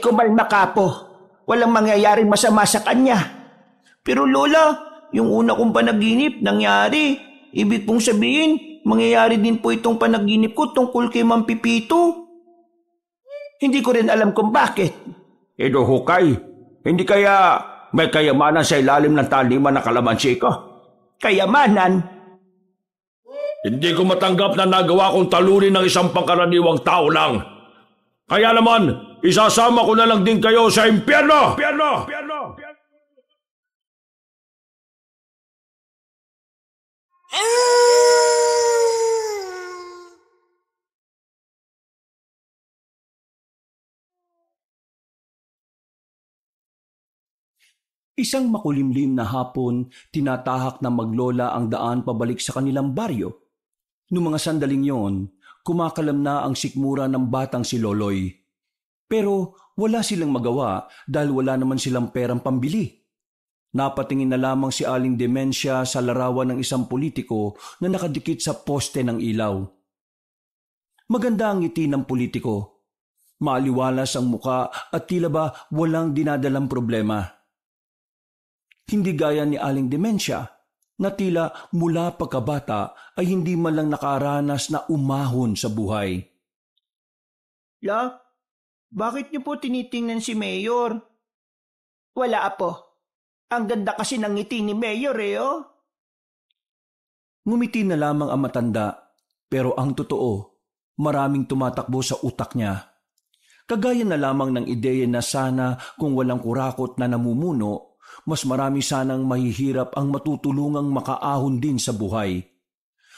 Kumalma ka po. Walang mangyayaring masama sa kanya. Pero Lola, yung una kong panaginip nangyari. Ibig pong sabihin, mangyayari din po itong panaginip ko tungkol kay Ma'am Pipito. Hindi ko rin alam kung bakit. Hukay, hindi kaya may kayamanan sa ilalim ng taniman na kalamansi ko? Kayamanan? Hindi ko matanggap na nagawa kong talunin ng isang pangkaraniwang tao lang. Kaya naman, isasama ko na lang din kayo sa impyerno! Isang makulimlim na hapon, tinatahak na maglola ang daan pabalik sa kanilang baryo. Noong mga sandaling yon, kumakalam na ang sikmura ng batang si Loloy. Pero wala silang magawa dahil wala naman silang perang pambili. Napatingin na lamang si Aling Demensia sa larawan ng isang politiko na nakadikit sa poste ng ilaw. Maganda ang ngiti ng politiko. Maaliwalas ang muka at tila ba walang dinadalang problema. Hindi gaya ni Aling Demensia na tila mula pagkabata ay hindi man lang nakaranas na umahon sa buhay. La, bakit niyo po tinitingnan si Mayor? Wala po. Ang ganda kasi ng ngiti ni Mayor oh. Ngumiti na lamang ang matanda, pero ang totoo, maraming tumatakbo sa utak niya. Kagaya na lamang ng ideya na sana kung walang kurakot na namumuno, mas marami sanang mahihirap ang matutulungang makaahon din sa buhay.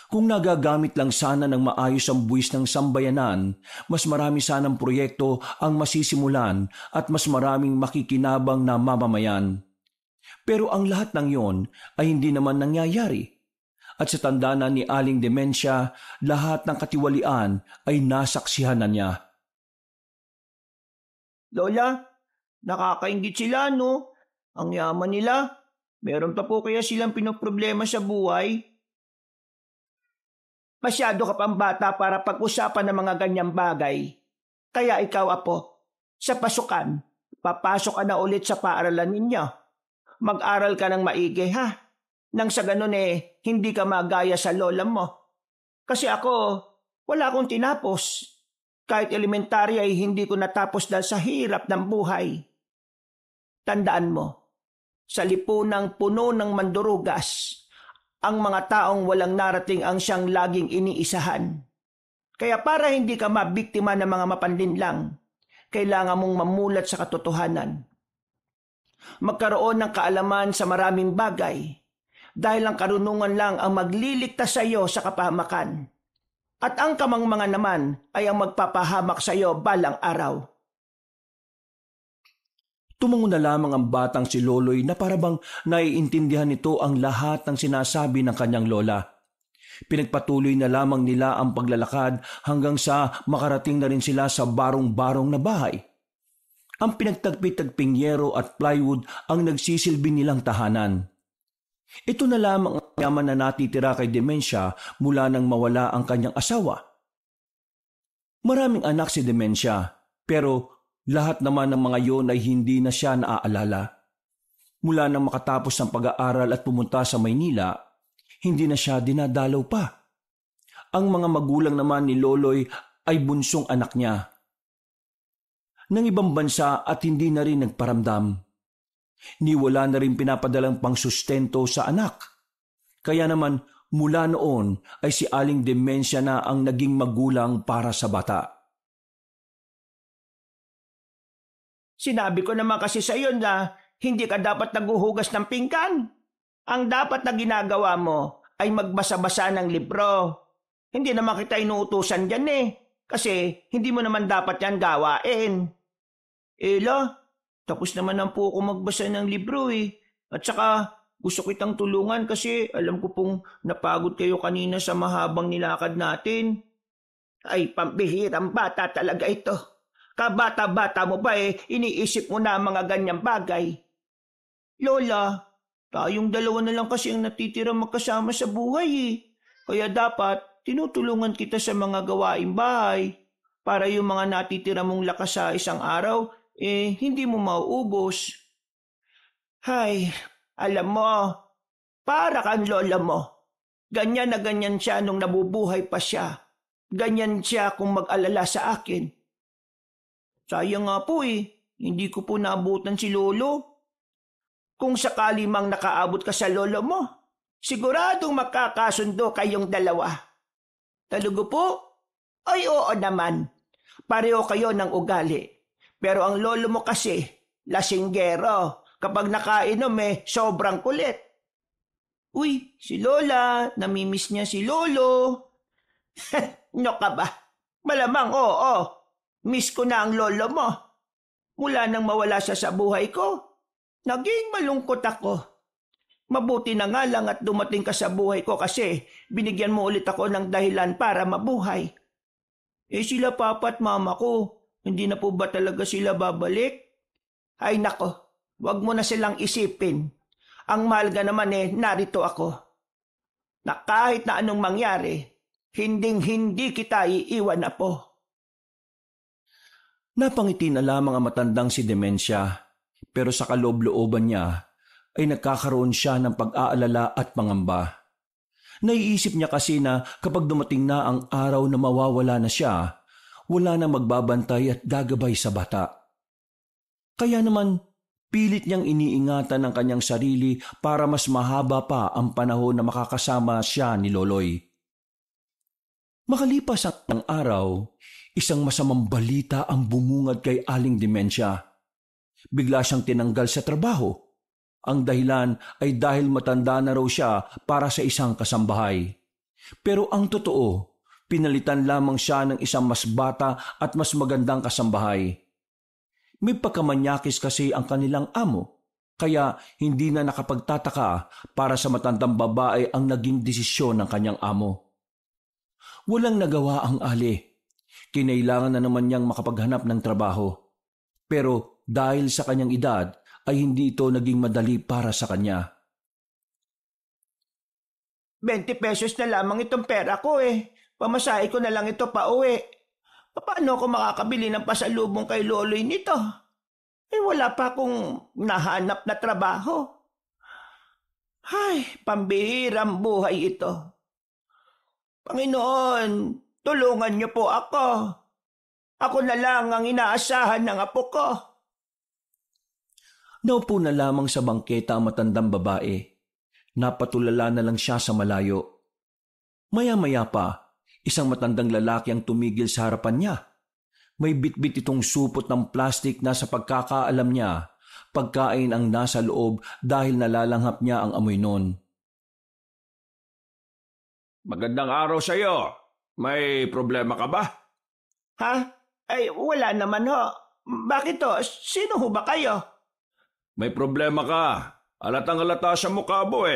Kung nagagamit lang sana ng maayos ang buwis ng sambayanan, mas marami sanang proyekto ang masisimulan at mas maraming makikinabang na mamamayan. Pero ang lahat ng yon ay hindi naman nangyayari. At sa tanda na ni Aling Demensia, lahat ng katiwalian ay nasaksihan na niya. Lola, nakakaingit sila no? Ang yaman nila. Meron pa po kaya silang pinoproblema sa buhay? Masyado ka pang bata para pag-usapan ng mga ganyang bagay. Kaya ikaw, apo, sa pasukan, papasok ka na ulit sa paaralan ninyo. Mag-aral ka ng maigi, ha? Nang sa ganun hindi ka magaya sa lola mo. Kasi ako, wala akong tinapos. Kahit elementarya ay hindi ko natapos dahil sa hirap ng buhay. Tandaan mo, sa lipunang puno ng mandurugas, ang mga taong walang narating ang siyang laging iniisahan. Kaya para hindi ka mabiktima ng mga mapanlinlang, kailangan mong mamulat sa katotohanan. Magkaroon ng kaalaman sa maraming bagay, dahil ang karunungan lang ang magliligtas sa iyo sa kapahamakan. At ang kamangmangan naman ay ang magpapahamak sa iyo balang araw. Tumango na lamang ang batang si Loloy na parabang naiintindihan nito ang lahat ng sinasabi ng kanyang lola. Pinagpatuloy na lamang nila ang paglalakad hanggang sa makarating na rin sila sa barong-barong na bahay. Ang pinagtagpi-tagping yero at plywood ang nagsisilbi nilang tahanan. Ito na lamang ang yaman na natitira kay Demensia mula nang mawala ang kanyang asawa. Maraming anak si Demensia, pero lahat naman ng mga yon ay hindi na siya naaalala. Mula nang makatapos ng pag-aaral at pumunta sa Maynila, hindi na siya dinadalaw pa. Ang mga magulang naman ni Loloy ay bunsong anak niya. Nang ibang bansa at hindi na rin nagparamdam. Ni wala na rin pinapadalang pangsustento sa anak. Kaya naman mula noon ay si Aling Demensia na ang naging magulang para sa bata. Sinabi ko naman kasi sa iyo na hindi ka dapat naguhugas ng pinggan. Ang dapat na ginagawa mo ay magbasa-basa ng libro. Hindi naman kita inuutusan dyan kasi hindi mo naman dapat yan gawain. Ela, tapos naman ang po ako magbasa ng libro At saka gusto kitang tulungan kasi alam ko pong napagod kayo kanina sa mahabang nilakad natin. Ay, pambihirang bata talaga ito. Kabata-bata mo ba iniisip mo na mga ganyang bagay? Lola, tayong dalawa na lang kasi ang natitira magkasama sa buhay Kaya dapat tinutulungan kita sa mga gawaing bahay. para yung mga natitira mong lakas sa isang araw, hindi mo mauubos. Hay, alam mo, para kang lola mo. Ganyan na ganyan siya nung nabubuhay pa siya. Ganyan siya kung mag-alala sa akin. Sayang nga po hindi ko po naabutan si lolo. Kung sakali mang nakaabot ka sa lolo mo, siguradong magkakasundo kayong dalawa. Talaga po? Ay oo naman. Pareho kayo ng ugali. Pero ang lolo mo kasi, lasinggero. Kapag nakainom sobrang kulit. Uy, si Lola, namimiss niya si Lolo. No ka ba? Malamang oo. Miss ko na ang lolo mo. Mula nang mawala siya sa buhay ko, naging malungkot ako. Mabuti na nga lang at dumating ka sa buhay ko kasi binigyan mo ulit ako ng dahilan para mabuhay. Sila papa at mama ko, hindi na po ba talaga sila babalik? Ay nako, wag mo na silang isipin. Ang mahalaga naman narito ako. Na kahit na anong mangyari, hinding-hindi kita iiwan na po. Napangiti na lamang ang matandang si Demensia, pero sa kaloob-looban niya ay nagkakaroon siya ng pag-aalala at pangamba. Naiisip niya kasi na kapag dumating na ang araw na mawawala na siya, wala na magbabantay at gagabay sa bata. Kaya naman, pilit niyang iniingatan ang kanyang sarili para mas mahaba pa ang panahon na makakasama siya ni Loloy. Makalipas ang araw, isang masamang balita ang bumungad kay Aling Demensia. Bigla siyang tinanggal sa trabaho. Ang dahilan ay dahil matanda na raw siya para sa isang kasambahay. Pero ang totoo, pinalitan lamang siya ng isang mas bata at mas magandang kasambahay. May pagkamanyakis kasi ang kanilang amo, kaya hindi na nakapagtataka para sa matandang babae ang naging desisyon ng kanyang amo. Walang nagawa ang Ali. Kinailangan na naman niyang makapaghanap ng trabaho. Pero dahil sa kanyang edad, ay hindi ito naging madali para sa kanya. 20 pesos na lamang itong pera ko Pamasahe ko na lang ito pa uwi. Paano ako makakabili ng pasalubong kay Loloy nito? Wala pa akong nahanap na trabaho. Ay, pambihirang buhay ito. Panginoon, tulungan niyo po ako. Ako na lang ang inaasahan ng apo ko. Naupo na lamang sa bangketa ang matandang babae. Napatulala na lang siya sa malayo. Maya-maya pa, isang matandang lalaki ang tumigil sa harapan niya. May bitbit itong supot ng plastik na sa pagkakaalam niya, pagkain ang nasa loob dahil nalalanghap niya ang amoy noon. Magandang araw sa iyo. May problema ka ba? Ha? Ay, wala naman ho. Bakit to? Sino ho ba kayo? May problema ka. Halatang-halata sa mukha mo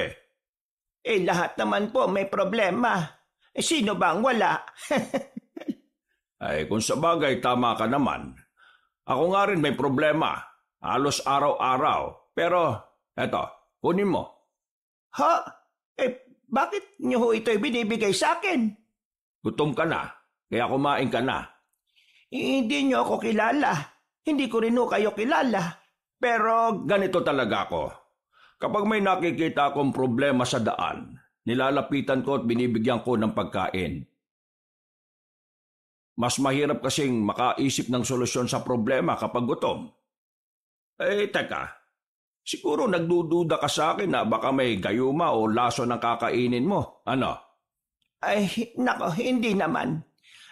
Lahat naman po may problema. Sino ba ang wala? Ay, kung sa bagay, tama ka naman. Ako nga rin may problema. Halos araw-araw. Pero, eto, kunin mo. Ha? Bakit niyo ho ito'y binibigay sa akin? Gutom ka na, kaya kumain ka na. Hindi niyo ako kilala. Hindi ko rin ho kayo kilala. Pero ganito talaga ako. Kapag may nakikita akong problema sa daan, nilalapitan ko at binibigyan ko ng pagkain. Mas mahirap kasing makaisip ng solusyon sa problema kapag gutom. Teka, siguro nagdududa ka sa akin na baka may gayuma o laso ng kakainin mo. Ano? Ay, nako, hindi naman.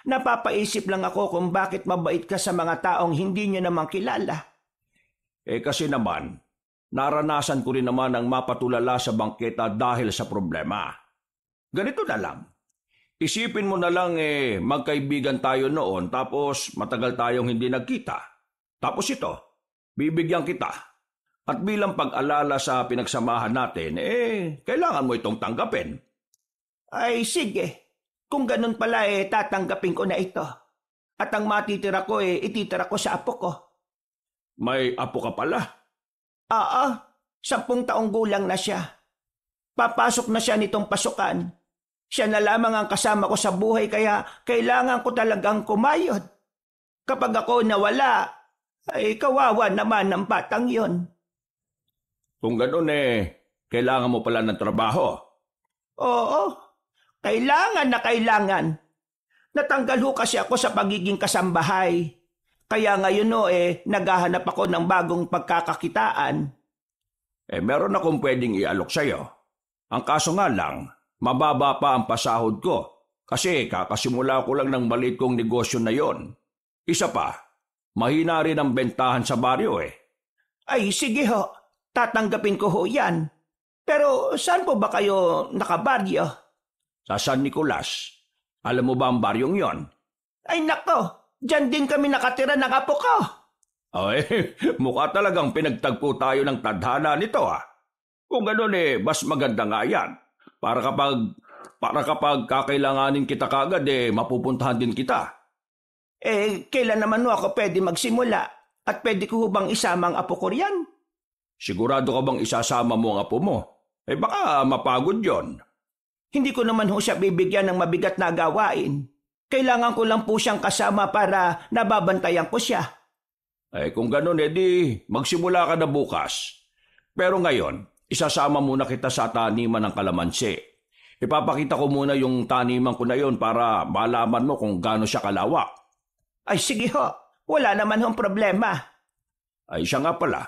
Napapaisip lang ako kung bakit mabait ka sa mga taong hindi niyo naman kilala. Kasi naman, naranasan ko rin naman ang mapatulala sa bangketa dahil sa problema. Ganito na lang. Isipin mo na lang magkaibigan tayo noon tapos matagal tayong hindi nagkita. Tapos ito, bibigyan kita. At bilang pag-alala sa pinagsamahan natin, kailangan mo itong tanggapin. Ay sige, kung ganun pala tatanggapin ko na ito. At ang matitira ko ititira ko sa apo ko. May apo ka pala? Oo, 10 taong gulang na siya. Papasok na siya nitong pasukan. Siya na lamang ang kasama ko sa buhay kaya kailangan ko talagang kumayod. Kapag ako nawala, ay kawawa naman ang batang yon. Kung gano'n kailangan mo pala ng trabaho. Oo, kailangan na kailangan. Natanggal ho kasi ako sa pagiging kasambahay. Kaya ngayon naghahanap ako ng bagong pagkakakitaan. Meron akong pwedeng ialok sa'yo. Ang kaso nga lang, mababa pa ang pasahod ko. Kasi kakasimula ko lang ng maliit kong negosyo na yon. Isa pa, mahina rin ang bentahan sa baryo Ay sige ho, tatanggapin ko ho yan. Pero saan po ba kayo nakabaryo? Sa San Nicolas. Alam mo ba ang baryong yon? Ay nako, dyan din kami nakatira ng apo ko. Mukha talagang pinagtagpo tayo ng tadhana nito Kung gano'n mas maganda nga yan. Para kapag kakailanganin kita kagad mapupuntahan din kita. Kailan naman ako pwede magsimula? At pwede ko bang isama ang apo ko riyan? Sigurado ka bang isasama mo ang apo mo? Baka mapagod yon. Hindi ko naman ho siya bibigyan ng mabigat na gawain. Kailangan ko lang po siyang kasama para nababantayan ko siya. Kung gano'n di magsimula ka na bukas. Pero ngayon, isasama muna kita sa taniman ng kalamansi. Ipapakita ko muna yung taniman ko na yon para malaman mo kung gaano siya kalawak. Ay sige ho, wala naman hong problema. Siya nga pala,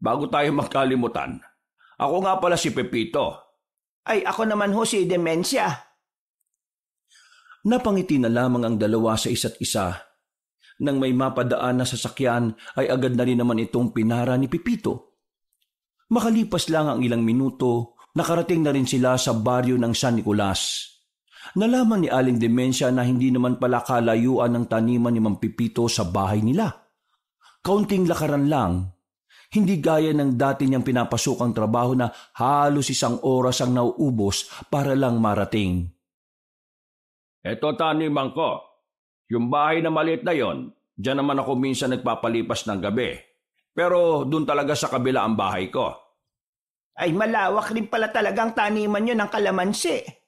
bago tayo magkalimutan. Ako nga pala si Pepito. Ako naman ho si Demencia. Napangiti na lamang ang dalawa sa isa't isa. Nang may mapadaan na sasakyan ay agad na rin naman itong pinara ni Pepito. Makalipas lang ang ilang minuto, nakarating na rin sila sa baryo ng San Nicolas. Nalaman ni Aling Demencia na hindi naman pala kalayuan ng taniman ni Mang Pepito sa bahay nila. Kaunting lakaran lang, hindi gaya ng dati niyang pinapasukang trabaho na halos 1 oras ang nauubos para lang marating. Eto taniman ko. Yung bahay na maliit na yon, dyan naman ako minsan nagpapalipas ng gabi. Pero doon talaga sa kabila ang bahay ko. Ay malawak rin pala talagang taniman nyo ng kalamansi.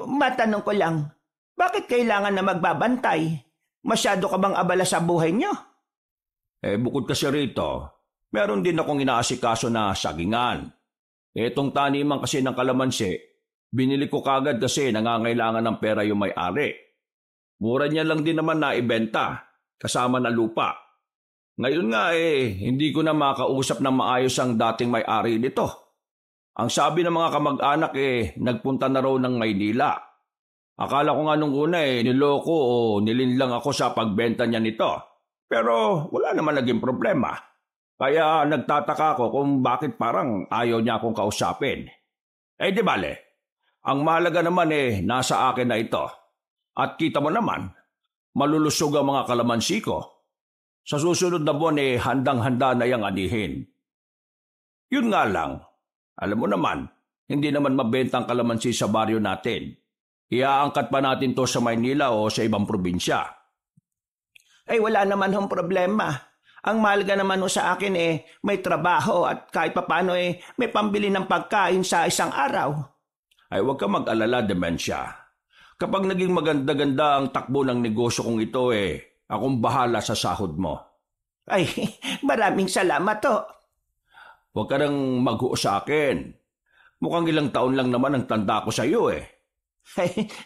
Matanong ko lang, bakit kailangan na magbabantay? Masyado ka bang abala sa buhay nyo? Bukod kasi rito, meron din akong inaasikaso na sagingan. Etong taniman kasi ng kalamansi, binili ko kagad kasi nangangailangan ng pera yung may-ari. Mura niya lang din naman na ibenta, kasama na lupa. Ngayon nga hindi ko na makausap ng maayos ang dating may-ari nito. Ang sabi ng mga kamag-anak nagpunta na raw ng Maynila. Akala ko nga nung una niloko o nilinlang ako sa pagbenta niya nito. Pero wala naman naging problema. Kaya nagtataka ako kung bakit parang ayaw niya akong kausapin. Di bale, ang mahalaga naman nasa akin na ito. At kita mo naman, malulusog ang mga kalamansi ko. Sa susunod na buwan handang-handa na yang anihin. Yun nga lang, alam mo naman, hindi naman mabenta ang kalamansi sa baryo natin. Iaangkat pa natin to sa Maynila o sa ibang probinsya. Wala naman hong problema. Ang mahalaga naman sa akin may trabaho at kahit papano may pambili ng pagkain sa isang araw. Huwag ka mag-alala, Demencia. Kapag naging maganda-ganda ang takbo ng negosyo kong ito akong bahala sa sahod mo. Maraming salamat ho. Huwag ka nang maghuo sa akin. Mukhang ilang taon lang naman ang tanda ko sa iyo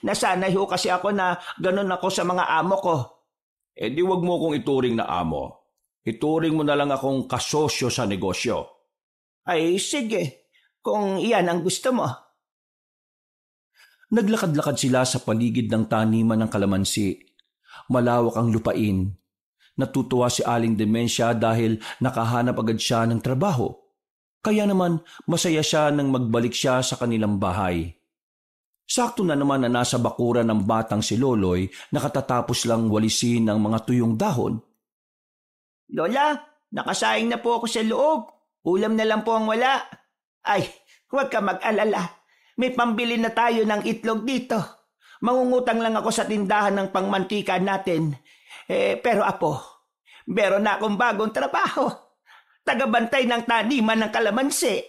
Nasanay ho kasi ako na ganun ako sa mga amo ko. Di wag mo kong ituring na amo. Ituring mo na lang akong kasosyo sa negosyo. Sige, kung iyan ang gusto mo. Naglakad-lakad sila sa paligid ng taniman ng kalamansi. Malawak ang lupain. Natutuwa si Aling Demencia dahil nakahanap agad siya ng trabaho. Kaya naman masaya siya nang magbalik siya sa kanilang bahay. Sakto na naman na nasa bakuran ng batang si Loloy na katatapos lang walisin ng mga tuyong dahon. Lola, nakasaing na po ako sa loob. Ulam na lang po ang wala. Huwag ka mag-alala. May pambili na tayo ng itlog dito. Mangungutang lang ako sa tindahan ng pangmantika natin. Pero apo, meron na akong bagong trabaho. Tagabantay ng taniman ng kalamansi.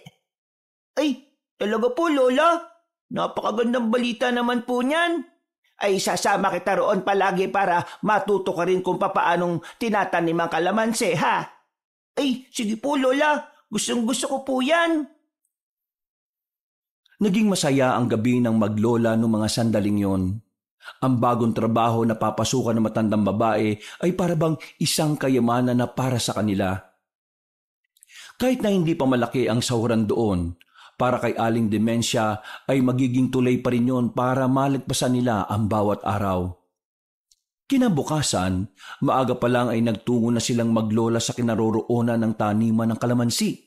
Talaga po, Lola? Napakagandang balita naman po niyan. ay sasama kita roon palagi para matuto ka rin kung papaanong tinatanim ang kalamansi, ha? Ay, sige po, Lola. Gustong-gusto ko po yan. Naging masaya ang gabi ng maglola noong mga sandaling yon. Ang bagong trabaho na papasukan ng matandang babae ay parabang isang kayamanan na para sa kanila. Kahit na hindi pa malaki ang sahuran doon, para kay Aling Demensia ay magiging tulay pa rin yon para malagpasan nila ang bawat araw. Kinabukasan, maaga pa lang ay nagtungo na silang maglola sa kinaroroonan ng taniman ng kalamansi.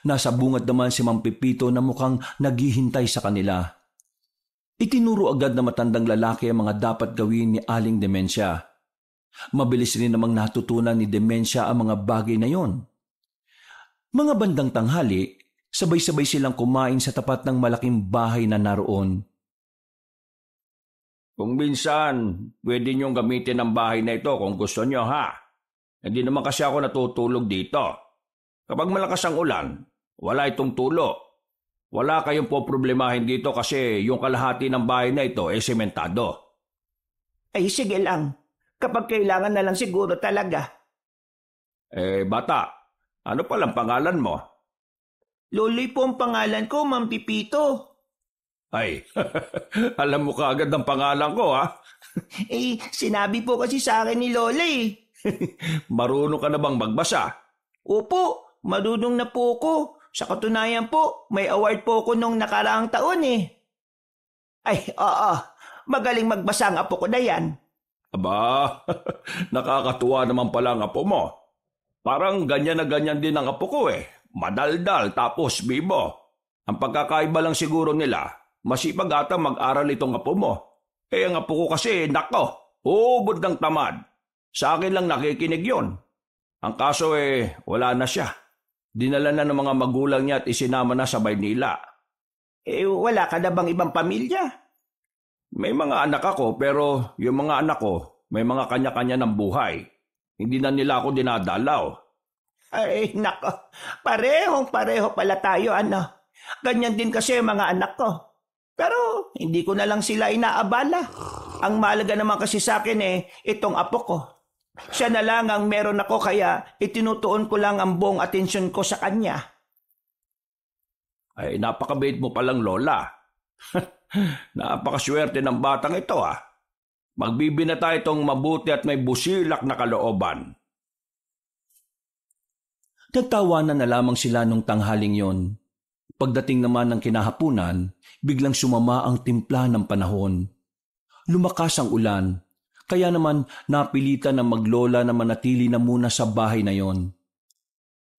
Nasa bungad naman si Mang Pipito na mukhang naghihintay sa kanila. Itinuro agad na matandang lalaki ang mga dapat gawin ni Aling Demensia. Mabilis rin namang natutunan ni Demensia ang mga bagay na yon. Mga bandang tanghali, sabay-sabay silang kumain sa tapat ng malaking bahay na naroon. Kung minsan, pwede niyong gamitin ang bahay na ito kung gusto niyo, ha? Hindi naman kasi ako natutulog dito. Kapag malakas ang ulan, wala itong tulo. Wala kayong poproblemahin dito kasi yung kalahati ng bahay na ito ay sementado. Ay, sige lang. Kapag kailangan na lang siguro talaga. Bata, ano palang pangalan mo? Loloy po ang pangalan ko, Mang Pipito. Ay, alam mo kaagad ang pangalan ko, ha? Sinabi po kasi sa akin ni Lola eh. Marunong ka na bang magbasa? Opo, marunong na po ko. Sa katunayan po, may award po ko nung nakaraang taon eh. Ay, oo, magaling magbasa ang apo ko na yan. Aba, nakakatuwa naman pala ang apo mo. Parang ganyan na ganyan din ang apo ko eh. Madaldal tapos bibo. Ang pagkakaiba lang siguro nila, masipag ata mag-aral itong apo mo. Ang apo ko kasi, nako, ubod ng tamad. Sa akin lang nakikinig yon. Ang kaso wala na siya. Dinala na ng mga magulang niya at isinama na sa Maynila. Wala ka na bang ibang pamilya? May mga anak ako pero yung mga anak ko may mga kanya-kanya ng buhay. Hindi na nila ako dinadalaw. Ay, nako. Parehong-pareho pala tayo, ano. Ganyan din kasi mga anak ko. Pero hindi ko na lang sila inaabala. Ang mahalaga naman kasi sa akin itong apo ko. Siya na lang ang meron ako kaya itinutuon ko lang ang buong atensyon ko sa kanya. Ay, napakabait mo palang lola. Napakaswerte ng batang ito ah. Magbibinata itong mabuti at may busilak na kalooban. Nagtawanan na lamang sila nung tanghaling yon. Pagdating naman ng kinahapunan, biglang sumama ang timpla ng panahon. Lumakas ang ulan, kaya naman napilitan ng maglola na manatili na muna sa bahay na yon.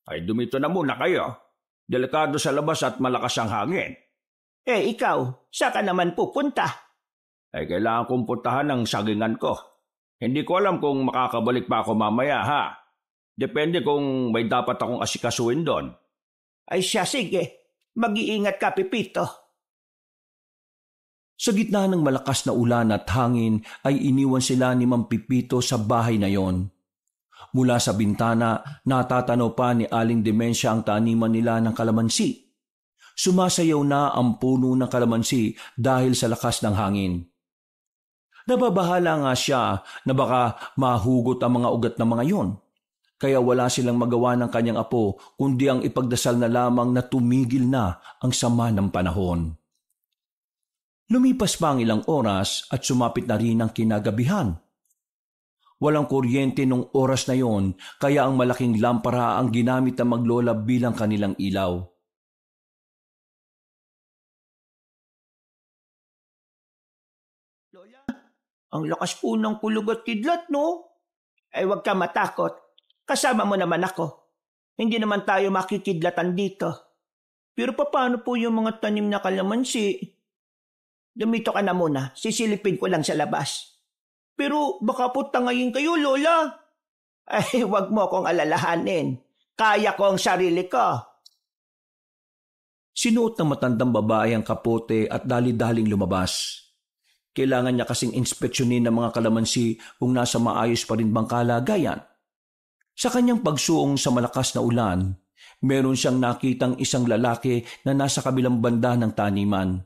Ay, dumito na muna kayo. Delikado sa labas at malakas ang hangin. Ikaw, saan ka naman pupunta? Ay, kailangan kong puntahan ang sagingan ko. Hindi ko alam kung makakabalik pa ako mamaya, ha? Depende kung may dapat akong asikasuin doon. Ay siya, sige. Mag-iingat ka, Pipito. Sa gitna ng malakas na ulan at hangin ay iniwan sila ni Mang Pipito sa bahay na yon. Mula sa bintana, natatanaw pa ni Aling Demensia ang taniman nila ng kalamansi. Sumasayaw na ang puno ng kalamansi dahil sa lakas ng hangin. Nababahala nga siya na baka mahugot ang mga ugat ng mga yon. Kaya wala silang magawa ng kanyang apo kundi ang ipagdasal na lamang na tumigil na ang sama ng panahon. Lumipas pa ang ilang oras at sumapit na rin ang kinagabihan. Walang kuryente nung oras na yon kaya ang malaking lampara ang ginamit ng maglola bilang kanilang ilaw. Lola, ang lakas po ng kulog at kidlat, no? Ay, huwag ka matakot. Kasama mo naman ako. Hindi naman tayo makikidlatan dito. Pero paano po yung mga tanim na kalamansi? Dumito ka na muna. Sisilipin ko lang sa labas. Pero baka po tangayin kayo, Lola. Ay, huwag mo akong alalahanin. Kaya ko ang sarili ko. Sinuot ng matandang babae ang kapote at dali-daling lumabas. Kailangan niya kasing inspeksyonin ng mga kalamansi kung nasa maayos pa rin bang kalagayan. Sa kanyang pagsuong sa malakas na ulan, meron siyang nakitang isang lalaki na nasa kabilang banda ng taniman.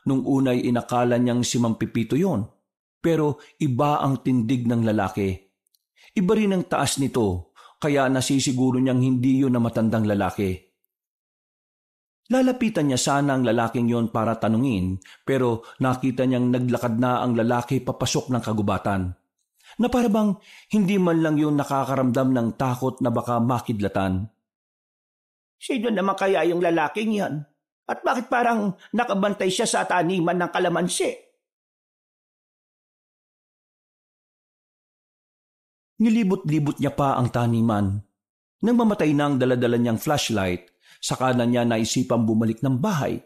Nung unay inakala niyang si Mang Pipito yon, pero iba ang tindig ng lalaki. Iba rin ang taas nito, kaya nasisiguro niyang hindi yun na matandang lalaki. Lalapitan niya sana ang lalaking yon para tanungin, pero nakita niyang naglakad na ang lalaki papasok ng kagubatan, na parabang hindi man lang yun nakakaramdam ng takot na baka makidlatan. Sino naman kaya yung lalaking yan? At bakit parang nakabantay siya sa taniman ng kalamansi? Nilibot-libot niya pa ang taniman. Nang mamatay na ang daladala niyang flashlight, saka na niya naisipang bumalik ng bahay.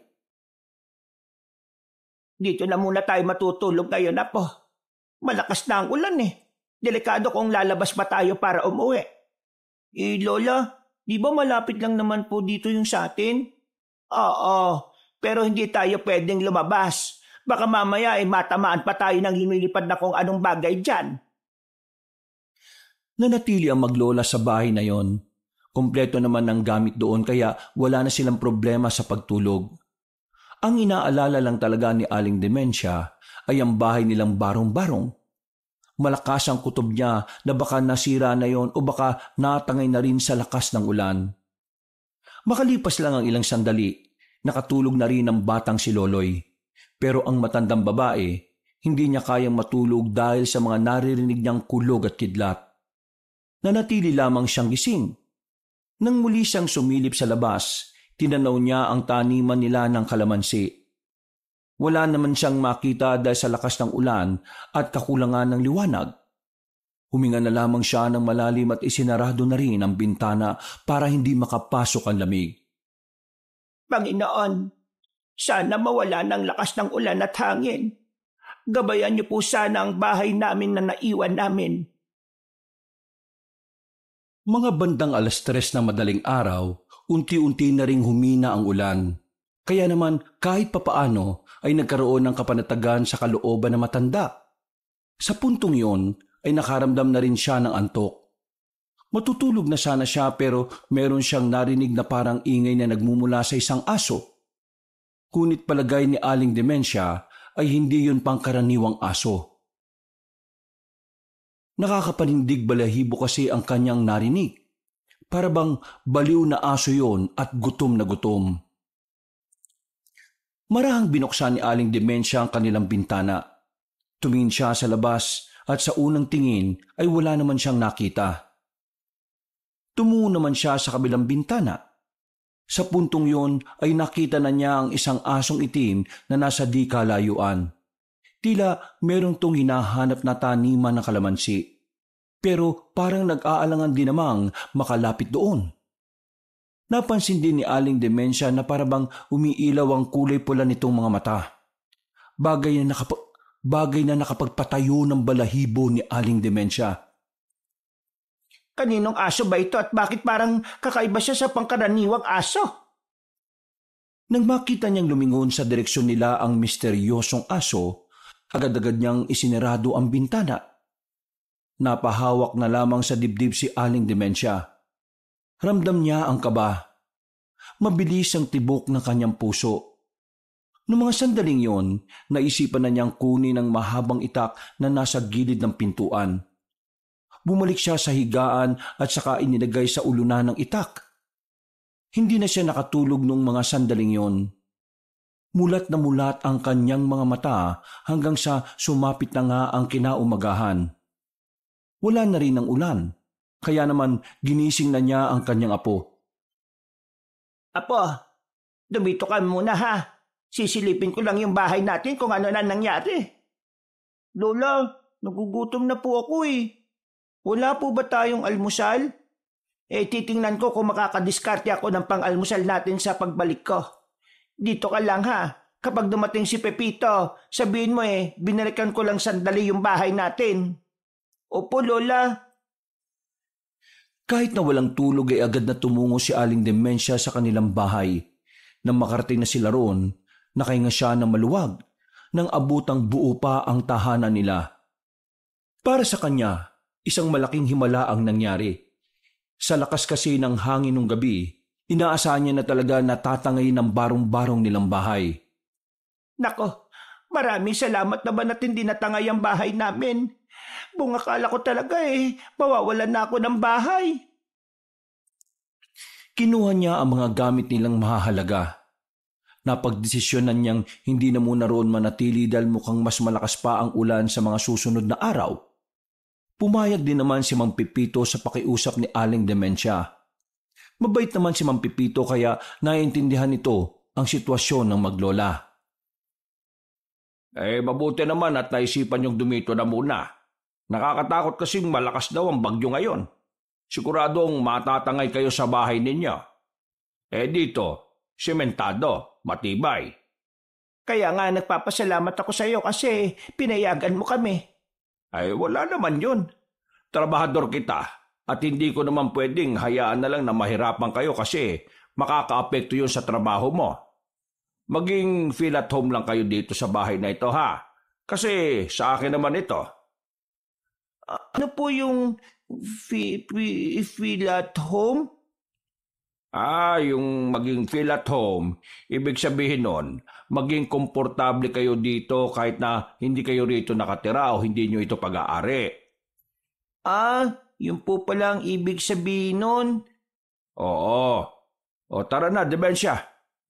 Dito na muna tayo matutulog ngayon, Apo. Malakas na ang ulan eh. Delikado kung lalabas pa tayo para umuwi. Lola, di ba malapit lang naman po dito yung sa atin? Oo, pero hindi tayo pwedeng lumabas. Baka mamaya matamaan pa tayo ng lumilipad na kung anong bagay dyan. Nanatili ang maglola sa bahay na yon. Kompleto naman ang gamit doon kaya wala na silang problema sa pagtulog. Ang inaalala lang talaga ni Aling Dementia ay ang bahay nilang barong-barong. Malakas ang kutob niya na baka nasira na yon o baka natangay na rin sa lakas ng ulan. Makalipas lang ang ilang sandali, nakatulog na rin ang batang si Loloy. Pero ang matandang babae, hindi niya kayang matulog dahil sa mga naririnig niyang kulog at kidlat. Nanatili lamang siyang gising. Nang muli siyang sumilip sa labas, tinanaw niya ang taniman nila ng kalamansi. Wala naman siyang makita dahil sa lakas ng ulan at kakulangan ng liwanag. Huminga na lamang siya ng malalim at isinarado na rin ang bintana para hindi makapasok ang lamig. Panginoon, sana mawala ng lakas ng ulan at hangin. Gabayan niyo po sana ang bahay namin na naiwan namin. Mga bandang 3:00 na madaling araw, unti-unti na ring humina ang ulan. Kaya naman kahit papaano ay nagkaroon ng kapanatagan sa kalooban na matanda. Sa puntong yon ay nakaramdam na rin siya ng antok. Matutulog na sana siya pero meron siyang narinig na parang ingay na nagmumula sa isang aso. Kunit palagay ni Aling Dementia ay hindi yun pangkaraniwang aso. Nakakapanindig balahibo kasi ang kanyang narinig. Para bang baliw na aso yon at gutom na gutom. Marahang binuksan ni Aling Dementia ang kanilang bintana. Tumingin siya sa labas at sa unang tingin ay wala naman siyang nakita. Tumungo naman siya sa kabilang bintana. Sa puntong yon ay nakita na niya ang isang asong itim na nasa di kalayuan. Tila merong tong hinahanap na taniman ng kalamansi. Pero parang nag-aalangan din namang makalapit doon. Napansin din ni Aling Dementia na parabang umiilaw ang kulay pula nitong mga mata. Bagay na nakapagpatayo ng balahibo ni Aling Dementia. Kaninong aso ba ito at bakit parang kakaiba siya sa pangkaraniwang aso? Nang makita niyang lumingon sa direksyon nila ang misteryosong aso, agad-agad niyang isinarado ang bintana. Napahawak na lamang sa dibdib si Aling Dementia. Ramdam niya ang kaba. Mabilis ang tibok ng kanyang puso. Noong mga sandaling yon, naisipan na niyang kunin ang mahabang itak na nasa gilid ng pintuan. Bumalik siya sa higaan at saka inilagay sa ulunan ng itak. Hindi na siya nakatulog noong mga sandaling yon. Mulat na mulat ang kanyang mga mata hanggang sa sumapit na nga ang kinaumagahan. Wala na rin ang ulan, kaya naman ginising na niya ang kanyang apo. Apo, dumito ka muna ha. Sisilipin ko lang yung bahay natin kung ano na nangyari. Lola, nagugutom na po ako eh. Wala po ba tayong almusal? Titingnan ko kung makakadiskarte ako ng pang-almusal natin sa pagbalik ko. Dito ka lang ha. Kapag dumating si Pepito, sabihin mo binalikan ko lang sandali yung bahay natin. Opo, Lola. Kahit na walang tulog ay agad na tumungo si Aling Dementia sa kanilang bahay. Nang makarating na sila roon, nakahinga siya ng maluwag, nang abutang buo pa ang tahanan nila. Para sa kanya, isang malaking himala ang nangyari. Sa lakas kasi ng hangin nung gabi, inaasahan niya na talaga natatangay ng barong-barong nilang bahay. Nako, maraming salamat naman at hindi natangay ang bahay namin. Akala ko talaga mawawalan na ako ng bahay. Kinuha niya ang mga gamit nilang mahahalaga. Napagdesisyonan niyang hindi na muna roon manatili dahil mukhang mas malakas pa ang ulan sa mga susunod na araw. Pumayag din naman si Mang Pipito sa pakiusap ni Aling Demensia. Mabait naman si Mang Pipito kaya naiintindihan nito ang sitwasyon ng maglola. Mabuti naman at naisipan niyong dumito na muna. Nakakatakot kasing malakas daw ang bagyo ngayon. Siguradong matatangay kayo sa bahay ninyo. Dito, sementado, matibay. Kaya nga nagpapasalamat ako sa iyo kasi pinayagan mo kami. Wala naman yun. Trabahador kita at hindi ko naman pwedeng hayaan na lang na mahirapan kayo kasi makakaapekto yun sa trabaho mo. Maging feel at home lang kayo dito sa bahay na ito ha. Kasi sa akin naman ito. Ano po yung feel at home? Yung maging feel at home, ibig sabihin nun, maging komportable kayo dito kahit na hindi kayo rito nakatira o hindi nyo ito pag-aari. Yun po pala ang ibig sabihin nun. Oo. O tara na, Demensia.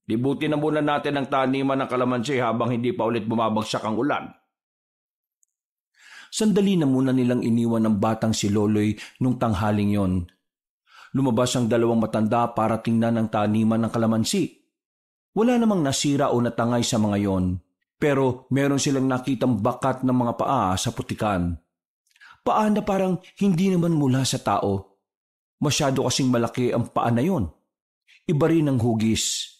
Libutin na muna natin ang taniman ng kalamansi habang hindi pa ulit bumabagsak ang ulan. Sandali na muna nilang iniwan ng batang si Loloy nung tanghaling yon. Lumabas ang dalawang matanda para tingnan ang taniman ng kalamansi. Wala namang nasira o natangay sa mga yon, pero meron silang nakitang bakat ng mga paa sa putikan. Paa na parang hindi naman mula sa tao. Masyado kasing malaki ang paa na yon. Iba rin ang hugis.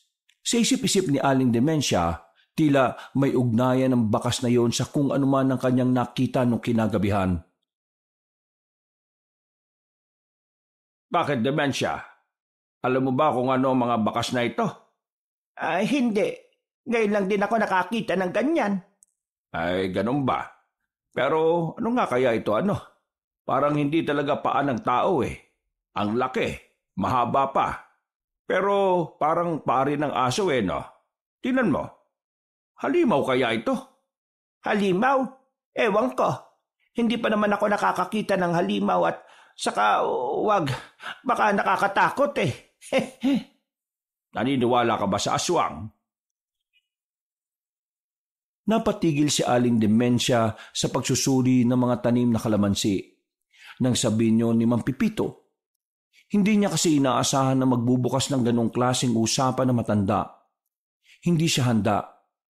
Sa isip-isip ni Aling Demensia, tila may ugnayan ng bakas na yon sa kung anuman ang kanyang nakita nung kinagabihan. Bakit, Demensia? Alam mo ba kung ano ang mga bakas na ito? Hindi. Ngayon lang din ako nakakita ng ganyan. Ganun ba? Pero ano nga kaya ito Parang hindi talaga paa ng tao Ang laki, mahaba pa. Pero parang paa rin ng aso no? Tingnan mo. Halimaw kaya ito? Halimaw? Ewan ko. Hindi pa naman ako nakakakita ng halimaw at saka wag, baka nakakatakot Naniniwala ka ba sa aswang? Napatigil si Aling Demensia sa pagsusuri ng mga tanim na kalamansi. Nang sabihin niyo ni Mang Pipito, hindi niya kasi inaasahan na magbubukas ng ganong klaseng usapan na matanda. Hindi siya handa,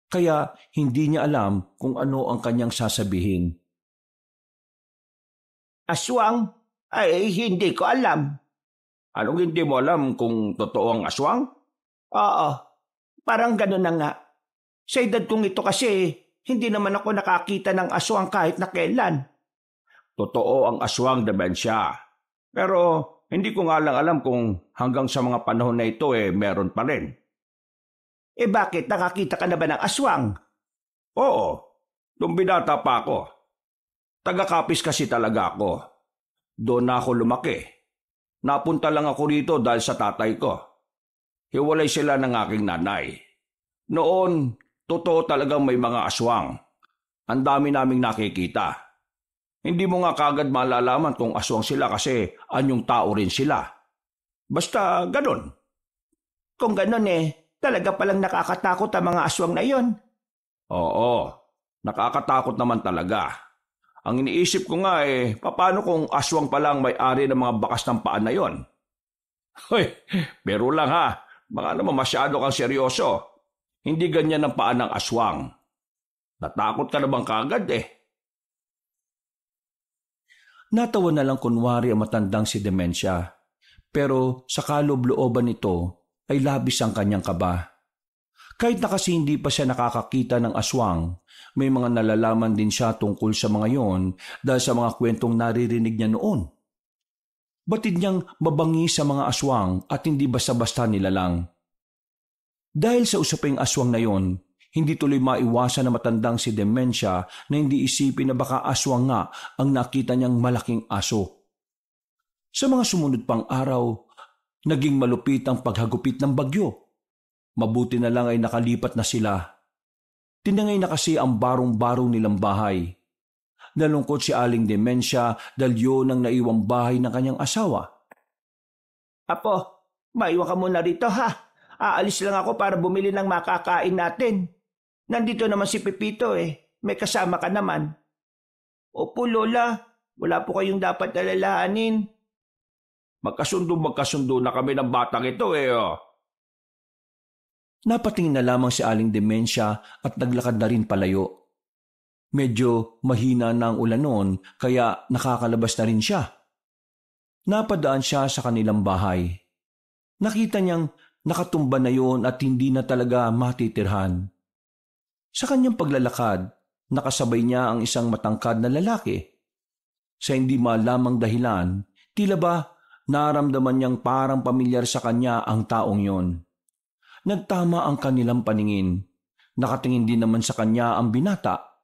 kaya hindi niya alam kung ano ang kanyang sasabihin. Aswang? Hindi ko alam. Anong hindi mo alam kung totoo ang aswang? Oo, parang gano'n na nga. Sa edad kong ito kasi, hindi naman ako nakakita ng aswang kahit na kailan. Totoo ang aswang, Demensia. Pero hindi ko nga lang alam kung hanggang sa mga panahon na ito meron pa rin. Bakit? Nakakita ka na ba ng aswang? Oo, nung binata pa ako. Taga-Kapis kasi talaga ako. Doon na ako lumaki. Napunta lang ako rito dahil sa tatay ko. Hiwalay sila ng aking nanay. Noon, totoo talagang may mga aswang. Ang dami naming nakikita. Hindi mo nga kagad malalaman kung aswang sila kasi anyong tao rin sila. Basta ganun. Kung ganun talaga palang nakakatakot ang mga aswang na yon. Oo, nakakatakot naman talaga. Ang iniisip ko nga paano kung aswang pa lang may-ari ng mga bakas ng paa na yon? Hoy, pero lang ha. Baka naman masyado kang seryoso. Hindi ganyan ang paa ng aswang. Natakot ka na bang kagad Natawa na lang kunwari ang matandang si Demensia. Pero sa kaloob-looban nito ay labis ang kanyang kaba. Kahit na kasi hindi pa siya nakakakita ng aswang, may mga nalalaman din siya tungkol sa mga yon dahil sa mga kwentong naririnig niya noon. Batid niyang mabangi sa mga aswang at hindi basta-basta nilalang. Dahil sa usaping aswang na yon, hindi tuloy maiwasan na matandang si Demensia na hindi isipin na baka aswang nga ang nakita niyang malaking aso. Sa mga sumunod pang araw, naging malupit ang paghagupit ng bagyo. Mabuti na lang ay nakalipat na sila. Tinangay na kasi ang barong-barong nilang bahay. Nalungkot si Aling Demensia dahil yun ang naiwang bahay ng kanyang asawa. Apo, maiwan ka muna rito ha. Aalis lang ako para bumili ng makakain natin. Nandito naman si Pepito may kasama ka naman. Opo Lola, wala po kayong dapat alalahanin. Magkasundo na kami ng batang ito oh. Napatingin na lamang si Aling Demensia at naglakad na rin palayo. Medyo mahina na ang ulan noon kaya nakakalabas na rin siya. Napadaan siya sa kanilang bahay. Nakita niyang nakatumba na yon at hindi na talaga matitirhan. Sa kanyang paglalakad, nakasabay niya ang isang matangkad na lalaki. Sa hindi malamang dahilan, tila ba naramdaman niyang parang pamilyar sa kanya ang taong yon. Nagtama ang kanilang paningin. Nakatingin din naman sa kanya ang binata.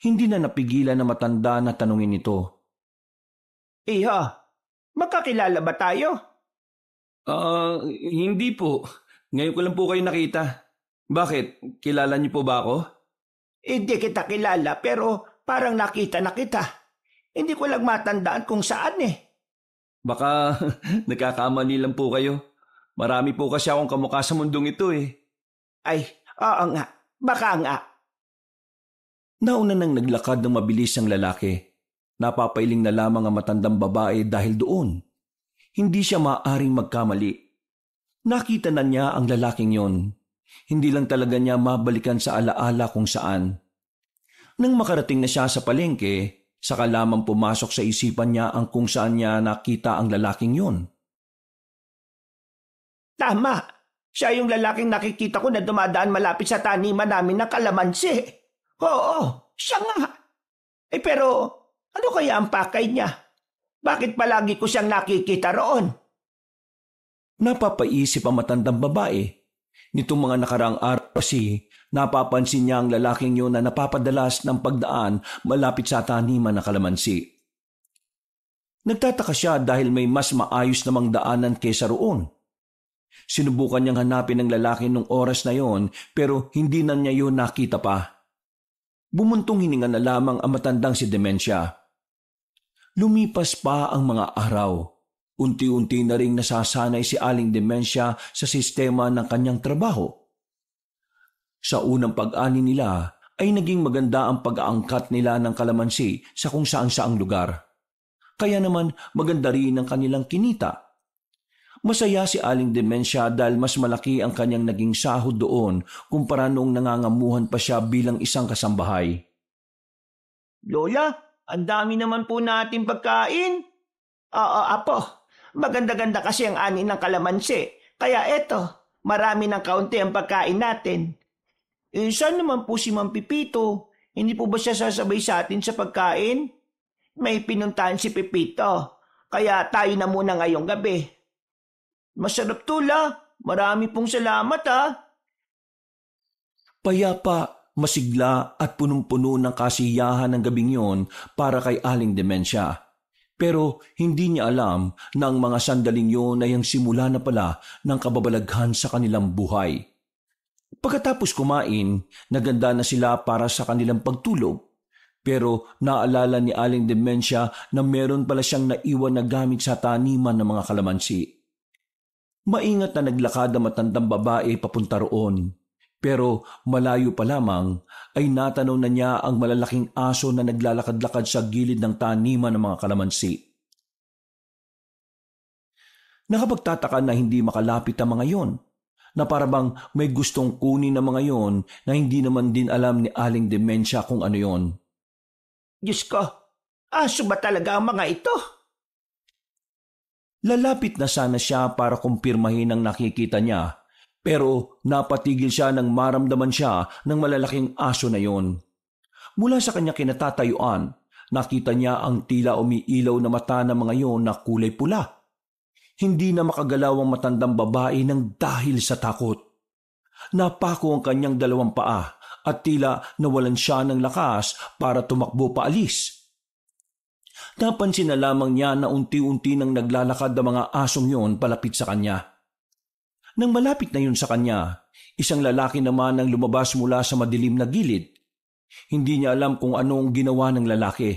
Hindi na napigilan na matanda na tanungin ito. Iha, magkakilala ba tayo? Hindi po. Ngayon ko lang po kayo nakita. Bakit? Kilala niyo po ba ako? Hindi kita kilala pero parang nakita na kita. Hindi ko lang matandaan kung saan Baka nagkakamali lang po kayo. Marami po kasi akong kamukha sa mundong ito Ay, oo nga. Baka nga. Nauna nang naglakad ng mabilis ang lalaki. Napapailing na lamang ang matandang babae dahil doon. Hindi siya maaaring magkamali. Nakita na niya ang lalaking yon. Hindi lang talaga niya mabalikan sa alaala kung saan. Nang makarating na siya sa palengke, saka lamang pumasok sa isipan niya ang kung saan niya nakita ang lalaking yon. Tama. Siya yung lalaking nakikita ko na dumadaan malapit sa taniman namin ng kalamansi. Oo, siya nga. Pero ano kaya ang pakay niya? Bakit palagi ko siyang nakikita roon? Napapaisip ang matandang babae. Nitong mga nakaraang araw kasi, napapansin niya ang lalaking yun na napapadalas ng pagdaan malapit sa taniman ng kalamansi. Nagtataka siya dahil may mas maayos namang daanan kaysa roon. Sinubukan niyang hanapin ang lalaki nung oras na yon pero hindi na niya yun nakita pa. Bumuntong hininga na lamang ang matandang si Demensia. Lumipas pa ang mga araw. Unti-unti na ring nasasanay si Aling Demensia sa sistema ng kanyang trabaho. Sa unang pag-ani nila ay naging maganda ang pag-aangkat nila ng kalamansi sa kung saan-saang lugar. Kaya naman maganda rin ang kanilang kinita. Masaya si Aling Demensia dahil mas malaki ang kanyang naging sahod doon kumpara noong nangangamuhan pa siya bilang isang kasambahay. Lola, ang dami naman po natin pagkain. Oo, Apo. Maganda-ganda kasi ang ani ng kalamansi. Kaya eto, marami ng kaunti ang pagkain natin. Saan naman po si Mang Pipito? Hindi po ba siya sasabay sa atin sa pagkain? May pinuntahan si Pipito. Kaya tayo na muna ngayong gabi. Masarap tula. Marami pong salamat Payapa, masigla at punong-puno ng kasiyahan ng gabing yon para kay Aling Demensia. Pero hindi niya alam na ang mga sandaling yon ay ang simula na pala ng kababalaghan sa kanilang buhay. Pagkatapos kumain, naganda na sila para sa kanilang pagtulog. Pero naalala ni Aling Demensia na meron pala siyang naiwan na gamit sa taniman ng mga kalamansi. Maingat na naglakad ang matandang babae papunta roon. Pero malayo pa lamang ay natanaw na niya ang malalaking aso na naglalakad-lakad sa gilid ng taniman ng mga kalamansi. Nakapagtataka na hindi makalapit ang mga yon, na parabang may gustong kunin ng mga yon na hindi naman din alam ni Aling Demensia kung ano yon. Diyos ko, aso ba talaga ang mga ito? Lalapit na sana siya para kumpirmahin ang nakikita niya, pero napatigil siya nang maramdaman siya ng malalaking aso na yon. Mula sa kanya kinatatayuan, nakita niya ang tila umiilaw na mata ng mga yon na kulay pula. Hindi na makagalaw ang matandang babae ng dahil sa takot. Napako ang kanyang dalawang paa at tila nawalan siya ng lakas para tumakbo paalis. Napansin na lamang niya na unti-unti nang naglalakad ang mga asong yon palapit sa kanya. Nang malapit na yun sa kanya, Isang lalaki naman ang lumabas mula sa madilim na gilid. Hindi niya alam kung anong ginawa ng lalaki.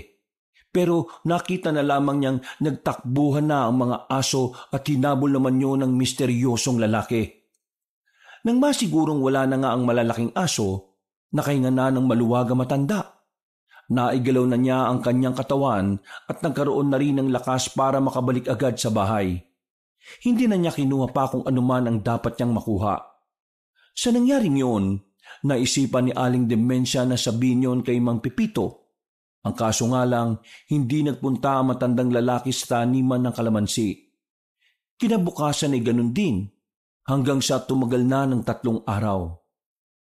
Pero nakita na lamang niyang nagtakbuhan na ang mga aso at hinabol naman yun ng misteryosong lalaki. Nang masigurong wala na nga ang malalaking aso, nakahinga na ng maluwagang matanda. Naigalaw na niya ang kanyang katawan at nagkaroon na rin ng lakas para makabalik agad sa bahay. Hindi na niya kinuha pa kung anuman ang dapat niyang makuha. Sa nangyaring yun, naisipan ni Aling Demensia na sabihin yun kay Mang Pipito. Ang kaso nga lang, hindi nagpunta ang matandang lalaki sa taniman ng kalamansi. Kinabukasan ay ganun din, hanggang sa tumagal na ng 3 araw.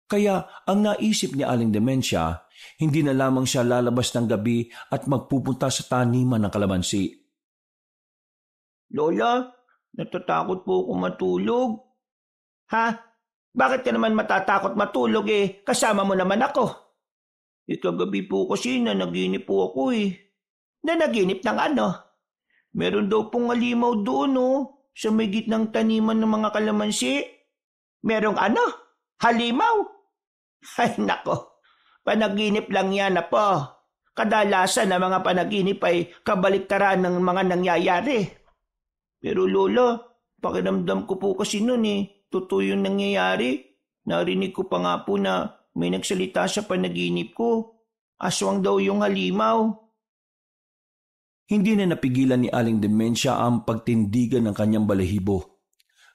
Kaya ang naisip ni Aling Demensia, hindi na lamang siya lalabas ng gabi at magpupunta sa taniman ng kalamansi. Lola, natatakot po ako matulog. Ha? Bakit ka naman matatakot matulog Kasama mo naman ako. Kagabi po kasi nanaginip po ako Nanaginip ng ano? Meron daw pong halimaw doon sa may gitnang taniman ng mga kalamansi. Merong ano? Halimaw? Ay nako, panaginip lang yan po. Kadalasan na mga panaginip ay kabaliktaran ng mga nangyayari. Pero Lola, pakiramdam ko po kasi noon totoo yung nangyayari. Narinig ko pa nga po na may nagsalita sa panaginip ko. Aswang daw yung halimaw. Hindi na napigilan ni Aling Demensia ang pagtindigan ng kanyang balahibo.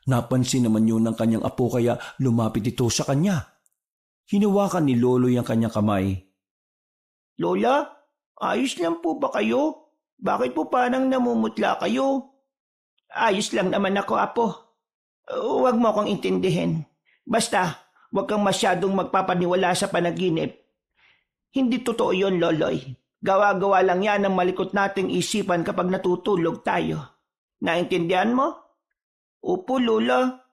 Napansin naman yun ng kanyang apo kaya lumapit ito sa kanya. Hinawakan ni Loloy ang kanyang kamay. Lola, ayos lang po ba kayo? Bakit po parang namumutla kayo? Ayos lang naman ako, apo. Huwag mo akong intindihin. Basta, huwag kang masyadong magpapaniwala sa panaginip. Hindi totoo yun, Loloy. Gawa-gawa lang yan ang malikot nating isipan kapag natutulog tayo. Naintindihan mo? Opo, Lola.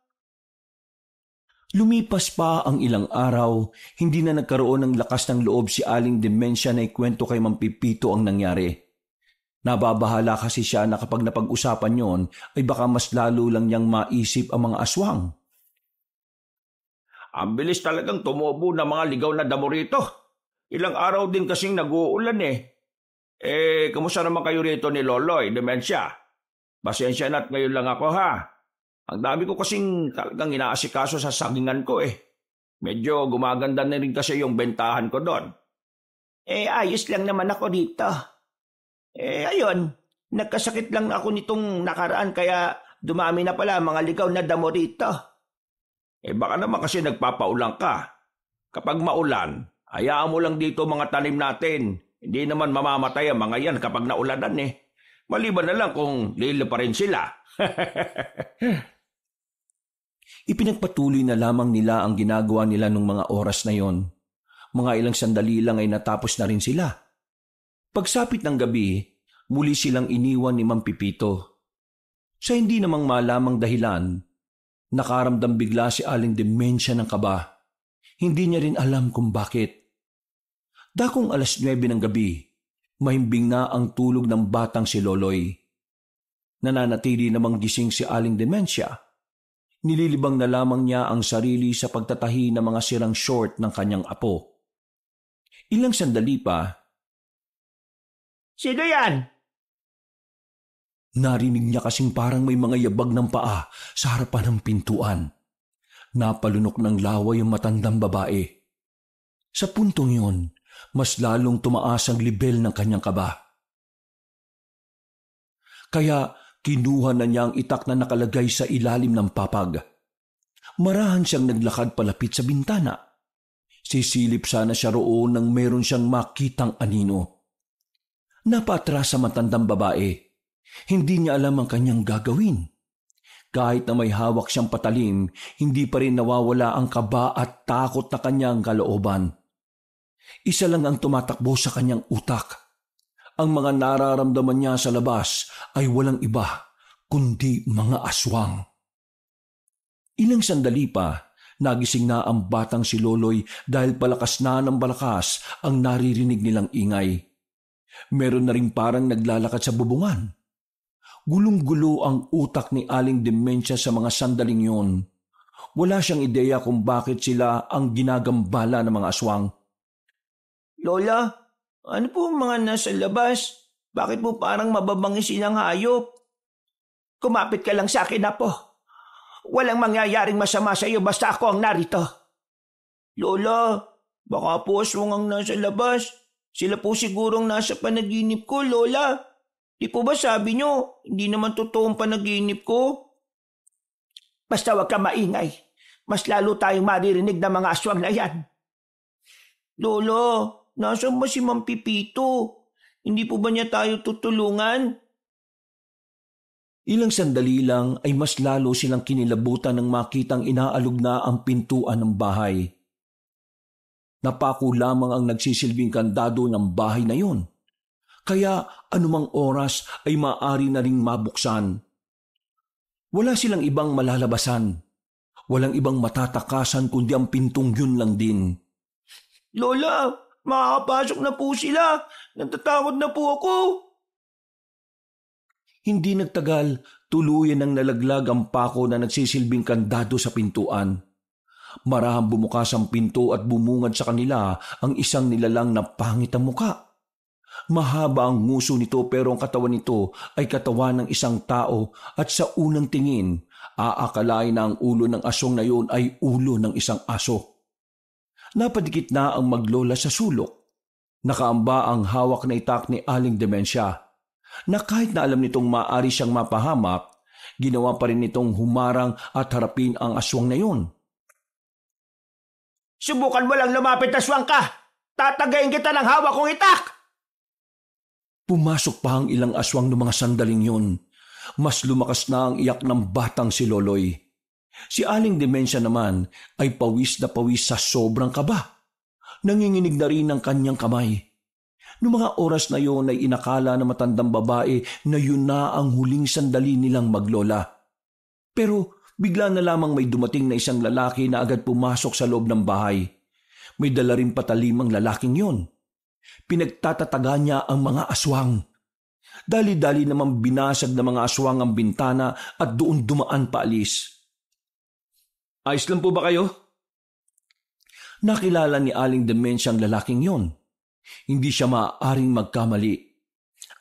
Lumipas pa ang ilang araw, hindi na nagkaroon ng lakas ng loob si Aling Demensia na ikwento kay Mang Pipito ang nangyari. Nababahala kasi siya na kapag napag-usapan yon ay baka mas lalo lang niyang maisip ang mga aswang. Ang bilis talagang tumubo ng mga ligaw na damo rito. Ilang araw din kasing nag-uulan kamusta naman kayo rito ni Loloy, Demensia? Pasensya na't ngayon lang ako ha. Ang dami ko kasing talagang inaasikaso sa sagingan ko Medyo gumaganda na rin kasi yung bentahan ko doon. Ayos lang naman ako dito. Ayun, nagkasakit lang ako nitong nakaraan kaya dumami na pala mga ligaw na damo rito. Baka naman kasi nagpapaulan ka. Kapag maulan, hayaan mo lang dito mga tanim natin. Hindi naman mamamatay ang mga yan kapag naulanan Maliban na lang kung lilo pa rin sila. Ipinagpatuloy na lamang nila ang ginagawa nila nung mga oras na yon. Mga ilang sandali lang ay natapos na rin sila. Pagsapit ng gabi, muli silang iniwan ni Mang Pipito. Sa hindi namang malamang dahilan, nakaramdam bigla si Aling Demensia ng kaba. Hindi niya rin alam kung bakit. Dakong 9:00 ng gabi, mahimbing na ang tulog ng batang si Loloy. Nananatili namang gising si Aling Demensia. Nililibang na lamang niya ang sarili sa pagtatahi ng mga sirang short ng kanyang apo. Ilang sandali pa, Sino yan? narinig niya kasing parang may mga yabag ng paa sa harapan ng pintuan. Napalunok ng laway yung matandang babae. Sa puntong yun, mas lalong tumaas ang lebel ng kanyang kaba. Kaya kinuha na niya ang itak na nakalagay sa ilalim ng papag. Marahan siyang naglakad palapit sa bintana. Sisilip sana siya roon nang meron siyang makitang anino. Napatras sa matandang babae. Hindi niya alam ang kanyang gagawin. Kahit na may hawak siyang patalim, hindi pa rin nawawala ang kaba at takot na kanyang kalooban. Isa lang ang tumatakbo sa kanyang utak. Ang mga nararamdaman niya sa labas ay walang iba kundi mga aswang. Ilang sandali pa, nagising na ang batang si Loloy dahil palakas na ng balakas ang naririnig nilang ingay. Meron na ring parang naglalakad sa bubungan. Gulong-gulo ang utak ni Aling Demensia sa mga sandaling yon. Wala siyang ideya kung bakit sila ang ginagambala ng mga aswang. Lola, ano po ang mga nasa labas? Bakit po parang mababangis ang hayop? Kumapit ka lang sa akin, Apo. Walang mangyayaring masama sa iyo basta ako ang narito. Lola, baka po aswang ang nasa labas. Sila po sigurong nasa panaginip ko, Lola. Di po ba sabi nyo, hindi naman totoong panaginip ko? Basta wag ka maingay. Mas lalo tayong maririnig ng mga aswang na yan. Lolo, nasaan ba si Mang Pipito? Hindi po ba niya tayo tutulungan? Ilang sandali lang ay mas lalo silang kinilabutan nang makitang inaalog na ang pintuan ng bahay. Napako lamang ang nagsisilbing kandado ng bahay na yon. Kaya anumang oras ay maaari na ring mabuksan. Wala silang ibang malalabasan. Walang ibang matatakasan kundi ang pintong yun lang din. Lola, makakapasok na po sila. Natatakot na po ako. Hindi nagtagal, tuluyan ang nalaglag ang pako na nagsisilbing kandado sa pintuan. Marahang bumukas ang pinto at bumungad sa kanila ang isang nilalang na pangit ang muka. Mahaba ang nguso nito pero ang katawan nito ay katawan ng isang tao at sa unang tingin, aakalain na ang ulo ng aswang na yun ay ulo ng isang aso. Napadikit na ang maglola sa sulok. Nakaamba ang hawak na itak ni Aling Demensya na kahit na alam nitong maaari siyang mapahamak, ginawa pa rin nitong humarang at harapin ang aswang na yun. Subukan mo lang lumapit, aswang ka! Tatagayin kita ng hawak kong itak! Pumasok pa ang ilang aswang ng mga sandaling yun. Mas lumakas na ang iyak ng batang si Loloy. Si Aling Demensya naman ay pawis na pawis sa sobrang kaba. Nanginginig na rin ang kanyang kamay. Noong mga oras na yun ay inakala na matandang babae na yun na ang huling sandali nilang maglola. Pero bigla na lamang may dumating na isang lalaki na agad pumasok sa loob ng bahay. May dala rin patalimang lalaking yun. Pinagtatataga niya ang mga aswang. Dali-dali naman binasag ng mga aswang ang bintana at doon dumaan paalis. Ayos lang po ba kayo? Nakilala ni Aling Demensya ang lalaking yon. Hindi siya maaaring magkamali.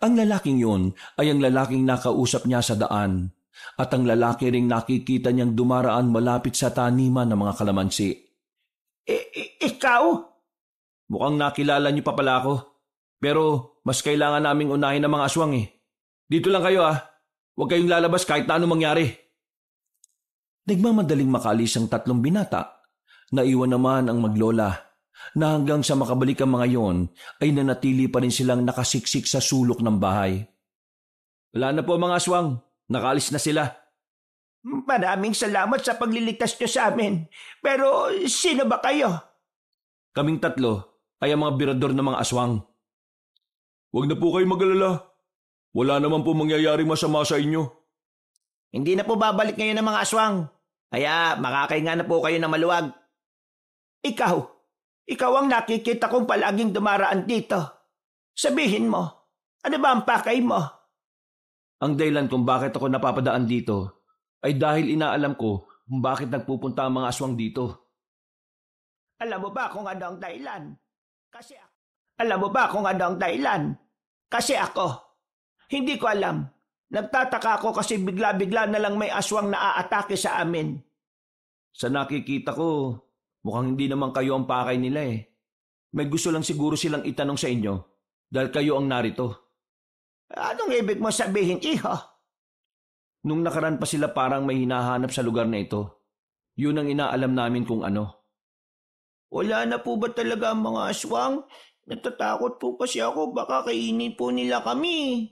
Ang lalaking yon ay ang lalaking nakausap niya sa daan at ang lalaki ring nakikita niyang dumaraan malapit sa taniman ng mga kalamansi. Ikaw? Mukhang nakilala niyo pa pala ako. Pero mas kailangan naming unahin ng mga aswang eh. Dito lang kayo ah. Huwag kayong lalabas kahit na anong mangyari. Nagmamadaling makalis ang tatlong binata. Naiwan naman ang maglola na hanggang sa makabalik ang mga yon ay nanatili pa rin silang nakasiksik sa sulok ng bahay. Wala na po mga aswang. Nakaalis na sila. Maraming salamat sa pagliligtas niyo sa amin. Pero sino ba kayo? Kaming tatlo ay ang mga birador ng mga aswang. Huwag na po kayo mag-alala. Wala naman po mangyayaring masama sa inyo. Hindi na po babalik ngayon ng mga aswang. Kaya makakahinga na po kayo ng maluwag. Ikaw ang nakikita kong palaging dumaraan dito. Sabihin mo, ano ba ang pakay mo? Ang dahilan kung bakit ako napapadaan dito ay dahil inaalam ko kung bakit nagpupunta ang mga aswang dito. Alam mo ba kung ano ang dahilan? Kasi ako, hindi ko alam. Nagtataka ako kasi bigla-bigla na lang may aswang na aatake sa amin. Sa nakikita ko, mukhang hindi naman kayo ang pakay nila eh. May gusto lang siguro silang itanong sa inyo dahil kayo ang narito. Anong ibig mo sabihin, iho? Nung nakaraan pa sila parang may hinahanap sa lugar na ito. Yun ang inaalam namin kung ano. Wala na po ba talaga ang mga aswang? Natatakot po kasi ako baka kainin po nila kami.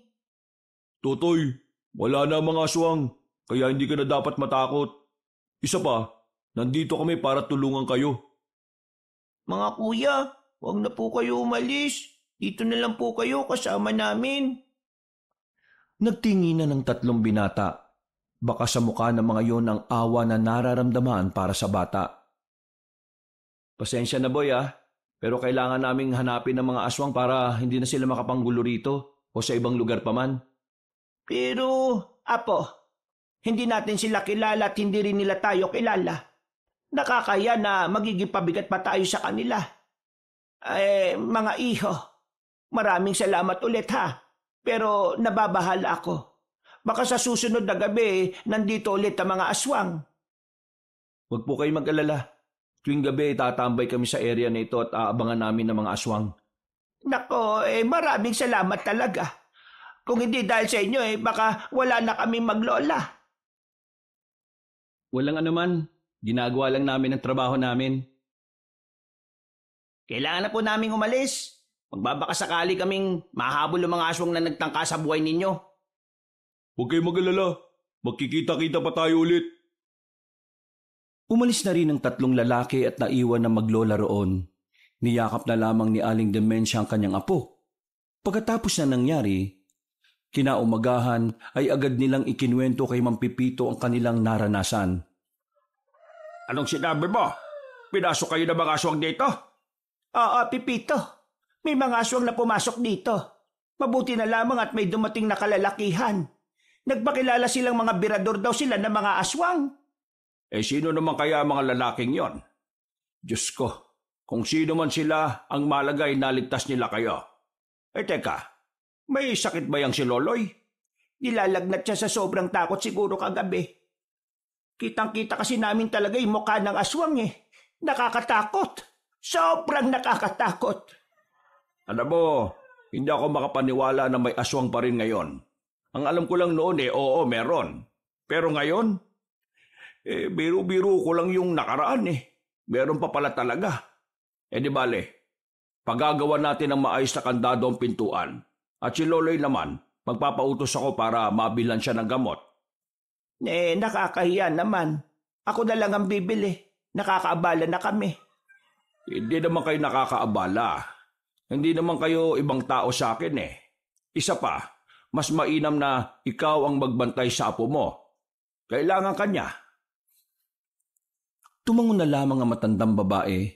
Totoy, wala na ang mga aswang kaya hindi ka na dapat matakot. Isa pa, nandito kami para tulungan kayo. Mga kuya, huwag na po kayo umalis. Dito na lang po kayo kasama namin. Nagtinginan ng tatlong binata. Baka sa mukha ng mga yon ang awa na nararamdaman para sa bata. Pasensya na boy pero kailangan naming hanapin ng mga aswang para hindi na sila makapanggulo rito o sa ibang lugar pa man. Pero, Apo, hindi natin sila kilala at hindi rin nila tayo kilala. Nakakaya na magiging pabigat pa tayo sa kanila. Mga iho, maraming salamat ulit ha. Pero nababahala ako. Baka sa susunod na gabi, nandito ulit ang mga aswang. Huwag po kayo mag-alala. Tuwing gabi, tatambay kami sa area na ito at aabangan namin ng mga aswang. Nako, maraming salamat talaga. Kung hindi dahil sa inyo, baka wala na kami maglola. Walang anuman. Ginagawa lang namin ang trabaho namin. Kailangan na po naming umalis. Magbabaka sakali kaming mahabol ang mga aswang na nagtangka sa buhay ninyo. Huwag kayong mag-alala. Magkikita-kita pa tayo ulit. Umalis na rin ang 3 lalaki at naiwan na maglola roon. Niyakap na lamang ni Aling Dementia ang kanyang apo. Pagkatapos na nangyari, kinaumagahan ay agad nilang ikinuwento kay Mang Pipito ang kanilang naranasan. Anong sinabi mo? Pinasok kayo ng mga aswang dito? Oo, Pipito. May mga aswang na pumasok dito. Mabuti na lamang at may dumating na kalalakihan. Nagpakilala silang mga birador daw sila ng mga aswang. Sino naman kaya mga lalaking yon? Diyos ko, kung sino man sila ang malagay naligtas nila kayo. Teka, may sakit ba yang si Loloy? Nilalagnat siya sa sobrang takot siguro kagabi. Kitang-kita kasi namin talaga yung mukha ng aswang Nakakatakot. Sobrang nakakatakot. Alam mo, hindi ako makapaniwala na may aswang pa rin ngayon. Ang alam ko lang noon oo, meron. Pero ngayon, biro-biro ko lang yung nakaraan Meron pa pala talaga. Di bale, pagagawa natin ng maayos na kandado ang pintuan. At si Loloy naman, magpapautos ako para mabilan siya ng gamot. Nakakahiya naman. Ako na lang ang bibili. Nakakaabala na kami. Hindi naman kayo nakakaabala. Hindi naman kayo ibang tao sa akin Isa pa, mas mainam na ikaw ang magbantay sa apo mo. Kailangan kanya. Tumangon na lamang ang matandang babae.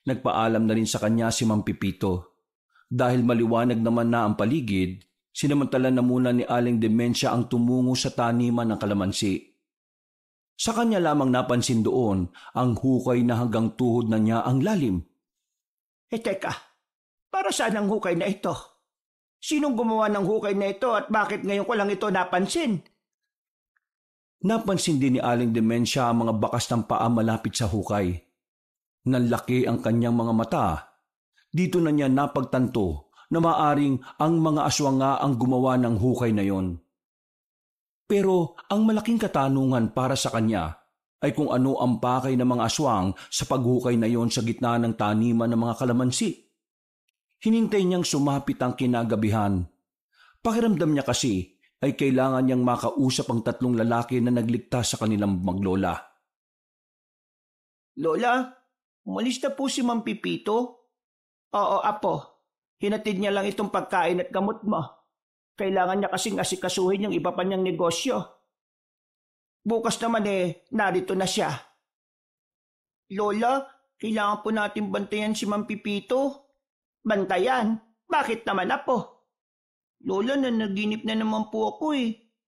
Nagpaalam na rin sa kanya si Mang Pipito. Dahil maliwanag naman na ang paligid, sinamantala na muna ni Aling Dementia ang tumungo sa taniman ng kalamansi. Sa kanya lamang napansin doon ang hukay na hanggang tuhod na niya ang lalim. Teka, para saan ang hukay na ito? Sinong gumawa ng hukay na ito at bakit ngayon ko lang ito napansin? Napansin din ni Aling Dementia ang mga bakas ng paa malapit sa hukay. Nanlaki ang kanyang mga mata. Dito na niya napagtanto na maaring ang mga aswang nga ang gumawa ng hukay na yon. Pero ang malaking katanungan para sa kanya ay kung ano ang pakay ng mga aswang sa paghukay na yon sa gitna ng taniman ng mga kalamansi. Hinintay niyang sumapit ang kinagabihan. Pakiramdam niya kasi ay kailangan niyang makausap ang 3 lalaki na nagligtas sa kanilang maglola. Lola, umalis na po si Mang Pipito? Oo, apo. Hinatid niya lang itong pagkain at gamot mo. Kailangan niya kasing asikasuhin yung iba pa niyang negosyo. Bukas naman narito na siya. Lola, kailangan po natin bantayan si Mang Pipito. Bantayan? Bakit naman apo? Lola, nanaginip na naman po ako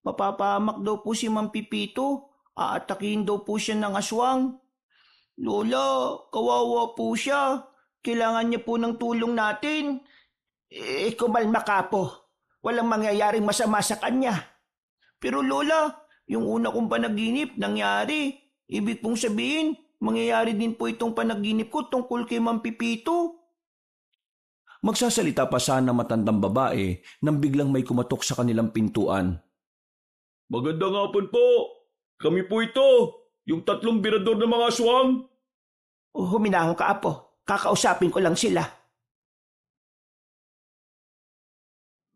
Mapapahamak daw po si Mang Pipito. Aatakihin daw po siya ng aswang. Lola, kawawa po siya. Kailangan niya po ng tulong natin. Kumalma ka po. Walang mangyayaring masama sa kanya. Pero Lola, yung una kong panaginip nangyari. Ibig pong sabihin, mangyayari din po itong panaginip ko tungkol kay Mang Pipito. Magsasalita pa sana matandang babae nang biglang may kumatok sa kanilang pintuan. Magandang hapon po. Kami po ito, yung 3 birador ng mga aswang. Huminahon ka apo. Kakausapin ko lang sila.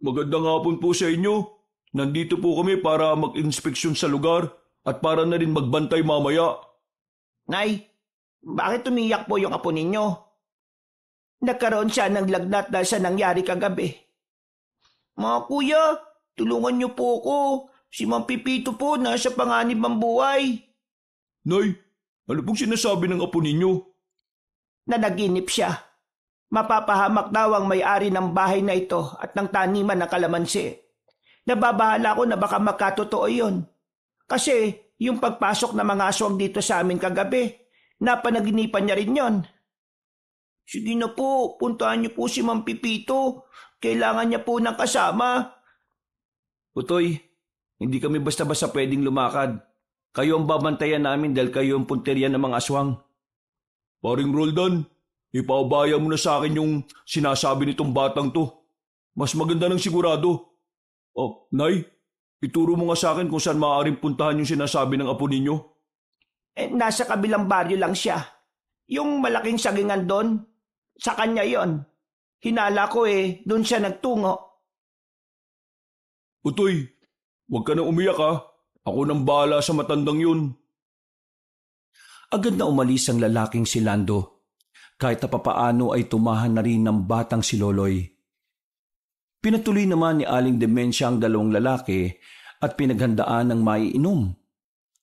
Magandang hapon po sa inyo. Nandito po kami para mag-inspeksyon sa lugar at para na rin magbantay mamaya. Nay, bakit umiyak po yung apo ninyo? Nagkaroon siya ng lagnat dahil sa nangyari kagabi. Mga kuya, tulungan niyo po ako. Si Mang Pipito po nasa panganib ang buhay. Nay, ano pong sinasabi ng apo ninyo? Nanaginip siya. Mapapahamak daw ang may-ari ng bahay na ito at ng taniman ng kalamansi. Nababahala ko na baka magkatotoo yun. Kasi yung pagpasok ng mga aswang dito sa amin kagabi, napanaginipan niya rin yon. Sige na po, puntahan niyo po si Mang Pipito. Kailangan niya po ng kasama. Utoy, hindi kami basta-basta pwedeng lumakad. Kayo ang babantayan namin dahil kayo ang punteriya ng mga aswang. Paring Roldan, ipaubaya mo na sa akin yung sinasabi nitong batang to. Mas maganda ng sigurado. Oh, Nay, ituro mo nga sa akin kung saan maaaring puntahan yung sinasabi ng apo ninyo. Nasa kabilang baryo lang siya. Yung malaking sagingan doon, sa kanya yon. Hinala ko doon siya nagtungo. Utoy, huwag ka nang umiyak ha. Ako nang bahala sa matandang yun. Agad na umalis ang lalaking si Lando. Kahit na papaano ay tumahan na rin ng batang si Loloy. Pinatuloy naman ni Aling Demensia ang dalawang lalaki at pinaghandaan ng maiinom.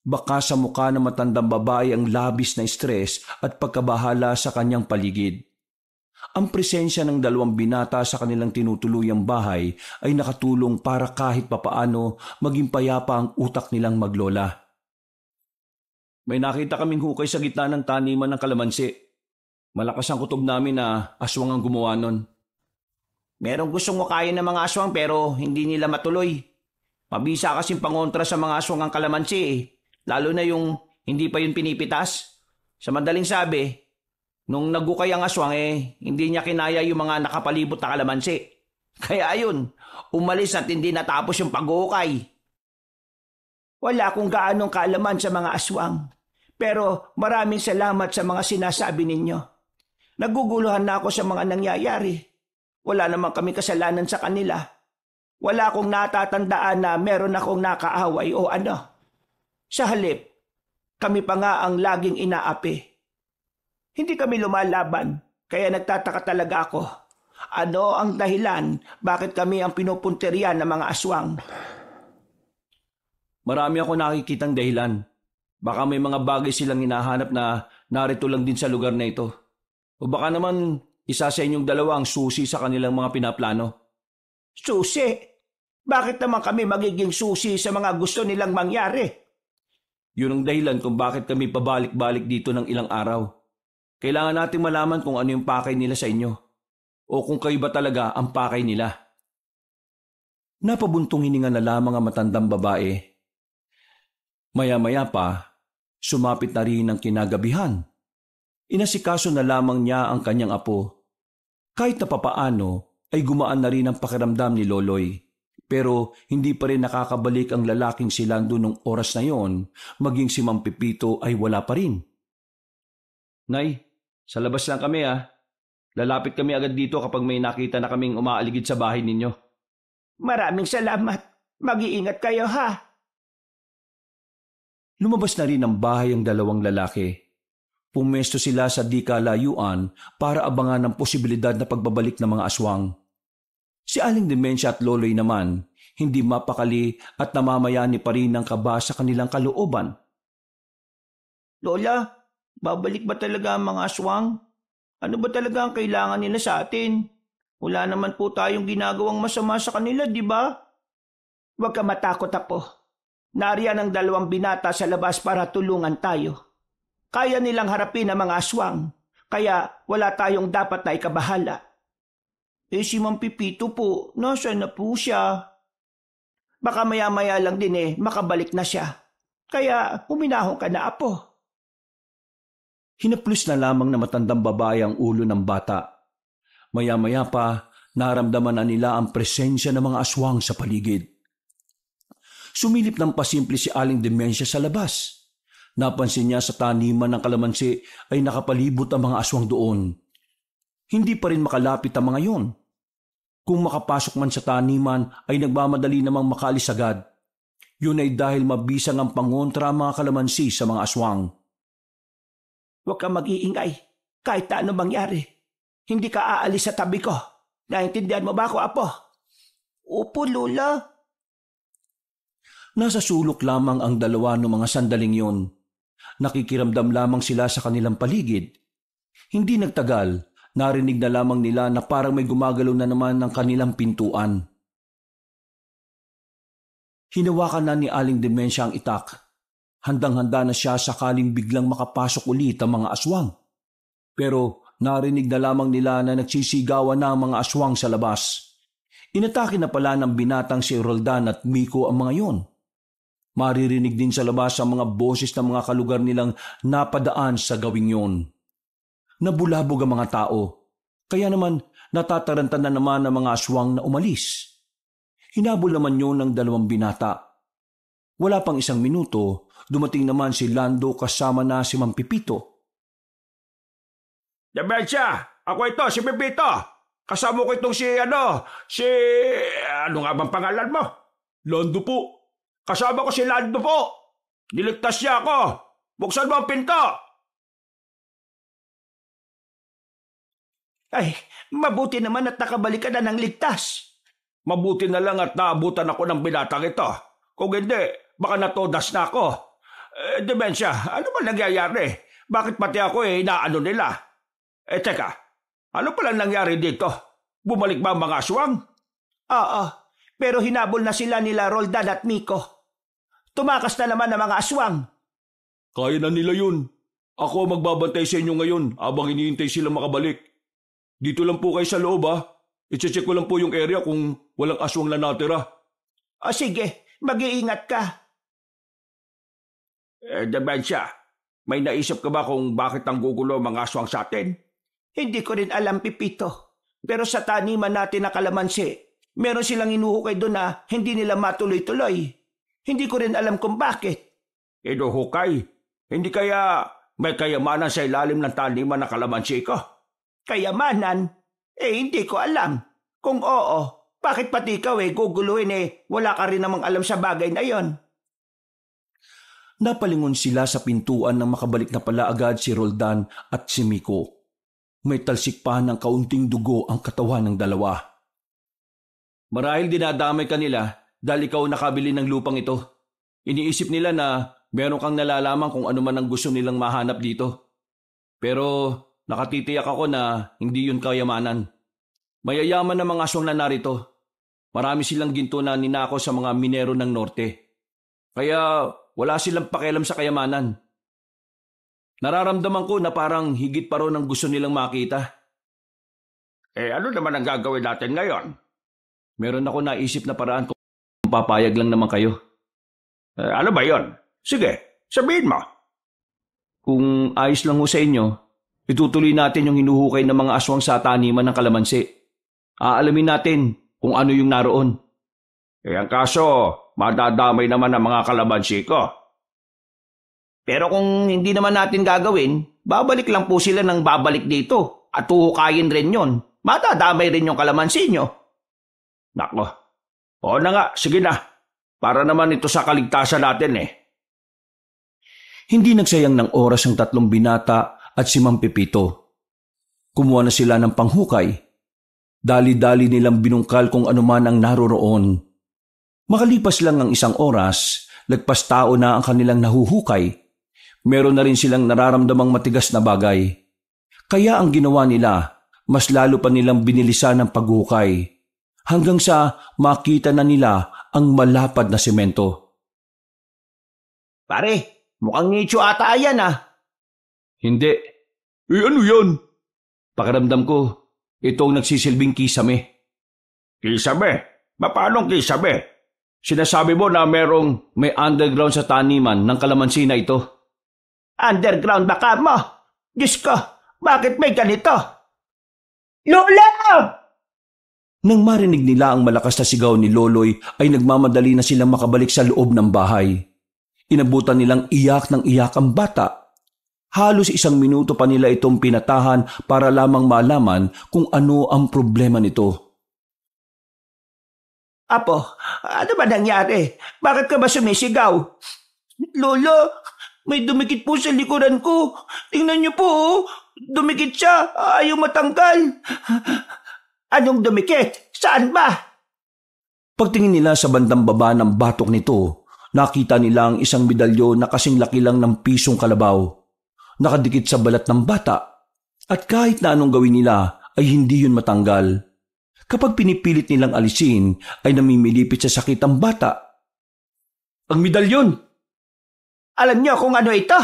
Baka sa mukha ng matandang babae ang labis na stress at pagkabahala sa kanyang paligid. Ang presensya ng dalawang binata sa kanilang tinutuluyang bahay ay nakatulong para kahit papaano maging payapa ang utak nilang maglola. May nakita kaming hukay sa gitna ng taniman ng kalamansi. Malakas ang kutob namin na aswang ang gumawa nun. Merong gustong wakayin ng mga aswang pero hindi nila matuloy. Mabisa kasing pangontra sa mga aswang ang kalamansi Lalo na yung hindi pa yun pinipitas. Sa madaling sabi, nung nagukay ang aswang hindi niya kinaya yung mga nakapalibot na kalamansi. Kaya ayun, umalis at hindi natapos yung pag-uukay. Wala akong gaanong kaalaman sa mga aswang. Pero maraming salamat sa mga sinasabi ninyo. Naguguluhan na ako sa mga nangyayari. Wala naman kami kasalanan sa kanila. Wala akong natatandaan na meron akong nakaaway o ano. Sa halip, kami pa nga ang laging inaapi. Hindi kami lumalaban, kaya nagtataka talaga ako. Ano ang dahilan bakit kami ang pinupunterian ng mga aswang? Marami ako nakikitang dahilan. Baka may mga bagay silang hinahanap na narito lang din sa lugar na ito. O baka naman isa sa inyong dalawa ang susi sa kanilang mga pinaplano. Susi? Bakit naman kami magiging susi sa mga gusto nilang mangyari? Yun ang dahilan kung bakit kami pabalik-balik dito ng ilang araw. Kailangan nating malaman kung ano yung pakay nila sa inyo. O kung kayo ba talaga ang pakay nila. Napabuntong hininga na lamang ang matandang babae. Maya-maya pa, sumapit na rin ang kinagabihan. Inasikaso na lamang niya ang kanyang apo. Kahit na papaano ay gumaan na rin ang pakiramdam ni Loloy. Pero hindi pa rin nakakabalik ang lalaking si Lando nung oras na yon, maging si Mang Pipito ay wala pa rin. Nay, sa labas lang kami Lalapit kami agad dito kapag may nakita na kaming umaaligid sa bahay ninyo. Maraming salamat. Mag-iingat kayo Lumabas na rin ng bahay ang dalawang lalaki. Pumesto sila sa di kalayuan para abangan ang posibilidad na pagbabalik ng mga aswang. Si Aling Demensia at Loloy naman, hindi mapakali at namamayani pa rin ng kaba sa kanilang kalooban. Lola, babalik ba talaga ang mga aswang? Ano ba talaga ang kailangan nila sa atin? Wala naman po tayong ginagawang masama sa kanila, di ba? Huwag ka matakot, apo. Nariyan ang dalawang binata sa labas para tulungan tayo. Kaya nilang harapin ang mga aswang, kaya wala tayong dapat na ikabahala. Si Mang Pipito po, nasaan na po siya? Baka maya-maya lang din makabalik na siya. Kaya huminahon ka na, apo. Hinaplos na lamang na matandang babae ang ulo ng bata. Maya-maya pa, naramdaman na nila ang presensya ng mga aswang sa paligid. Sumilip ng pasimple si Aling Demensia sa labas. Napansin niya sa taniman ng kalamansi ay nakapalibot ang mga aswang doon. Hindi pa rin makalapit ang mga yon. Kung makapasok man sa taniman ay nagmamadali namang makalis agad. Yun ay dahil mabisang ang pangontra ang mga kalamansi sa mga aswang. Huwag kang mag-iingay. Kahit na ano mangyari. Hindi ka aalis sa tabi ko. Naintindihan mo ba ako, apo? Opo, Lola. Nasa sulok lamang ang dalawa ng mga sandaling yon. Nakikiramdam lamang sila sa kanilang paligid. Hindi nagtagal, narinig na lamang nila na parang may gumagalaw na naman ng kanilang pintuan. Hinawakan na ni Aling Demensia ang itak. Handang-handa na siya sakaling biglang makapasok ulit ang mga aswang. Pero narinig na lamang nila na nagsisigawan na ang mga aswang sa labas. Inatake na pala ng binatang si Roldan at Miko ang mga yon. Maririnig din sa labas ang mga boses ng mga kalugar nilang napadaan sa gawing yon. Nabulabog ang mga tao, kaya naman natataranta na naman ang mga aswang na umalis. Hinabol naman yun ng 2 binata. Wala pang 1 minuto, dumating naman si Lando kasama na si Mang Pipito. Demensia! Ako ito, si Pipito! Kasama ko itong ano nga bang pangalan mo? Lando po. Kasama ko si Lando po! Niligtas niya ako! Buksan mo ang pinto! Ay, mabuti naman at nakabalik ka na ng ligtas. Mabuti na lang at naabutan ako ng binatang ito. Kung hindi, baka natodas na ako. Demensia, ano ba nangyayari? Bakit pati ako inaano nila? Teka, ano palang nangyari dito? Bumalik ba ang mga aswang? Oo, pero hinabol na sila nila Roldan at Miko. Tumakas na naman ang mga aswang. Kaya na nila yun. Ako magbabantay sa inyo ngayon habang hinihintay sila makabalik. Dito lang po kayo sa loob I-check ko lang po yung area kung walang aswang na natira. O sige, mag-iingat ka. Demensia, may naisip ka ba kung bakit ang gugulo mga aswang sa atin? Hindi ko rin alam, Pipito. Pero sa taniman natin na kalamansi, meron silang inuhukay doon na hindi nila matuloy-tuloy. Hindi ko rin alam kung bakit. Inuhukay? Hindi kaya may kayamanan sa ilalim ng taniman ng kalamansi ko? Kayamanan? Hindi ko alam. Kung oo, bakit pati ikaw guguluhin wala ka rin namang alam sa bagay na yon? Napalingon sila sa pintuan nang makabalik na pala agad si Roldan at si Miko. May talsik pa ng kaunting dugo ang katawan ng dalawa. Marahil dinadamay ka nila dahil ikaw nakabili ng lupang ito. Iniisip nila na meron kang nalalaman kung ano man ang gusto nilang mahanap dito. Pero nakatitiyak ako na hindi yun kayamanan. Mayayaman na mga aswang na narito. Marami silang ginto na ninako sa mga minero ng norte. Kaya wala silang pakialam sa kayamanan. Nararamdaman ko na parang higit pa ron ang gusto nilang makita. Ano naman ang gagawin natin ngayon? Meron ako naisip na paraan kung papayag lang naman kayo. Ano ba yon? Sige, sabihin mo. Kung ayos lang ho sa inyo, itutuloy natin yung hinuhukay ng mga aswang sa taniman ng kalamansi. Aalamin natin kung ano yung naroon. Ang kaso, madadamay naman ang mga kalamansi ko. Pero kung hindi naman natin gagawin, babalik lang po sila ng babalik dito at huhukayin rin yon. Madadamay rin yung kalamansi nyo. Nako, oo na nga, sige na. Para naman ito sa kaligtasan natin Hindi nagsayang ng oras ang 3 binata at si Mang Pipito. Kumuha na sila ng panghukay. Dali-dali nilang binungkal kung anuman ang naroroon. Makalipas lang ng 1 oras, lagpas tao na ang kanilang nahuhukay. Meron na rin silang nararamdamang matigas na bagay. Kaya ang ginawa nila, mas lalo pa nilang binilisan ang paghukay. Hanggang sa makita na nila ang malapad na semento. Pare, mukhang nicho ata yan Hindi. Ano yan? Pakiramdam ko, itong nagsisilbing kisame. Kisame? Paanong kisame? Sinasabi mo na may underground sa taniman ng kalamansi na ito. Underground baka mo? Diyos ko, bakit may ganito? Lola! Nang marinig nila ang malakas na sigaw ni Loloy ay nagmamadali na silang makabalik sa loob ng bahay. Inabutan nilang iyak ng iyak ang bata. Halos 1 minuto pa nila itong pinatahan para lamang malaman kung ano ang problema nito. Apo, ano ba nangyari? Bakit ka ba sumisigaw? Lolo, may dumikit po sa likuran ko. Tingnan niyo po, dumikit siya. Ayaw matanggal. Anong dumikit? Saan ba? Pagtingin nila sa bandang baba ng batok nito, nakita nila ang isang medalyon na kasing laki lang ng pisong kalabaw. Nakadikit sa balat ng bata. At kahit na anong gawin nila ay hindi yun matanggal. Kapag pinipilit nilang alisin ay namimilipit sa sakit ang bata. Ang medalyon! Alam niyo kung ano ito?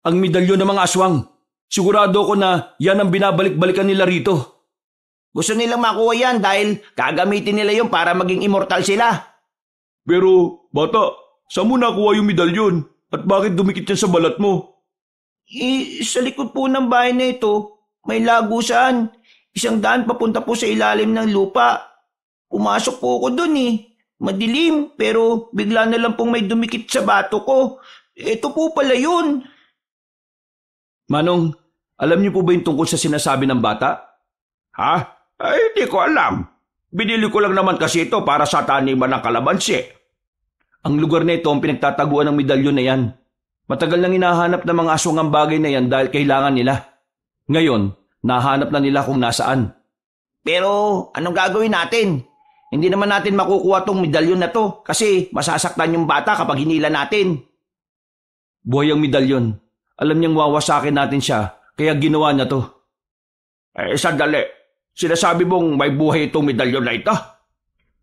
Ang medalyon ng mga aswang. Sigurado ko na yan ang binabalik-balikan nila rito. Gusto nilang makuha yan dahil gagamitin nila yun para maging immortal sila. Pero, bata, saan mo nakuha yung medalyon? At bakit dumikit yan sa balat mo? Sa likod po ng bahay na ito, may lagusan. 100 papunta po sa ilalim ng lupa. Pumasok po ako dun Madilim, pero bigla na lang pong may dumikit sa bato ko. Ito po pala yun. Manong, alam niyo po ba yung tungkol sa sinasabi ng bata? Ha? Ay, hindi ko alam. Binili ko lang naman kasi ito para sa taniman ng kalamansi. Ang lugar na ito ang pinagtataguan ng medalyon na yan. Matagal nang hinahanap ng mga aswang ang bagay na yan dahil kailangan nila. Ngayon, nahanap na nila kung nasaan. Pero anong gagawin natin? Hindi naman natin makukuha tong medalyon na to kasi masasaktan yung bata kapag hinila natin. Buhay ang medalyon. Alam niyang wawasakin natin siya, kaya ginawa niya to. Sandali. Sinasabi mong may buhay itong medalyon na ito?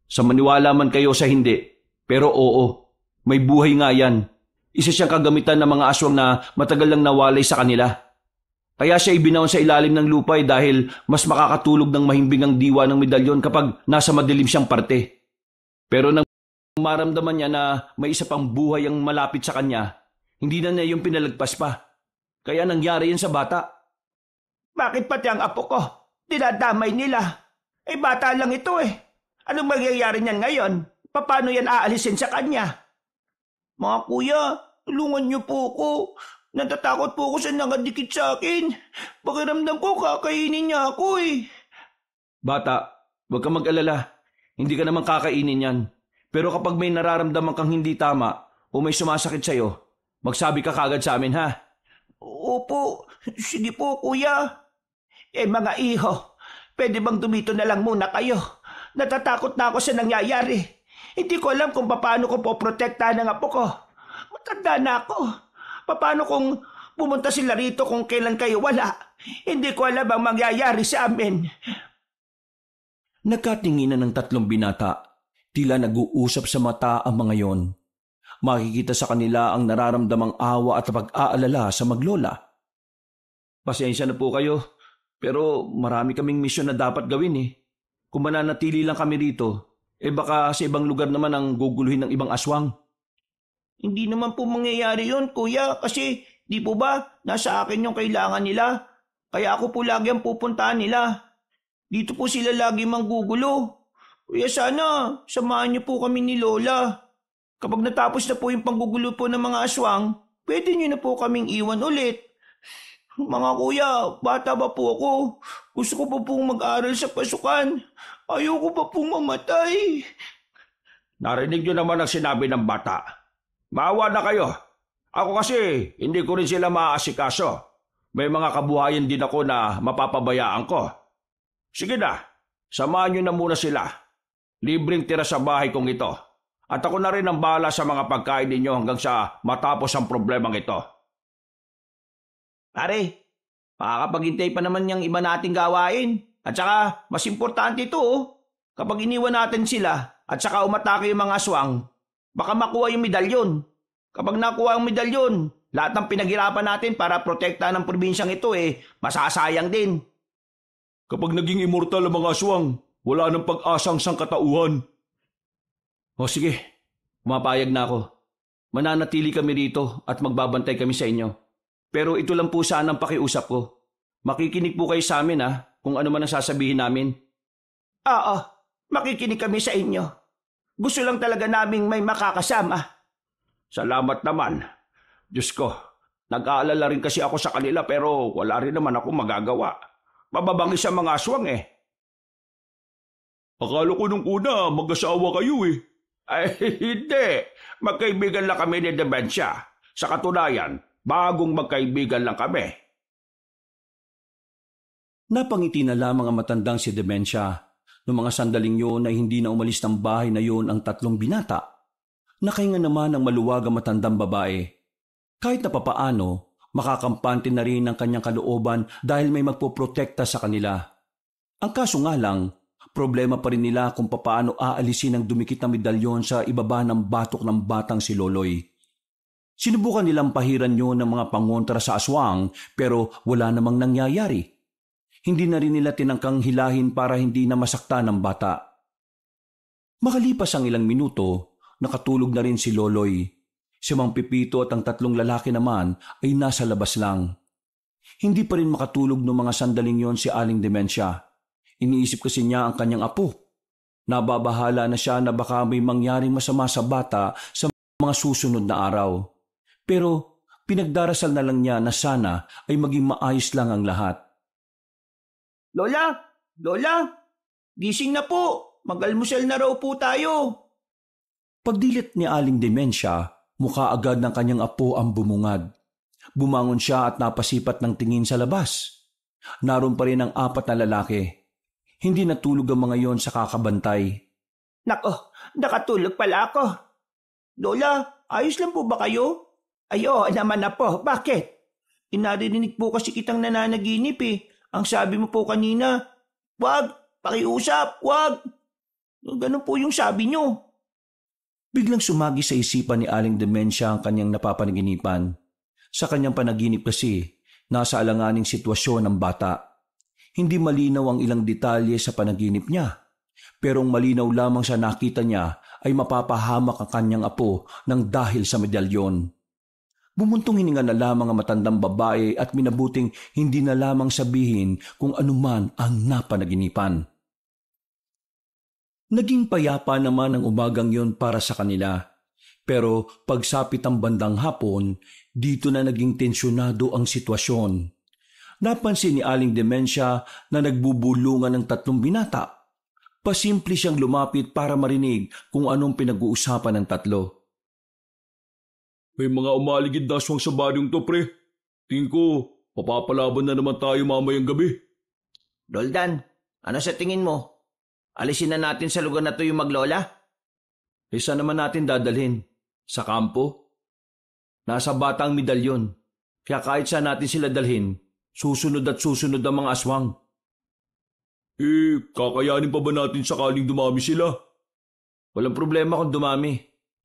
Sa maniwala man kayo sa hindi, pero oo, may buhay nga yan. Isa siyang kagamitan ng mga aswang na matagal lang nawalay sa kanila. Kaya siya ibinaon sa ilalim ng lupa dahil mas makakatulog ng mahimbing ang diwa ng medalyon kapag nasa madilim siyang parte. Pero nang maramdaman niya na may isa pang buhay ang malapit sa kanya, hindi na niya yung pinalagpas pa. Kaya nangyari yan sa bata. Bakit pati ang apo ko? Dinadamay nila. Bata lang ito Anong mangyayari niyan ngayon? Paano yan aalisin sa kanya? Mga kuya, tulungan niyo po ako. Natatakot po ako sa nakadikit sa akin. Pakiramdam ko kakainin niya ako Bata, huwag kang mag-alala. Hindi ka naman kakainin yan. Pero kapag may nararamdaman kang hindi tama o may sumasakit sa'yo, magsabi ka kagad sa amin, ha? Opo, sige po kuya. Mga iho, pwede bang dumito na lang muna kayo? Natatakot na ako sa nangyayari. Hindi ko alam kung paano ko poprotektahan ng apo ko. Matanda na ako. Paano kung pumunta sila rito kung kailan kayo wala? Hindi ko alam ang mangyayari sa amin. Nagkatinginan ng 3 binata. Tila nag-uusap sa mata ang mga yon. Makikita sa kanila ang nararamdamang awa at pag-aalala sa maglola. Pasensya na po kayo. Pero marami kaming misyon na dapat gawin Kung mananatili lang kami rito, baka sa ibang lugar naman ang guguluhin ng ibang aswang. Hindi naman po mangyayari yun, kuya, kasi di po ba nasa akin yung kailangan nila? Kaya ako po lagi ang pupuntahan nila. Dito po sila lagi manggugulo. Kuya, sana samahan niyo po kami ni Lola. Kapag natapos na po yung panggugulo po ng mga aswang, pwede niyo na po kaming iwan ulit. Mga kuya, bata pa po ako. Gusto ko pa pong mag-aral sa pasukan. Ayoko pa pong mamatay. Narinig niyo naman ang sinabi ng bata. Maawa na kayo. Ako kasi, hindi ko rin sila maaasikaso. May mga kabuhayan din ako na mapapabayaan ko. Sige na, samahan niyo na muna sila. Libreng tira sa bahay kong ito. At ako na rin ang bahala sa mga pagkain ninyo hanggang sa matapos ang problemang ito. Pare, makakapaghintay pa naman yung iba nating gawain. At saka, mas importante ito kapag iniwan natin sila at saka umatake yung mga aswang, baka makuha yung medalyon. Kapag nakuha ang medalyon, lahat ng pinaghirapan natin para protektahan ng probinsyang ito masasayang din. Kapag naging immortal ang mga aswang, wala nang pag-asang sangkatauhan. O sige, pumapayag na ako. Mananatili kami rito at magbabantay kami sa inyo. Pero ito lang po sana ang pakiusap ko. Makikinig po kayo sa amin kung ano man ang sasabihin namin. Oo, makikinig kami sa inyo. Gusto lang talaga naming may makakasama. Salamat naman. Diyos ko, nag-aalala rin kasi ako sa kanila pero wala rin naman ako magagawa. Mababangis ang mga aswang Akala ko nung una mag-asawa kayo Ay, hindi. Magkaibigan lang kami ni Dementia. Sa katunayan, bagong magkaibigan lang kami. Napangiti na lamang ang matandang si Dementia. Noong mga sandaling yun ay hindi na umalis ng bahay na yun ang 3 binata. Nakahinga naman ang maluwag ang matandang babae. Kahit na papaano, makakampante na rin ang kanyang kalooban dahil may magpoprotekta sa kanila. Ang kaso nga lang, problema pa rin nila kung papaano aalisin ang dumikit na medalyon sa ibaba ng batok ng batang si Loloy. Sinubukan nilang pahiran yun ng mga pangontra sa aswang pero wala namang nangyayari. Hindi na rin nila tinangkang hilahin para hindi na masaktan ng bata. Makalipas ang ilang minuto, nakatulog na rin si Loloy. Si Mang Pipito at ang 3 lalaki naman ay nasa labas lang. Hindi pa rin makatulog noong mga sandaling yon si Aling Demensia. Iniisip kasi niya ang kanyang apo. Nababahala na siya na baka may mangyaring masama sa bata sa mga susunod na araw. Pero pinagdarasal na lang niya na sana ay maging maayos lang ang lahat. Lola! Lola! Gising na po! Mag-almusal na raw po tayo! Pagdilit ni Aling Demensia, mukha agad ng kanyang apo ang bumungad. Bumangon siya at napasipat ng tingin sa labas. Naroon pa rin ang 4 na lalaki. Hindi natulog ang mga yon sa kakabantay. Nako, nakatulog pala ako. Lola, ayos lang po ba kayo? Ay, oo naman na po. Bakit? Inarinig po kasi kitang nananaginip eh. Ang sabi mo po kanina, wag, pakiusap, wag. Ganun po yung sabi nyo. Biglang sumagi sa isipan ni Aling Demensia ang kanyang napapanaginipan. Sa kanyang panaginip kasi, nasa alanganing sitwasyon ng bata. Hindi malinaw ang ilang detalye sa panaginip niya. Pero ang malinaw lamang sa nakita niya ay mapapahamak ang kanyang apo ng dahil sa medalyon. Bumuntong hininga na lamang ang matandang babae at minabuting hindi na lamang sabihin kung anuman ang napanaginipan. Naging payapa naman ang umagang yon para sa kanila. Pero pagsapit ang bandang hapon, dito na naging tensyonado ang sitwasyon. Napansin ni Aling Demensia na nagbubulungan ng 3 binata. Pasimple siyang lumapit para marinig kung anong pinag-uusapan ng 3. May mga umaligid na aswang sa baryong to, pre. Tingin ko, papapalaban na naman tayo mamayang gabi. Roldan, ano sa tingin mo? Alisin na natin sa lugar na to yung maglola? Saan naman natin dadalhin? Sa kampo? Nasa bata ang medalyon. Kaya kahit saan natin sila dalhin, susunod at susunod ang mga aswang. Kakayanin pa ba natin sakaling dumami sila? Walang problema kung dumami.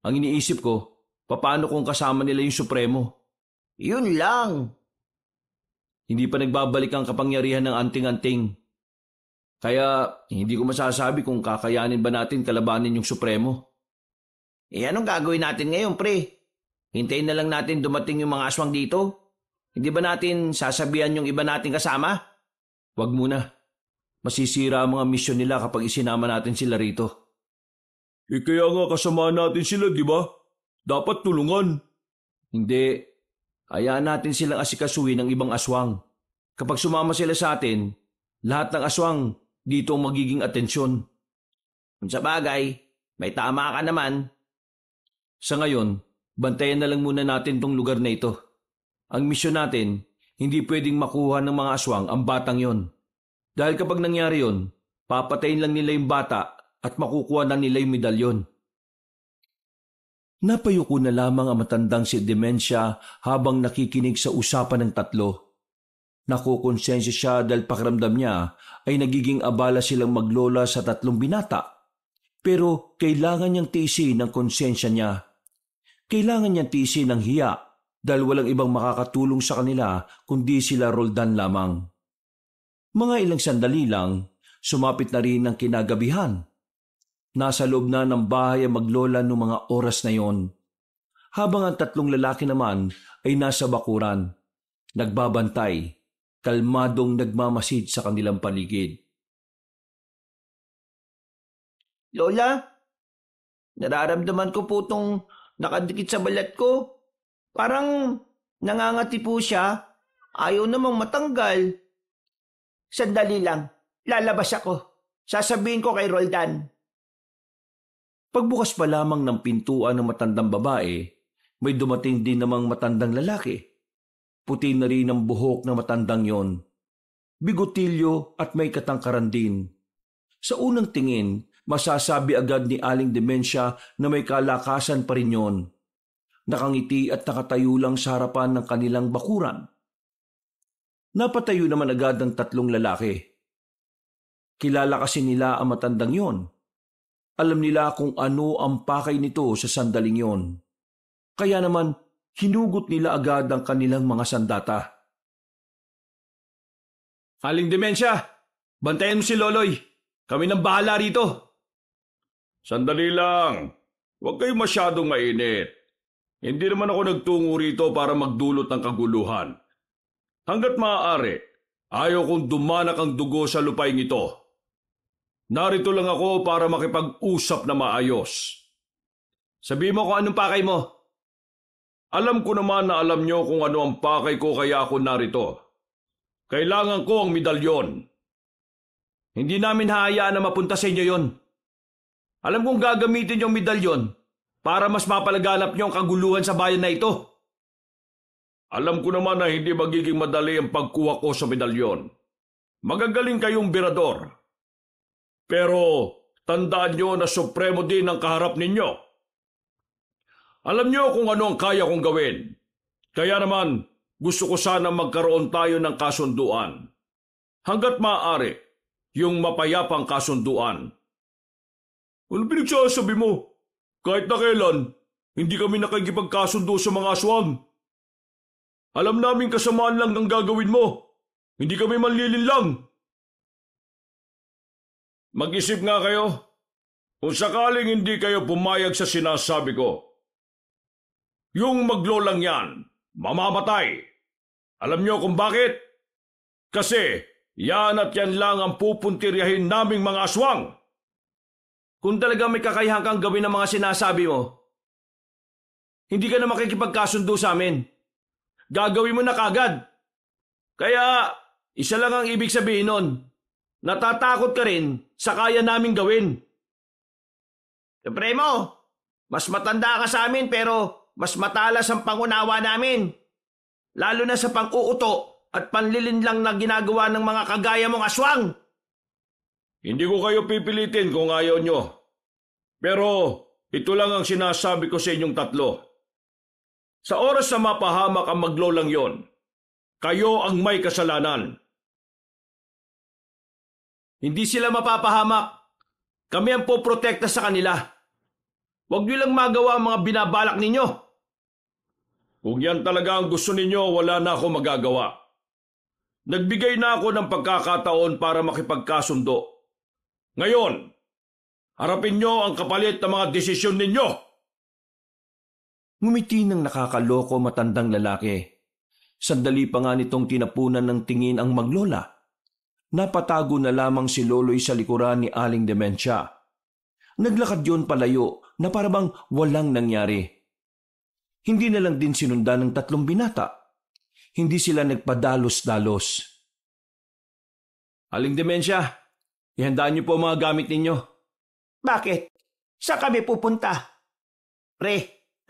Ang iniisip ko, paano kung kasama nila yung Supremo? Yun lang. Hindi pa nagbabalik ang kapangyarihan ng anting-anting. Kaya hindi ko masasabi kung kakayanin ba natin kalabanin yung Supremo. Anong gagawin natin ngayon, pre? Hintayin na lang natin dumating yung mga aswang dito? Hindi ba natin sasabihan yung iba nating kasama? Wag muna. Masisira ang mga misyon nila kapag isinama natin sila rito. Kaya nga kasama natin sila, di ba? Dapat tulungan. Hindi. Hayaan natin silang asikasuhin ng ibang aswang. Kapag sumama sila sa atin, lahat ng aswang dito ang magiging atensyon. Kung sa bagay, may tama ka naman. Sa ngayon, bantayan na lang muna natin tong lugar na ito. Ang misyon natin, hindi pwedeng makuha ng mga aswang ang batang yon. Dahil kapag nangyari yon, papatayin lang nila yung bata at makukuha na nila yung medalyon. Napayuko na lamang ang matandang si Demensia habang nakikinig sa usapan ng 3. Nakukonsensya siya dahil pakiramdam niya ay nagiging abala silang maglola sa 3 binata. Pero kailangan niyang tiisin ang konsensya niya. Kailangan niyang tiisin ang hiya dahil walang ibang makakatulong sa kanila kundi sila Roldan lamang. Mga ilang sandali lang, sumapit na rin ang kinagabihan. Nasa loob na ng bahay ang maglola noong mga oras na yon. Habang ang 3 lalaki naman ay nasa bakuran, nagbabantay, kalmadong nagmamasid sa kanilang paligid. Lola, nararamdaman ko po itong nakadikit sa balat ko. Parang nangangati po siya. Ayaw namang matanggal. Sandali lang, lalabas ako. Sasabihin ko kay Roldan. Pagbukas pa lamang ng pintuan ng matandang babae, may dumating din namang matandang lalaki. Puti na rin ang buhok ng matandang yon. Bigotilyo at may katangkaran din. Sa unang tingin, masasabi agad ni Aling Demensia na may kalakasan pa rin yon. Nakangiti at nakatayo lang sa harapan ng kanilang bakuran. Napatayo naman agad ang 3 lalaki. Kilala kasi nila ang matandang yon. Alam nila kung ano ang pakay nito sa sandaling yon. Kaya naman Hinugot nila agad ang kanilang mga sandata. Aling Demensya, bantayan mo si Loloy. Kami nang bahala rito. Sandali lang. Huwag kayo masyadong mainit. Hindi naman ako nagtungo rito para magdulot ng kaguluhan. Hanggat maaari, ayaw kong dumanak ang dugo sa lupaing ito. Narito lang ako para makipag-usap na maayos. Sabihin mo kung anong pakay mo. Alam ko naman na alam nyo kung ano ang pakay ko kaya ako narito. Kailangan ko ang medalyon. Hindi namin hahayaan na mapunta sa inyo yon. Alam kong gagamitin yung medalyon para mas mapalaganap nyo ang kaguluhan sa bayan na ito. Alam ko naman na hindi magiging madali ang pagkuha ko sa medalyon. Magagaling kayong birador. Pero tandaan nyo na supremo din ang kaharap ninyo. Alam nyo kung ano ang kaya kong gawin. Kaya naman, gusto ko sana magkaroon tayo ng kasunduan. Hanggat maaari, yung mapayapang kasunduan. Ano pinagsasabi mo? Kahit na kailan, hindi kami nakikipagkasundo sa mga aswang. Alam namin kasamaan lang ang gagawin mo. Hindi kami manlilinlang. Mag-isip nga kayo. Kung sakaling hindi kayo pumayag sa sinasabi ko, yung maglolang yan, mamamatay. Alam nyo kung bakit? Kasi yan at yan lang ang pupuntiryahin naming mga aswang. Kung talaga may kakayahan kang gawin ang mga sinasabi mo, hindi ka na makikipagkasundo sa amin. Gagawin mo na kagad. Kaya isa lang ang ibig sabihin nun. Natatakot ka rin sa kaya naming gawin. Supremo, mas matanda ka sa amin pero mas matalas ang pangunawa namin. Lalo na sa pang-uuto at panlilinlang na ginagawa ng mga kagaya mong aswang. Hindi ko kayo pipilitin kung ayaw nyo. Pero ito lang ang sinasabi ko sa inyong tatlo. Sa oras na mapahamak ang maglolang yon, kayo ang may kasalanan. Hindi sila mapapahamak. Kami ang poprotekta sa kanila. Huwag niyo lang magawa ang mga binabalak ninyo. Kung yan talaga ang gusto ninyo, wala na ako magagawa. Nagbigay na ako ng pagkakataon para makipagkasundo. Ngayon, harapin nyo ang kapalit ng mga desisyon ninyo. Ngumiti ng nakakaloko matandang lalaki. Sandali pa nga nitong tinapunan ng tingin ang maglola. Napatago na lamang si Loloy sa likuran ni Aling Demensya. Naglakad yon palayo na parabang walang nangyari. Hindi na lang din sinundan ng 3 binata. Hindi sila nagpadalos-dalos. Aling Demensya, ihandaan niyo po ang mga gamit ninyo. Bakit? Saan kami pupunta? Pre,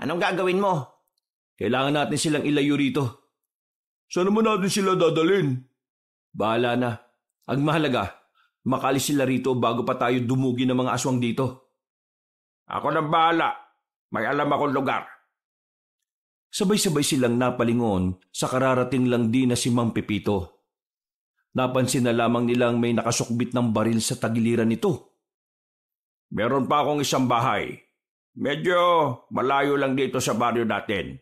anong gagawin mo? Kailangan natin silang ilayo rito. Saan naman natin sila dadalhin? Bahala na. Ang mahalaga, makalis sila rito bago pa tayo dumugi ng mga aswang dito. Ako nang bahala. May alam akong lugar. Sabay-sabay silang napalingon sa kararating lang din na si Mang Pepito. Napansin na lamang nilang may nakasukbit ng baril sa tagiliran nito. Meron pa akong isang bahay. Medyo malayo lang dito sa baryo natin.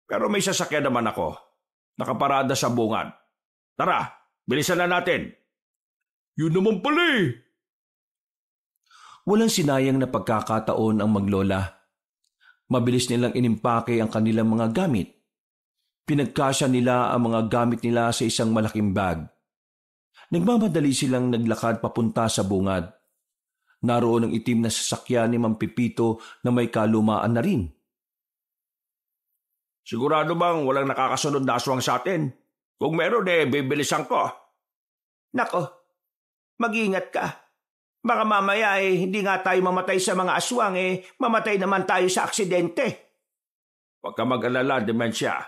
Pero may sasakyan naman ako. Nakaparada sa bungad. Tara, bilisan na natin. Yun naman pala eh. Walang sinayang na pagkakataon ang maglola. Mabilis nilang inimpake ang kanilang mga gamit. Pinagkasya nila ang mga gamit nila sa isang malaking bag. Nagmamadali silang naglakad papunta sa bungad. Naroon ang itim na sasakyan ni Mang Pepito na may kalumaan na rin. Sigurado bang walang nakakasunod na aswang sa atin? Kung meron bibilisan ko. Nako, mag-ingat ka. Baka mamaya hindi nga tayo mamatay sa mga aswang mamatay naman tayo sa aksidente. Huwag ka mag-alala, Demensya.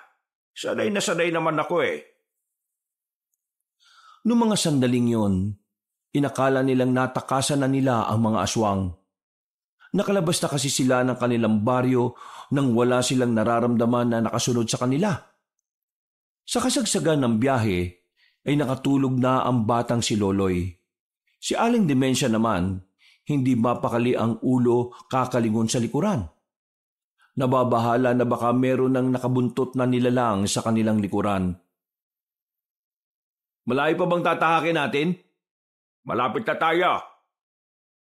Sanay na sanay naman ako Noong mga sandaling yon, inakala nilang natakasan na nila ang mga aswang. Nakalabas na kasi sila ng kanilang baryo nang wala silang nararamdaman na nakasunod sa kanila. Sa kasagsagan ng biyahe ay nakatulog na ang batang si Loloy. Si Aling Demensya naman, hindi mapakali ang ulo kakalingon sa likuran. Nababahala na baka meron ng nakabuntot na nilalang sa kanilang likuran. Malayo pa bang tatahakin natin? Malapit na tayo.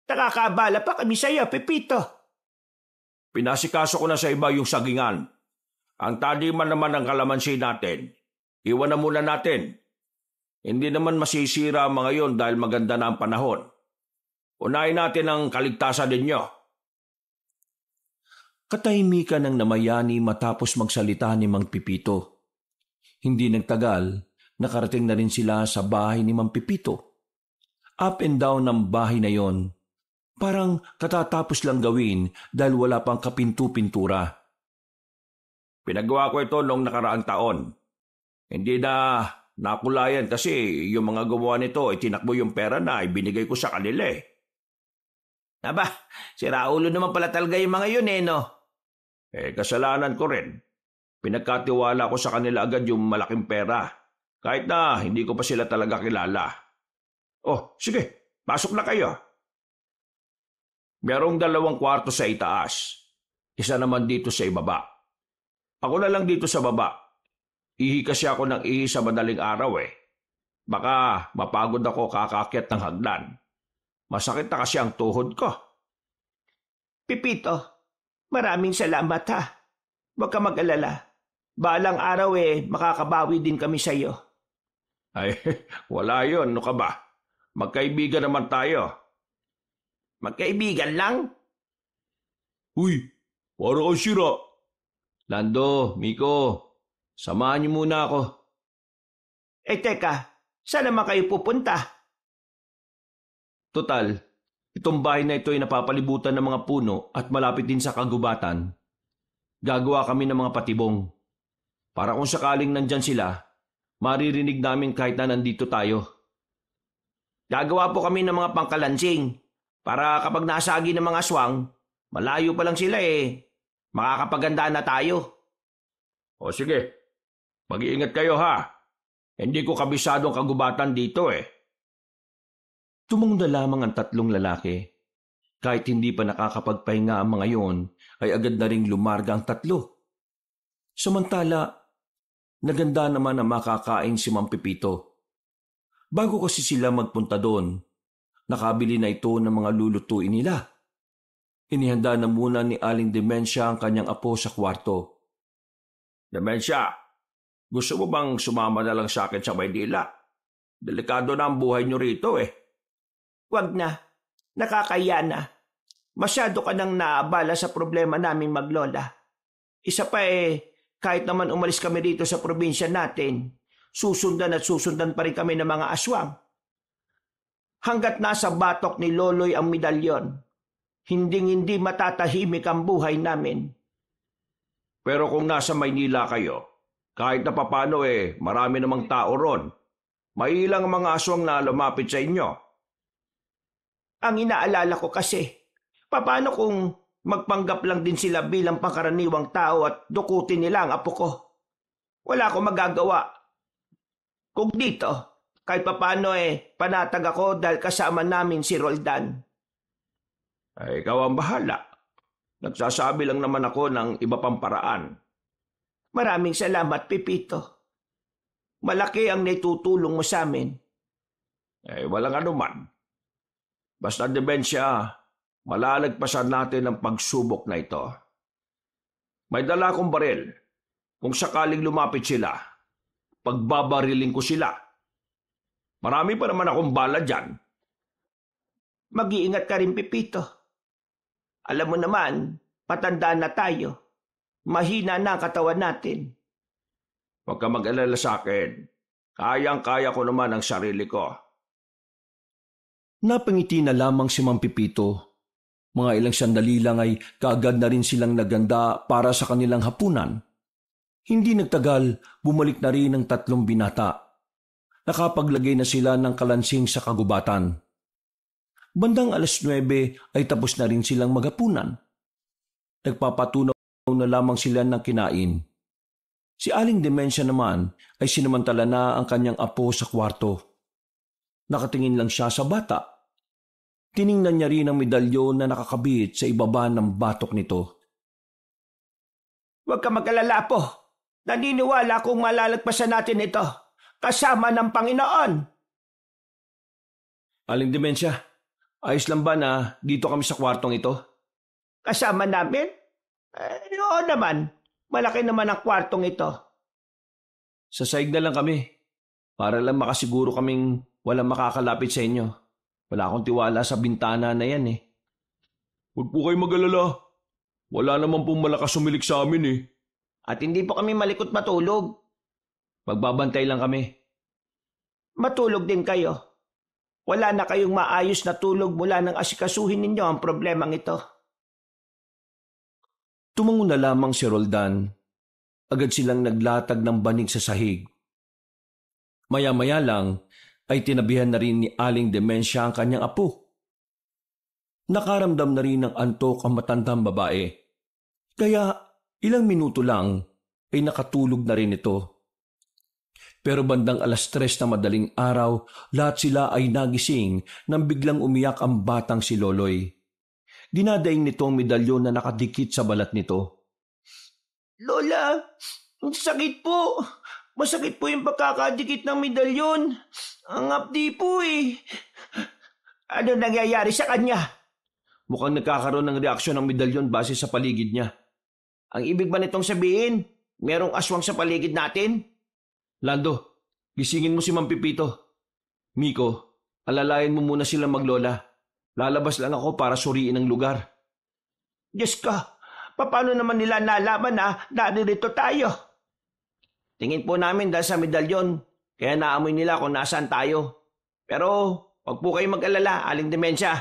Nakakabala pa kami sa iyo, Pepito. Pinasikaso ko na sa iba yung sagingan. Ang taniman naman ng kalamansi natin, iwan na muna natin. Hindi naman masisira ang mga yon dahil maganda na ang panahon. Unahin natin ang kaligtasan ninyo. Katahimikan ng namayani matapos magsalita ni Mang Pipito. Hindi nagtagal, nakarating na rin sila sa bahay ni Mang Pipito. Up and down ng bahay na yon. Parang katatapos lang gawin dahil wala pang kapintu-pintura. Pinagawa ko ito noong nakaraang taon. Hindi na nakulayan kasi yung mga gumawa nito ay tinakbo yung pera na ibinigay ko sa kanila eh. Aba, si Raulo naman pala talaga yung mga yun no? Kasalanan ko rin. Pinagkatiwala ko sa kanila agad yung malaking pera. Kahit na hindi ko pa sila talaga kilala. Oh, sige, pasok na kayo. Merong 2 kwarto sa itaas. Isa naman dito sa ibaba. Ako na lang dito sa baba. Ihi kasi ako ng ihi sa madaling araw eh. Baka mapagod ako kakakyat ng hagdan. Masakit na kasi ang tuhod ko. Pipito, maraming salamat ha. Huwag ka mag-alala. Balang araw makakabawi din kami sa iyo. Ay, wala yun. Ano ka ba? Magkaibigan naman tayo. Magkaibigan lang? Uy, para kang sira. Lando, Miko, samahan niyo muna ako. Teka, saan naman kayo pupunta? Total, itong bahay na ito ay napapalibutan ng mga puno at malapit din sa kagubatan. Gagawa kami ng mga patibong. Para kung sakaling nandyan sila, maririnig namin kahit na nandito tayo. Gagawa po kami ng mga pangkalansing para kapag nasagi ng mga aswang, malayo pa lang sila makakapaganda na tayo. O sige, mag-iingat kayo ha. Hindi ko kabisado ang kagubatan dito eh. Tumungo na lamang ang 3 lalaki. Kahit hindi pa nakakapagpahinga ang mga yon, ay agad na ring lumarga ang 3. Samantala, naganda naman na makakain si Mang Pipito. Bago kasi sila magpunta doon, nakabili na ito ng mga lulutuin nila. Inihanda na muna ni Aling Demensia ang kanyang apo sa kwarto. Demensia, gusto mo bang sumama na lang sa akin sa Maynila? Delikado na ang buhay niyo rito eh. Wag na. Nakakaya na. Masyado ka nang naabala sa problema naming maglola. Isa pa kahit naman umalis kami dito sa probinsya natin, susundan at susundan pa rin kami ng mga aswang. Hanggat nasa batok ni Loloy ang medalyon, hindi matatahimik ang buhay namin. Pero kung nasa Maynila kayo, kahit na papano marami namang tao ron. May ilang mga aswang na lumapit sa inyo. Ang inaalala ko kasi, paano kung magpanggap lang din sila bilang pangkaraniwang tao at dukutin nila ang apo ko? Wala akong magagawa. Kung dito, kahit papano panatag ako dahil kasama namin si Roldan. Ay, ikaw ang bahala. Nagsasabi lang naman ako ng iba pang paraan. Maraming salamat, Pipito. Malaki ang naitutulong mo sa amin. Walang anuman. Basta Demensia, malalagpasan natin ang pagsubok na ito. May dala akong baril. Kung sakaling lumapit sila, pagbabariling ko sila. Marami pa naman akong bala dyan. Mag-iingat ka rin, Pipito. Alam mo naman, patanda na tayo. Mahina na ang katawan natin. Huwag ka mag-alala sa akin. Kayang-kaya ko naman ang sarili ko. Napangiti na lamang si Mang Pipito. Mga ilang sandali lang ay kaagad na rin silang naganda para sa kanilang hapunan. Hindi nagtagal, bumalik na rin ang 3 binata. Nakapaglagay na sila ng kalansing sa kagubatan. Bandang 9:00 ay tapos na rin silang maghapunan. Nagpapatunaw na lamang sila ng kinain. Si Aling Demensia naman ay sinamantala na ang kanyang apo sa kwarto. Nakatingin lang siya sa bata. Tiningnan niya rin ang medalyon na nakakabit sa ibaba ng batok nito. Huwag ka mag-alala po. Naniniwala kong malalagpasan natin ito. Kasama ng Panginoon. Aling Dimensya, ayos lang ba na dito kami sa kwartong ito? Kasama namin? Oo naman. Malaki naman ang kwartong ito. Sa saig na lang kami. Para lang makasiguro kaming walang makakalapit sa inyo. Wala akong tiwala sa bintana na yan eh. Huwag po kayo mag-alala. Wala naman pong malakas sumilik sa amin eh. At hindi po kami malikot matulog. Magbabantay lang kami. Matulog din kayo. Wala na kayong maayos na tulog mula nang asikasuhin ninyo ang problemang ito. Tumango na lamang si Roldan. Agad silang naglatag ng banig sa sahig. Maya-maya lang ay tinabihan na rin ni Aling Dimensya ang kanyang apo. Nakaramdam na rin ng antok ang matandang babae. Kaya ilang minuto lang ay nakatulog na rin ito. Pero bandang 3:00 na madaling araw, lahat sila ay nagising nang biglang umiyak ang batang si Loloy. Dinadaing nito ang medalyon na nakadikit sa balat nito. Lola, ang sakit po. Masakit po yung pagkakadikit ng medalyon. Ang hapdi po eh. Ano nangyayari sa kanya? Mukhang nagkakaroon ng reaksyon ng medalyon base sa paligid niya. Ang ibig ba nitong sabihin, merong aswang sa paligid natin? Lando, gisingin mo si Mang Pipito. Miko, alalayan mo muna sila maglola. Lalabas lang ako para suriin ang lugar. Diyos ko, paano naman nila nalaman na naririto tayo? Tingin po namin dahil sa medalyon, kaya naamoy nila kung nasaan tayo. Pero huwag po kayo mag-alala, Aling Dimensya.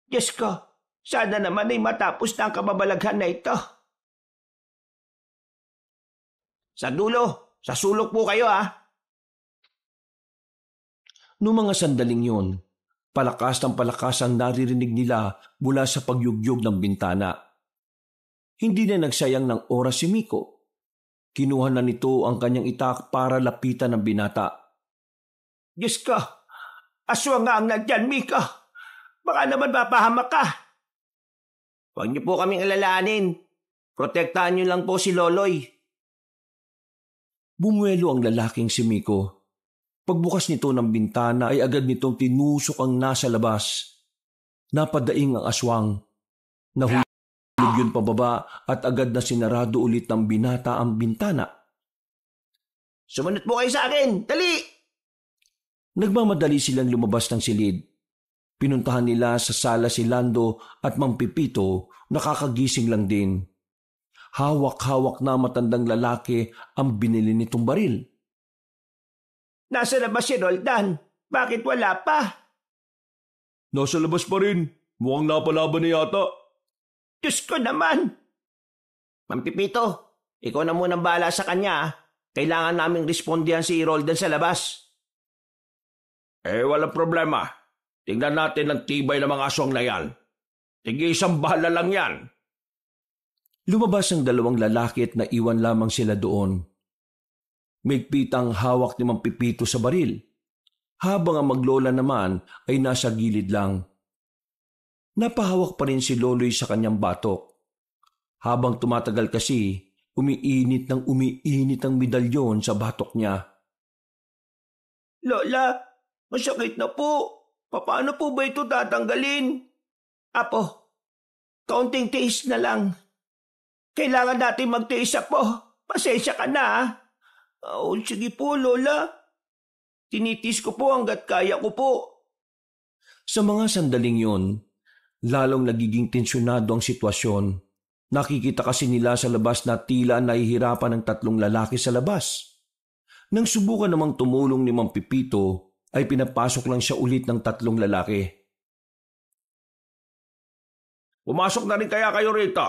Diyos ko, sana naman ay matapos na ang kababalaghan na ito. Sa dulo, sa sulok po kayo ha. Noong mga sandaling yun, palakas ng palakas ang naririnig nila mula sa pagyugyog ng bintana. Hindi na nagsayang ng oras si Miko. Kinuha na nito ang kanyang itak para lapitan ng binata. Diyos ko, aswang nga ang nandyan, Miko. Baka naman mapahamak ka. Huwag niyo po kaming alalahanin. Protektahan niyo lang po si Loloy. Bumuelo ang lalaking si Miko. Pagbukas nito ng bintana ay agad nitong tinusok ang nasa labas. Napadaing ang aswang. Nahulog yun pababa at agad na sinarado ulit ng binata ang bintana. Sumunod po kayo sa akin! Dali! Nagmamadali silang lumabas ng silid. Pinuntahan nila sa sala si Lando at Mang Pipito, nakakagising lang din. Hawak-hawak na matandang lalaki ang binili nitong baril. Nasa labas si Roldan. Bakit wala pa? Nasa labas pa rin. Mukhang napalaban na yata. Diyos ko naman! Mang Pipito, ikaw na munang bahala sa kanya. Kailangan naming respondihan si Roldan sa labas. Walang problema. Tingnan natin ang tibay ng mga aswang na yan. Tig-isang bala lang yan. Lumabas ang dalawang lalaki at naiwan lamang sila doon. Migpit ang hawak ni Mang Pipito sa baril, habang ang maglola naman ay nasa gilid lang. Napahawak pa rin si Loloy sa kanyang batok. Habang tumatagal kasi, umiinit ang medalyon sa batok niya. Lola, masakit na po. Paano po ba ito tatanggalin? Apo, kaunting tiis na lang. Kailangan natin magtiis po. Pasensya ka na. Sige po, Lola. Tinitis ko po hanggat kaya ko po. Sa mga sandaling yon, lalong nagiging tensyonado ang sitwasyon. Nakikita kasi nila sa labas na tila nahihirapan ng tatlong lalaki sa labas. Nang subukan namang tumulong ni Mang Pipito, ay pinapasok lang siya ulit ng tatlong lalaki. Pumasok na rin kaya kayo rito.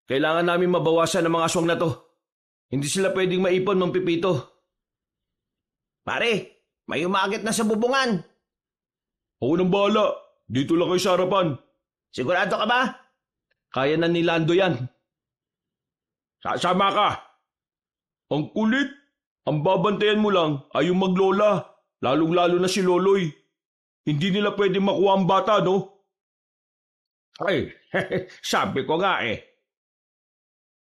Kailangan namin mabawasan ang mga aswang na to. Hindi sila pwedeng maipon, Mang Pipito. Pare, may umakit na sa bubungan. Ako nang bahala. Dito lang kayo sa harapan. Sigurado ka ba? Kaya na ni Lando yan. Sasama ka. Ang kulit. Ang babantayan mo lang ay yung maglola. Lalong-lalo na si Loloy. Hindi nila pwedeng makuha ang bata, no? Ay, sabi ko nga eh.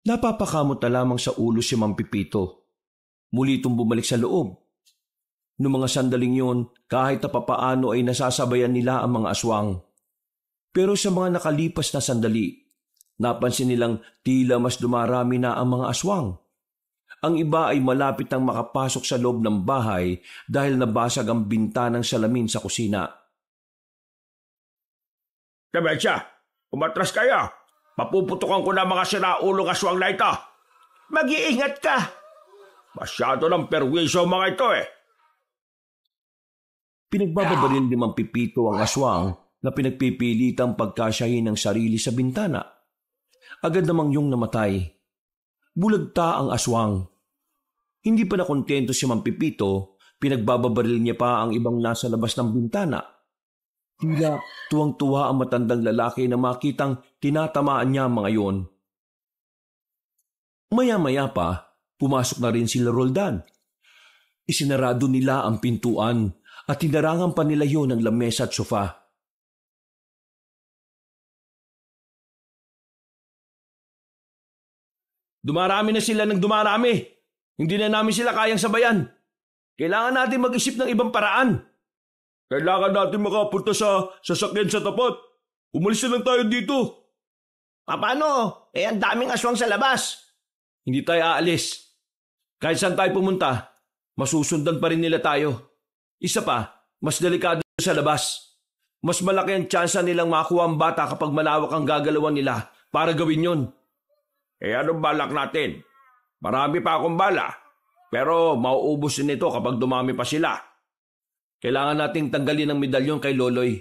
Napapakamot na lamang sa ulo si Mang Pipito. Muli itong bumalik sa loob. Noong mga sandaling yun, kahit na papaano ay nasasabayan nila ang mga aswang. Pero sa mga nakalipas na sandali, napansin nilang tila mas dumarami na ang mga aswang. Ang iba ay malapit nang makapasok sa loob ng bahay dahil nabasag ang bintanang salamin sa kusina. Demensya, umatras kayo. Mapuputukan ko na mga siraulong aswang na ito. Mag-iingat ka! Masyado ng perwisyo mga ito eh. Pinagbababaril ni Mang Pipito ang aswang na pinagpipilitang pagkasyahin ng sarili sa bintana. Agad namang yung namatay. Bulagta ang aswang. Hindi pa nakontento si Mang Pipito, pinagbababaril niya pa ang ibang nasa labas ng bintana. Tila tuwang-tuwa ang matandang lalaki na makitang tinatamaan niya mga yon. Maya-maya pa, pumasok na rin sila Roldan. Isinarado nila ang pintuan at hinarangan pa nila yon ng lamesa at sofa. Dumarami na sila ng dumarami. Hindi na namin sila kayang sabayan. Kailangan natin mag-isip ng ibang paraan. Kailangan natin makapunta sa sasakyan sa tapat. Umalis na lang tayo dito. Paano? Ang daming aswang sa labas. Hindi tayo aalis. Kahit saan tayo pumunta, masusundan pa rin nila tayo. Isa pa, mas delikado sa labas. Mas malaki ang tsansa nilang makuha ang bata kapag malawak ang gagalawan nila para gawin yon. Anong balak natin? Marami pa akong bala, pero mauubos din ito kapag dumami pa sila. Kailangan nating tanggalin ang medalyon kay Loloy.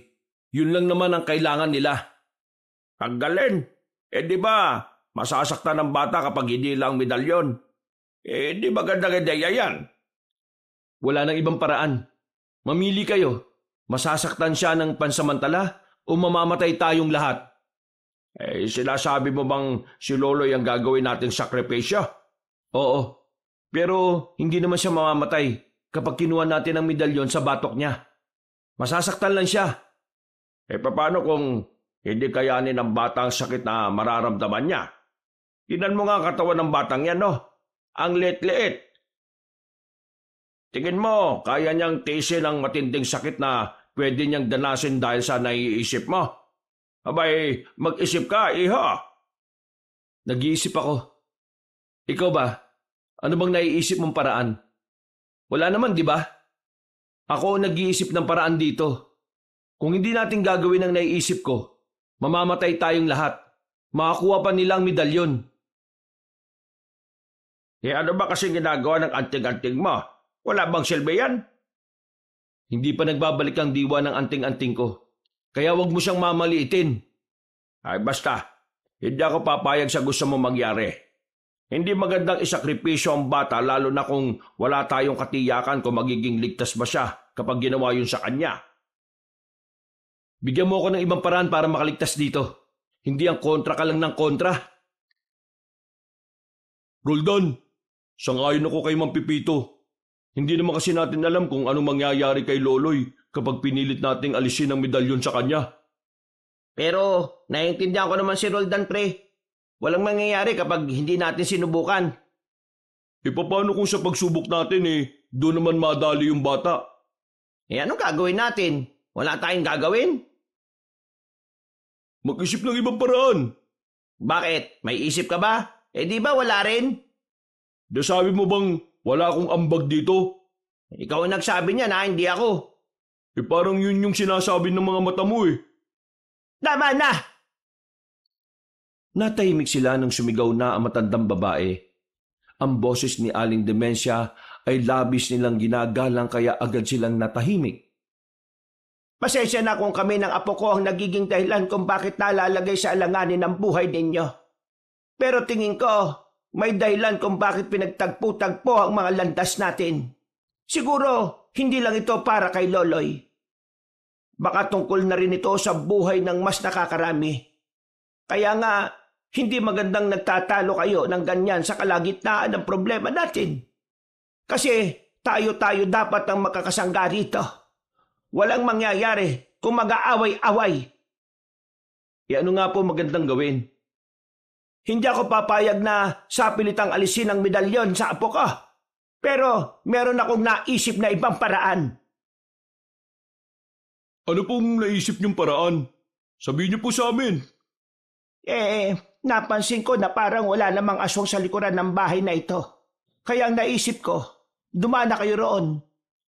Yun lang naman ang kailangan nila. Tanggalin? Di ba masasaktan ng bata kapag hindi lang medalyon? Di magandang ideya yan. Wala nang ibang paraan. Mamili kayo. Masasaktan siya ng pansamantala o mamamatay tayong lahat? Sinasabi mo bang si Loloy ang gagawin nating sakripisyo? Oo, pero hindi naman siya mamamatay kapag kinuha natin ang medalyon sa batok niya. Masasaktan lang siya. Paano kung hindi kayanin ng bata ang sakit na mararamdaman niya? Tingnan mo nga ang katawan ng batang yan, no? Ang liit-liit. Tingin mo, kaya niyang tiisin ang matinding sakit na pwede niyang danasin dahil sa naiisip mo? Abay, mag-isip ka, iha. Nag-iisip ako. Ikaw ba? Ano bang naiisip mong paraan? Wala naman, di ba? Ako ang nag-iisip ng paraan dito. Kung hindi natin gagawin ang naiisip ko, mamamatay tayong lahat. Makakuha pa nila ang medalyon. Ano ba kasi ginagawa ng anting-anting mo? Wala bang silbi yan? Hindi pa nagbabalik ang diwa ng anting-anting ko. Kaya wag mo siyang mamaliitin. Basta, hindi ako papayag sa gusto mo mangyari. Hindi magandang isakripisyo ang bata lalo na kung wala tayong katiyakan kung magiging ligtas ba siya kapag ginawa yun sa kanya. Bigyan mo ako ng ibang paraan para makaligtas dito. Hindi ang kontra ka lang ng kontra. Roldan, sangayon ako kay Mang Pipito. Hindi naman kasi natin alam kung anong mangyayari kay Loloy kapag pinilit nating alisin ang medalyon sa kanya. Pero naiintindihan ko naman si Roldan, pre. Walang mangyayari kapag hindi natin sinubukan. Paano kung sa pagsubok natin doon naman madali yung bata? Anong gagawin natin? Wala tayong gagawin? Mag-isip ng ibang paraan. Bakit? May isip ka ba? Di ba wala rin? Sabi mo bang wala akong ambag dito? Ikaw ang nagsabi niya na hindi ako. Parang yun yung sinasabi ng mga mata mo Tama na! Natahimik sila nang sumigaw na ang matandang babae. Ang boses ni Aling Demensya ay labis nilang ginagalang kaya agad silang natahimik. Pasensya na kung kami ng apo ko ang nagiging dahilan kung bakit nalalagay sa alanganin ang buhay ninyo. Pero tingin ko, may dahilan kung bakit pinagtagpo-tagpo ang mga landas natin. Siguro, hindi lang ito para kay Loloy. Baka tungkol na rin ito sa buhay ng mas nakakarami. Kaya nga, hindi magandang nagtatalo kayo ng ganyan sa kalagitnaan ng problema natin. Kasi tayo-tayo dapat ang makakasangga rito. Walang mangyayari kung mag-aaway-away. Ano nga po magandang gawin? Hindi ako papayag na sapilitang alisin ang medalyon sa apo ko. Pero meron akong naisip na ibang paraan. Ano pong naisip niyong paraan? Sabihin niyo po sa amin. Napansin ko na parang wala namang aswang sa likuran ng bahay na ito. Kaya ang naisip ko, dumaan na kayo roon.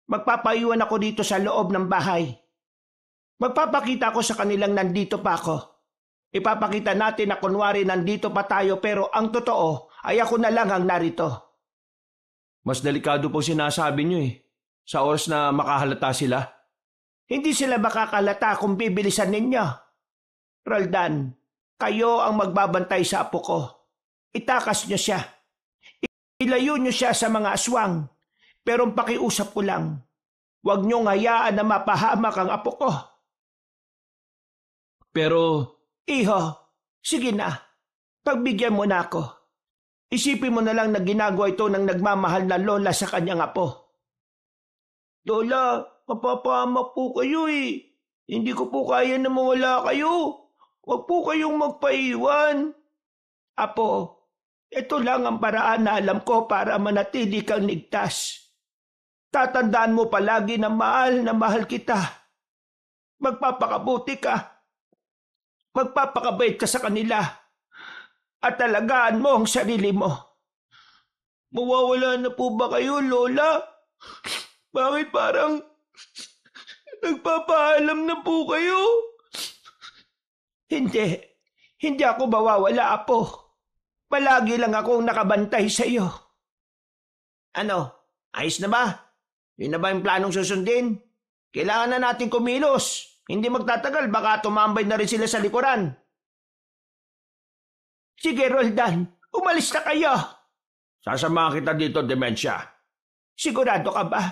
Magpapaiwan ako dito sa loob ng bahay. Magpapakita ko sa kanilang nandito pa ako. Ipapakita natin na kunwari nandito pa tayo pero ang totoo ay ako na lang ang narito. Mas delikado po sinasabi niyo sa oras na makahalata sila. Hindi sila makakalata kung bibilisan ninyo. Roldan, kayo ang magbabantay sa apo ko. Itakas niyo siya. Ilayo niyo siya sa mga aswang. Pero ang pakiusap ko lang, huwag niyong hayaan na mapahamak ang apo ko. Pero, Iho, sige na. Pagbigyan mo na ako. Isipin mo na lang na ginagawa ito ng nagmamahal na lola sa kanyang apo. Lola, mapapahamak po kayo eh. Hindi ko po kaya na mawala kayo. Huwag po kayong magpaiwan. Apo, ito lang ang paraan na alam ko para manatili kang ligtas. Tatandaan mo palagi na mahal kita. Magpapakabuti ka. Magpapakabait ka sa kanila. At alagaan mo ang sarili mo. Mawawala na po ba kayo, Lola? Bakit parang nagpapaalam na po kayo? Hindi ako mawawala, Apo. Palagi lang akong nakabantay sa iyo. Ano? Ayos na ba? Yun na ba yung planong susundin? Kailangan na natin kumilos. Hindi magtatagal, baka tumambay na rin sila sa likuran. Sige, Roldan. Umalis na kayo. Sasamahan kita dito, Dementia. Sigurado ka ba?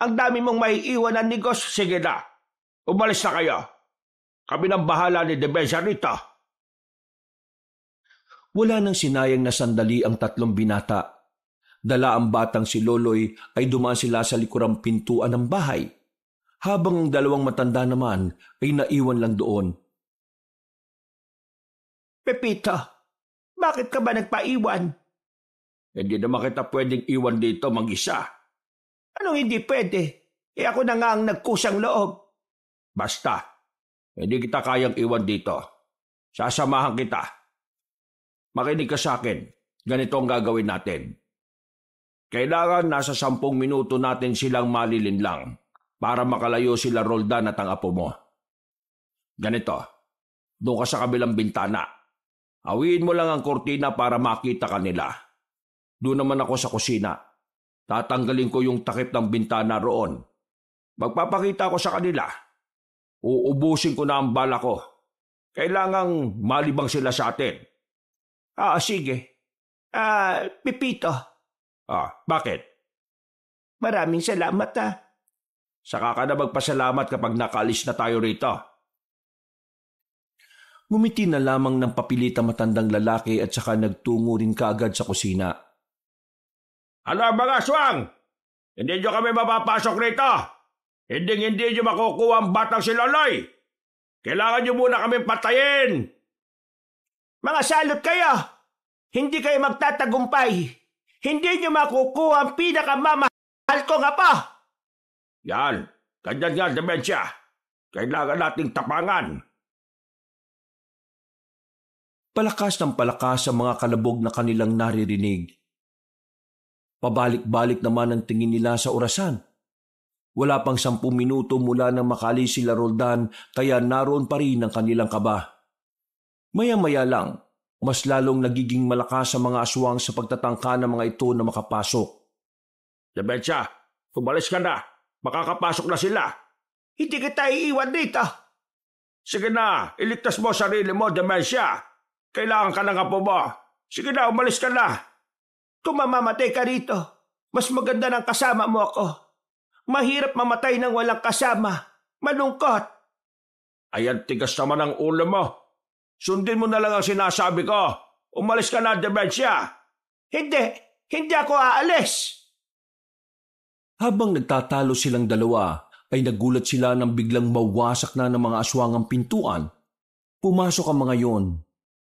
Ang dami mong maiiwan ng negosyo. Sige na. Umalis na kayo. Kami nang bahala ni Dementia rito. Wala nang sinayang na sandali ang tatlong binata. Dala ang batang si Loloy ay dumaan sila sa likurang pintuan ng bahay. Habang ang dalawang matanda naman ay naiwan lang doon. Pepito, bakit ka ba nagpaiwan? Hindi naman kita pwedeng iwan dito mag-isa. Anong hindi pwede? Ako na nga ang nagkusang loob. Basta, hindi kita kayang iwan dito. Sasamahan kita. Makinig ka sa akin. Ganito ang gagawin natin. Kailangan nasa 10 minuto natin silang malilinlang para makalayo sila Roldan at ang apo mo. Ganito, doon ka sa kabilang bintana. Hawiin mo lang ang kortina para makita ka nila. Doon naman ako sa kusina. Tatanggalin ko yung takip ng bintana roon. Magpapakita ko sa kanila. Uubusin ko na ang bala ko. Kailangang malibang sila sa atin. Sige. Pepito. Bakit? Maraming salamat Saka ka na magpasalamat kapag nakaalis na tayo rito. Ngumiti na lamang ng papilitang matandang lalaki at saka nagtungo rin kaagad sa kusina. Ano mga aswang? Hindi nyo kami mapapasok rito. Hindi nyo makukuha ang batang si Loloy. Kailangan nyo muna kami patayin. Mga salot kayo! Hindi kayo magtatagumpay. Hindi nyo makukuha ang pinakamamahal kong apo. Yan, ganyan nga, Dementia. Kailangan nating tapangan. Palakas ng palakas ang mga kalabog na kanilang naririnig. Pabalik-balik naman ang tingin nila sa orasan. Wala pang 10 minuto mula nang makalis sila Roldan kaya naroon pa rin ang kanilang kaba. Maya-maya lang, mas lalong nagiging malakas ang mga aswang sa pagtatangka ng mga ito na makapasok. Dementia, umalis ka na. Makakapasok na sila. Hindi kita iiwan dito. Sige na, iligtas mo sarili mo, Dementia. Kailangan ka ng apo mo. Sige na, umalis ka na. Kung mamamatay ka rito, mas maganda ng kasama mo ako. Mahirap mamatay ng walang kasama. Malungkot. Ayan, tigas naman ang ulo mo. Sundin mo na lang ang sinasabi ko. Umalis ka na, Dementia. Hindi ako aalis. Habang nagtatalo silang dalawa, ay nagulat sila nang biglang mawasak na ng mga aswang ang pintuan. Pumasok ang mga yon.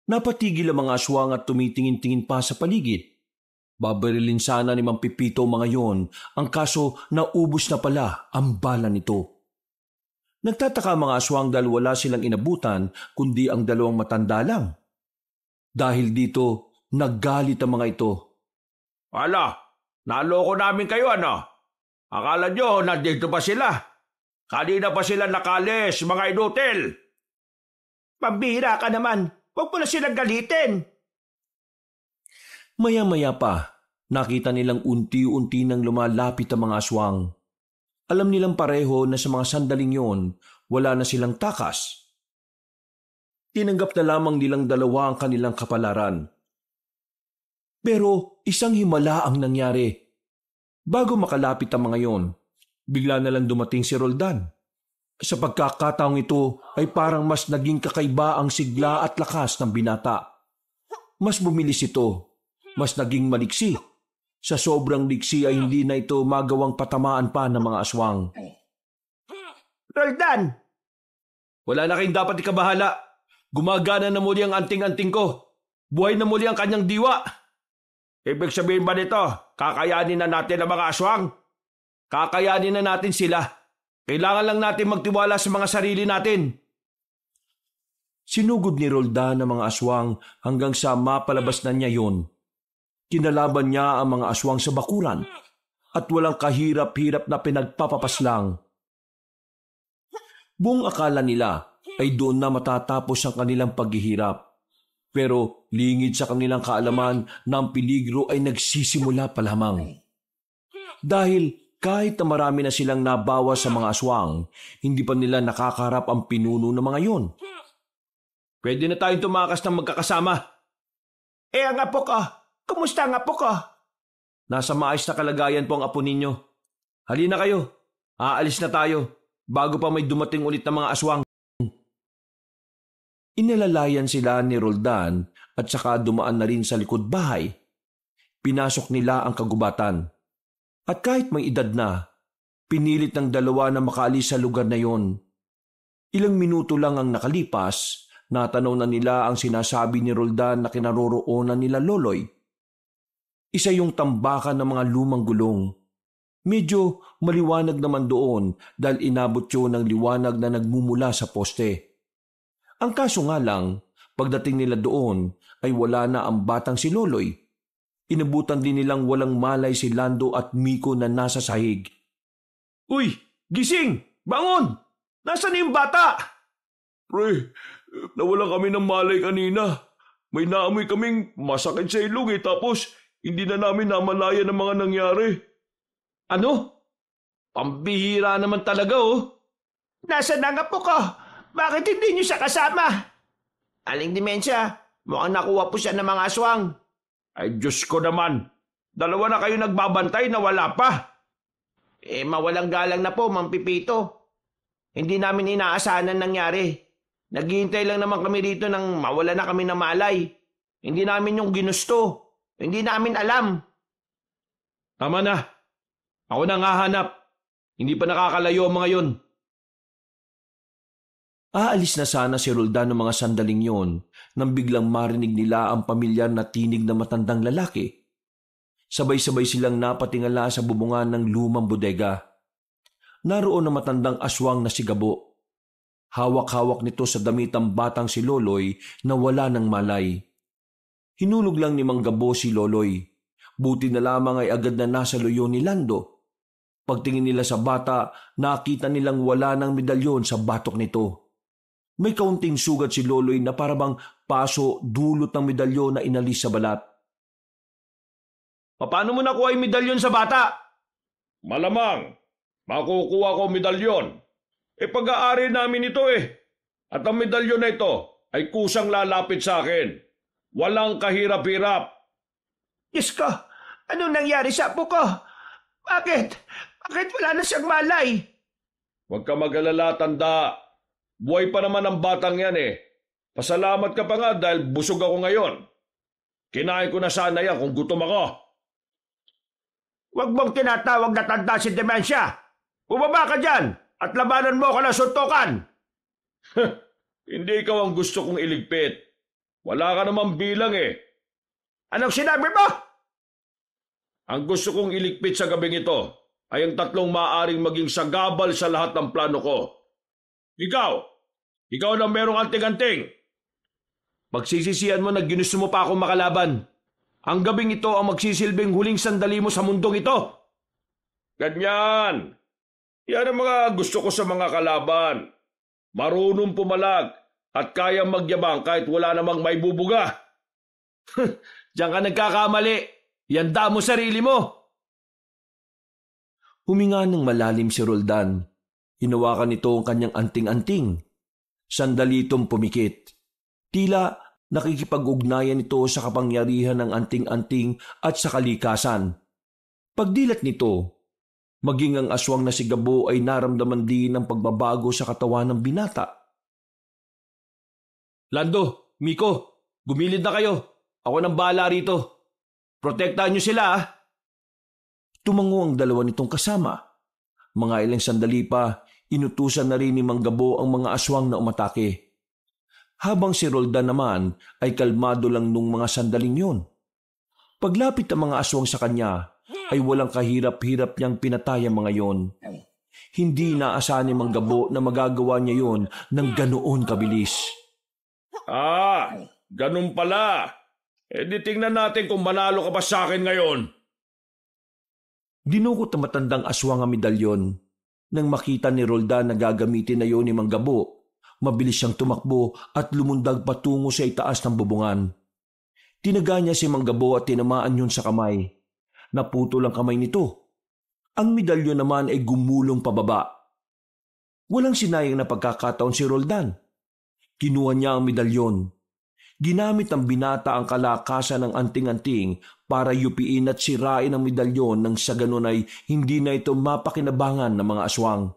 Napatigil ang mga aswang at tumitingin-tingin pa sa paligid. Babarilin sana ni Mang Pipito mga yon, ang kaso naubos na pala ang bala nito. Nagtataka ang mga aswang dahil wala silang inabutan kundi ang dalawang matanda lang. Dahil dito, naggalit ang mga ito. Ala, naloko namin kayo ano? Akala nyo nandito pa sila? Kanina pa sila nakalis, mga inutil. Pambihira ka naman. Huwag mo na silang galitin. Maya-maya pa, nakita nilang unti-unti nang lumalapit ang mga aswang. Alam nilang pareho na sa mga sandaling yon, wala na silang takas. Tinanggap na lamang nilang dalawa ang kanilang kapalaran. Pero isang himala ang nangyari. Bago makalapit ang mga yon, bigla na lang dumating si Roldan. Sa pagkakataong ito ay parang mas naging kakaiba ang sigla at lakas ng binata. Mas bumilis ito, mas naging maliksi. Sa sobrang liksi ay hindi na ito magawang patamaan pa ng mga aswang. Roldan! Wala na kayong dapat ikabahala. Gumagana na muli ang anting-anting ko. Buhay na muli ang kanyang diwa. Ibig sabihin ba nito, kakayanin na natin ang mga aswang? Kakayanin na natin sila. Kailangan lang natin magtiwala sa mga sarili natin. Sinugod ni Roldan ang mga aswang hanggang sa mapalabas na niya yon. Kinalaban niya ang mga aswang sa bakuran at walang kahirap-hirap na pinagpapapaslang. Buong akala nila ay doon na matatapos ang kanilang paghihirap. Pero lingid sa kanilang kaalaman na ang peligro ay nagsisimula pa lamang. Dahil kahit na marami na silang nabawas sa mga aswang, hindi pa nila nakakarap ang pinuno ng mga yon. Pwede na tayong tumakas ng magkakasama. Ang apo ko. Kumusta ang apo ko? Nasa maayos na kalagayan po ang apo ninyo. Halina kayo. Aalis na tayo bago pa may dumating ulit ng mga aswang. Inalalayan sila ni Roldan at saka dumaan na rin sa likod bahay. Pinasok nila ang kagubatan. At kahit may edad na, pinilit ng dalawa na makaalis sa lugar na yon. Ilang minuto lang ang nakalipas, natanaw na nila ang sinasabi ni Roldan na kinaroroonan nila Loloy. Isa yung tambakan ng mga lumang gulong. Medyo maliwanag naman doon dahil inabot yun ng liwanag na nagmumula sa poste. Ang kaso nga lang, pagdating nila doon ay wala na ang batang si Loloy. Inabutan din nilang walang malay si Lando at Miko na nasa sahig. Uy! Gising! Bangon! Nasaan yung bata? Pre, nawalan kami ng malay kanina. May naamoy kaming masakit sa ilong tapos hindi na namin namalayan ang mga nangyari. Ano? Pambihira naman talaga Nasaan ang apo ko? Bakit hindi niyo siya kasama? Aling dimensya, mukhang nakuha po siya ng mga aswang. Ay Diyos ko naman, dalawa na kayo nagbabantay na wala pa. Mawalang galang na po, Mang Pipito. Hindi namin inaasahan ang nangyari. Naghihintay lang naman kami dito nang mawala na kami ng malay. Hindi namin yung ginusto. Hindi namin alam. Tama na. Ako na nga hanap. Hindi pa nakakalayo ang mga yon. Aalis na sana si Roldan ng mga sandaling yon nang biglang marinig nila ang pamilyar na tinig ng matandang lalaki. Sabay-sabay silang napatingala sa bubungan ng lumang bodega. Naroon ang matandang aswang na si Gabo. Hawak-hawak nito sa damit ang batang si Loloy na wala ng malay. Hinulog lang ni Mang Gabo si Loloy. Buti na lamang ay agad na nasa luyo ni Lando. Pagtingin nila sa bata, nakita nilang wala ng medalyon sa batok nito. May kaunting sugat si Loloy na parabang paso dulot ng medalyon na inalis sa balat. Paano mo nakuha yung medalyon sa bata? Malamang, makukuha ko medalyon. Pag-aari namin ito At ang medalyon na ito ay kusang lalapit sa akin. Walang kahirap-hirap. Diyos ko, anong nangyari sa apo ko? Bakit? Bakit wala na siyang malay? Huwag ka mag-alala, tanda. Buhay pa naman ang batang yan Pasalamat ka pa nga dahil busog ako ngayon. Kinain ko na sana yan kung gutom ako. Huwag mong tinatawag na tanda si Demensya. Bumaba ka dyan at labanan mo ko ng suntukan. Hindi ikaw ang gusto kong iligpit. Wala ka namang bilang eh. Anong sinabi mo? Ang gusto kong iligpit sa gabing ito ay ang 3 maaaring maging sagabal sa lahat ng plano ko. Ikaw na merong anting-anting. Pagsisisihan mo na ginusto mo pa akong makalaban. Ang gabing ito ang magsisilbing huling sandali mo sa mundong ito. Ganyan. Yan ang mga gusto ko sa mga kalaban. Marunong pumalag at kayang magyabang kahit wala namang may bubuga. Diyan ka nagkakamali. Yanda mo sarili mo. Huminga ng malalim si Roldan. Hinawakan nito ang kanyang anting-anting. Sandali itong pumikit. Tila nakikipag-ugnayan ito sa kapangyarihan ng anting-anting at sa kalikasan. Pagdilat nito, maging ang aswang na si Gabo ay naramdaman din ng pagbabago sa katawan ng binata. Lando, Miko, gumilid na kayo. Ako nang bahala rito. Protektahan niyo sila, ah. Tumango ang dalawa nitong kasama. Mga ilang sandali pa, inutusan na rin ni Mang Gabo ang mga aswang na umatake. Habang si Roldan naman ay kalmado lang nung mga sandaling yun. Paglapit ng mga aswang sa kanya, ay walang kahirap-hirap niyang pinatay ang mga yon. Hindi inaasahan ni Mang Gabo na magagawa niya yon ng ganoon kabilis. Ganun pala. Di tingnan natin kung manalo ka pa sa akin ngayon. Dinukot ang matandang aswang ang medalyon. Nang makita ni Roldan na gagamitin na yon ni Mang Gabo, mabilis siyang tumakbo at lumundag patungo sa itaas ng bubungan. Tinaga niya si Mang Gabo at tinamaan yun sa kamay. Naputol ang kamay nito. Ang medalyon naman ay gumulong pababa. Walang sinayang na pagkakataon si Roldan. Kinuha niya ang medalyon. Ginamit ng binata ang kalakasan ng anting-anting para yupiin at sirain ang medalyon nang sa ganun ay hindi na ito mapakinabangan ng mga aswang.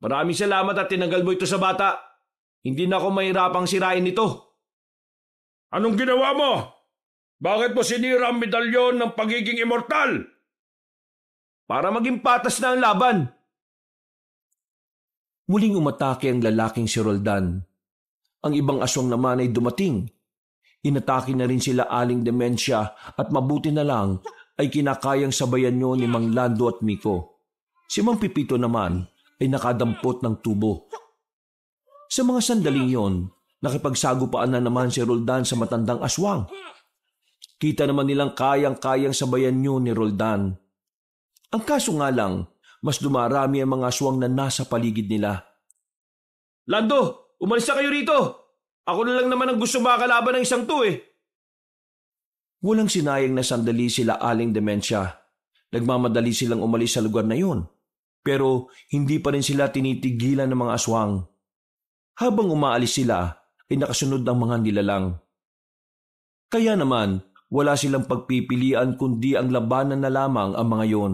Maraming salamat at tinanggal mo ito sa bata. Hindi na ako mahirapang sirain ito. Anong ginawa mo? Bakit mo sinira ang medalyon ng pagiging immortal? Para maging patas na ang laban. Muling umatake ang lalaking si Roldan. Ang ibang aswang naman ay dumating. Inatake na rin sila Aling Dementia at mabuti na lang ay kinakayang sabayan nyo ni Mang Lando at Miko. Si Mang Pipito naman ay nakadampot ng tubo. Sa mga sandaling yon, nakipagsagupaan na naman si Roldan sa matandang aswang. Kita naman nilang kayang-kayang sabayan nyo ni Roldan. Ang kaso nga lang, mas dumarami ang mga aswang na nasa paligid nila. Lando, umalis na kayo rito. Ako na lang naman ang gusto makakalaban ng isang to eh. Walang sinayang na sandali sila Aling Dementia. Nagmamadali silang umalis sa lugar na yun. Pero hindi pa rin sila tinitigilan ng mga aswang. Habang umaalis sila, ay nakasunod ang mga nilalang. Kaya naman, wala silang pagpipilian kundi ang labanan na lamang ang mga yon.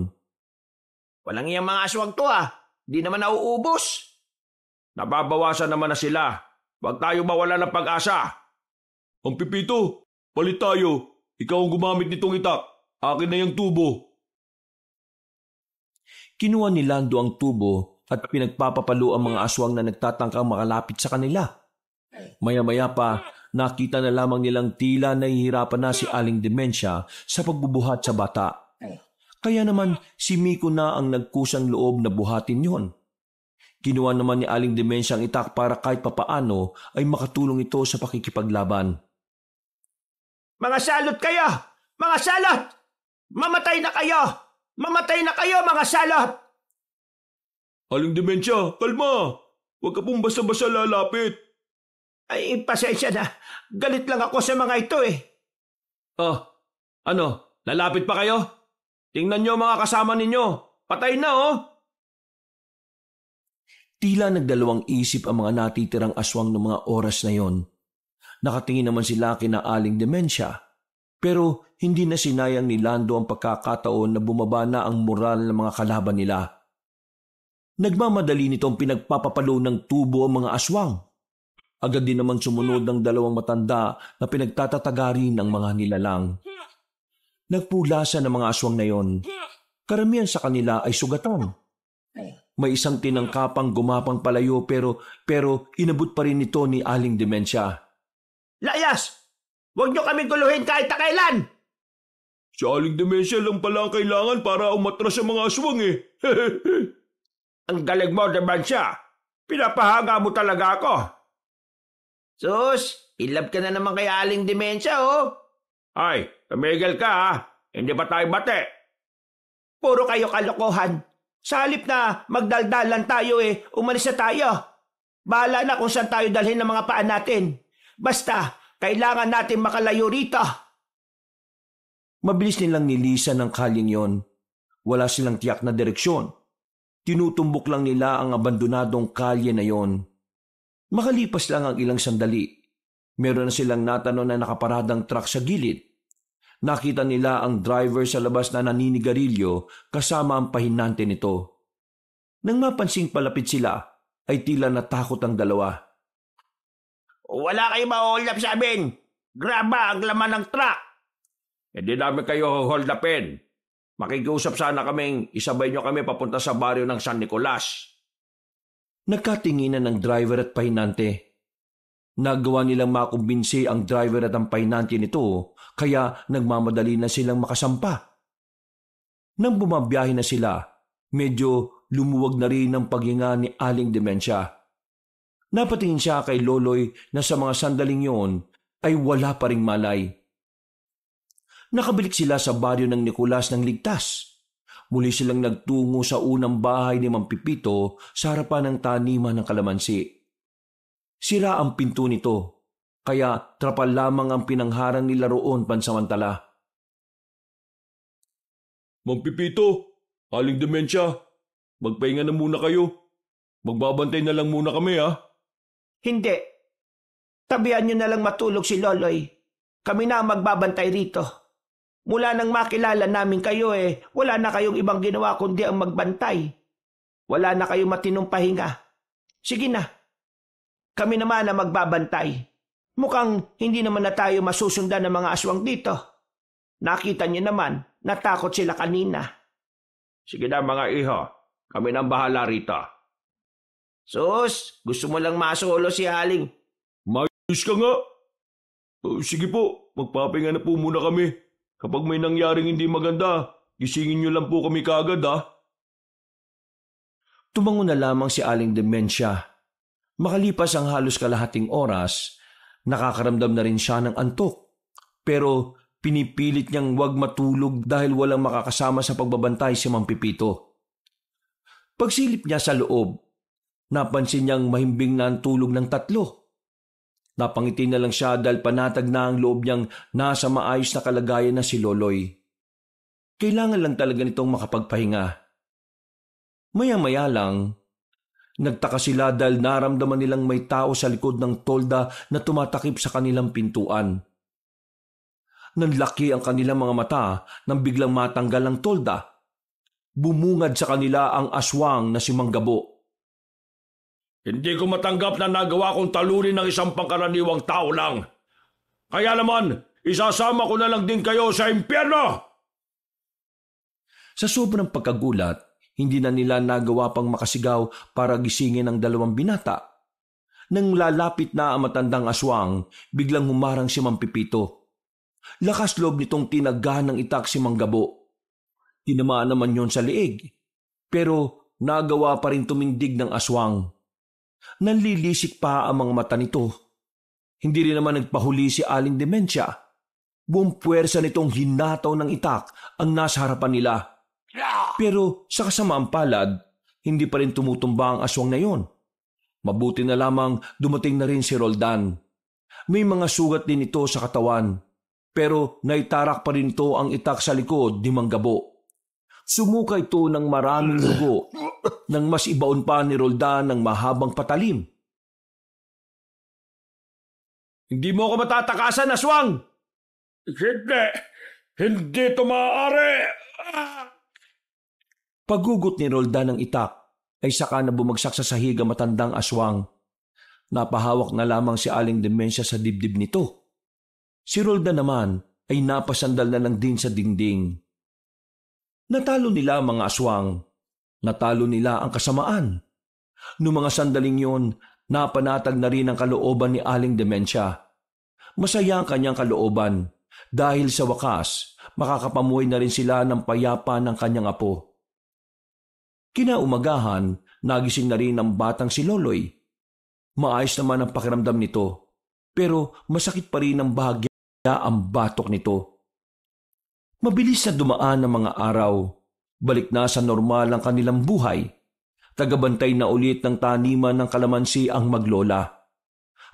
Walang iyang mga aswang to ah. Di naman nauubos. Nababawasan naman na sila. Huwag tayo mawala ng pag-asa. Ang Pipito, palit tayo. Ikaw ang gumamit nitong itak. Akin na yung tubo. Kinuha ni Lando ang tubo at pinagpapapalo ang mga aswang na nagtatangkang makalapit sa kanila. Maya-maya pa, nakita na lamang nilang tila nahihirapan na si Aling Dementia sa pagbubuhat sa bata. Kaya naman si Miko na ang nagkusang loob na buhatin yon. Kinuha naman ni Aling Dementia ang itak para kahit papaano ay makatulong ito sa pakikipaglaban. Mga salot kayo! Mga salot! Mamatay na kayo! Mamatay na kayo, mga salot! Aling Dementia, kalma! Huwag ka pong basta-basta lalapit. Ay, pasensya na. Galit lang ako sa mga ito eh. Ano? Lalapit pa kayo? Tingnan nyo mga kasama ninyo. Patay na oh! Tila nagdalawang isip ang mga natitirang aswang ng mga oras na yon. Nakatingin naman sila kina Aling Dementia. Pero hindi na sinayang ni Lando ang pagkakataon na bumaba na ang moral ng mga kalaban nila. Nagmamadali nitong pinagpapapalo ng tubo ang mga aswang. Agad din naman sumunod ng dalawang matanda na pinagtatatagarin ng mga nilalang. Nagpulasan ng mga aswang na yon. Karamihan sa kanila ay sugatan. May isang tinangkapang gumapang palayo pero inabot pa rin ito ni Aling Dementia. Layas! Huwag niyo kami guluhin kahit na kailan! Si Aling Demensia lang pala ang kailangan para umatras sa mga aswang eh. Ang galing mo, Demensia. Pinapahanga mo talaga ako. Sus, in love ka na naman kay Aling Demensia, oh. Ay, tumigil ka ha. Hindi ba tayo bate? Puro kayo kalokohan. Sa halip na magdaldalan tayo umalis na tayo. Bahala na kung saan tayo dalhin ng mga paan natin. Basta, kailangan natin makalayo rito. Mabilis nilang nilisan ng kalyeng yon. Wala silang tiyak na direksyon. Tinutumbok lang nila ang abandonadong kalye na yon. Makalipas lang ang ilang sandali. Meron na silang natano na nakaparadang truck sa gilid. Nakita nila ang driver sa labas na naninigarilyo kasama ang pahinante nito. Nang mapansing palapit sila, ay tila natakot ang dalawa. Wala kayo ma-hold up sa amin. Graba ang laman ng truck. Hindi namin kayo hold upin. Makikiusap sana kaming isabay nyo kami papunta sa baryo ng San Nicolas. Nagkatinginan ng driver at pahinante. Nagawa nilang makumbinsi ang driver at ang pahinante nito, kaya nagmamadali na silang makasampa. Nang bumabiyahe na sila, medyo lumuwag na rin ang paghinga ni Aling Demensia. Napatingin siya kay Loloy na sa mga sandaling yon ay wala pa ring malay. Nakabalik sila sa baryo ng Nicolas ng ligtas. Muli silang nagtungo sa unang bahay ni Mang Pipito sa harapan ng taniman ng kalamansi. Sira ang pinto nito, kaya trapal lamang ang pinangharang nila roon pansamantala. Mang Pipito, Aling Demensia, magpahinga na muna kayo. Magbabantay na lang muna kami ha. Hindi. Tabihan niyo na lang matulog si Loloy. Kami na ang magbabantay rito. Mula nang makilala namin kayo wala na kayong ibang ginawa kundi ang magbantay. Wala na kayong matinong pahinga. Sige na. Kami naman ang magbabantay. Mukhang hindi naman na tayo masusundan ng mga aswang dito. Nakita niyo naman, natakot sila kanina. Sige na mga iho, kami nang bahala rito. Sus, gusto mo lang masolo si Aling. Mayos ka nga. Sige po, magpapahinga na po muna kami. Kapag may nangyaring hindi maganda, gisingin niyo lang po kami kaagad ha. Tumango na lamang si Aling Demensia. Makalipas ang halos kalahating oras, nakakaramdam na rin siya ng antok. Pero pinipilit niyang huwag matulog dahil walang makakasama sa pagbabantay si Mang Pipito. Pagsilip niya sa loob, napansin niyang mahimbing na ang tulog ng tatlo. Napangiti na lang siya dahil panatag na ang loob niyang nasa maayos na kalagayan na si Loloy. Kailangan lang talaga nitong makapagpahinga. Maya-maya lang, nagtaka sila dahil naramdaman nilang may tao sa likod ng tolda na tumatakip sa kanilang pintuan. Nanlaki ang kanilang mga mata nang biglang matanggal ang tolda. Bumungad sa kanila ang aswang na si Mang Gabo. Hindi ko matanggap na nagawa kong talunin ng isang pangkaraniwang tao lang. Kaya naman, isasama ko na lang din kayo sa impyerno! Sa sobrang pagkagulat, hindi na nila nagawa pang makasigaw para gisingin ang dalawang binata. Nang lalapit na ang matandang aswang, biglang humarang si Mang Pipito. Lakas loob nitong tinagahan ng itak si Mang Gabo. Tinamaan naman yon sa liig, pero nagawa pa rin tumindig ng aswang. Nanlilisik pa ang mga mata nito. Hindi rin naman nagpahuli si Aling Demensia. Buong puwersa nitong hinataw ng itak ang nasa harapan nila. Pero sa kasamaang palad, hindi pa rin tumutumba ang aswang na yon. Mabuti na lamang dumating na rin si Roldan. May mga sugat din ito sa katawan, pero naitarak pa rin ito ang itak sa likod ni Mang Gabo. Sumuka ito ng maraming dugo nang mas ibaon pa ni Roldan ng mahabang patalim. Hindi mo ako matatakasan, aswang! Hindi ito maaari! Paggugot ni Roldan ng itak ay saka na bumagsak sa sahig ang matandang aswang. Napahawak na lamang si Aling Demensia sa dibdib nito. Si Roldan naman ay napasandal na lang din sa dingding. Natalo nila ang mga aswang. Natalo nila ang kasamaan. Noong mga sandaling yon, napanatag na rin ang kalooban ni Aling Demensia. masaya ang kanyang kalooban dahil sa wakas makakapamuhay na rin sila ng payapa ng kanyang apo. Kinaumagahan, nagising na rin ang batang si Loloy. Maayos naman ang pakiramdam nito, pero masakit pa rin ang bahagya ang batok nito. Mabilis na dumaan ang mga araw. Balik na sa normal ang kanilang buhay. Tagabantay na ulit ng taniman ng kalamansi ang maglola.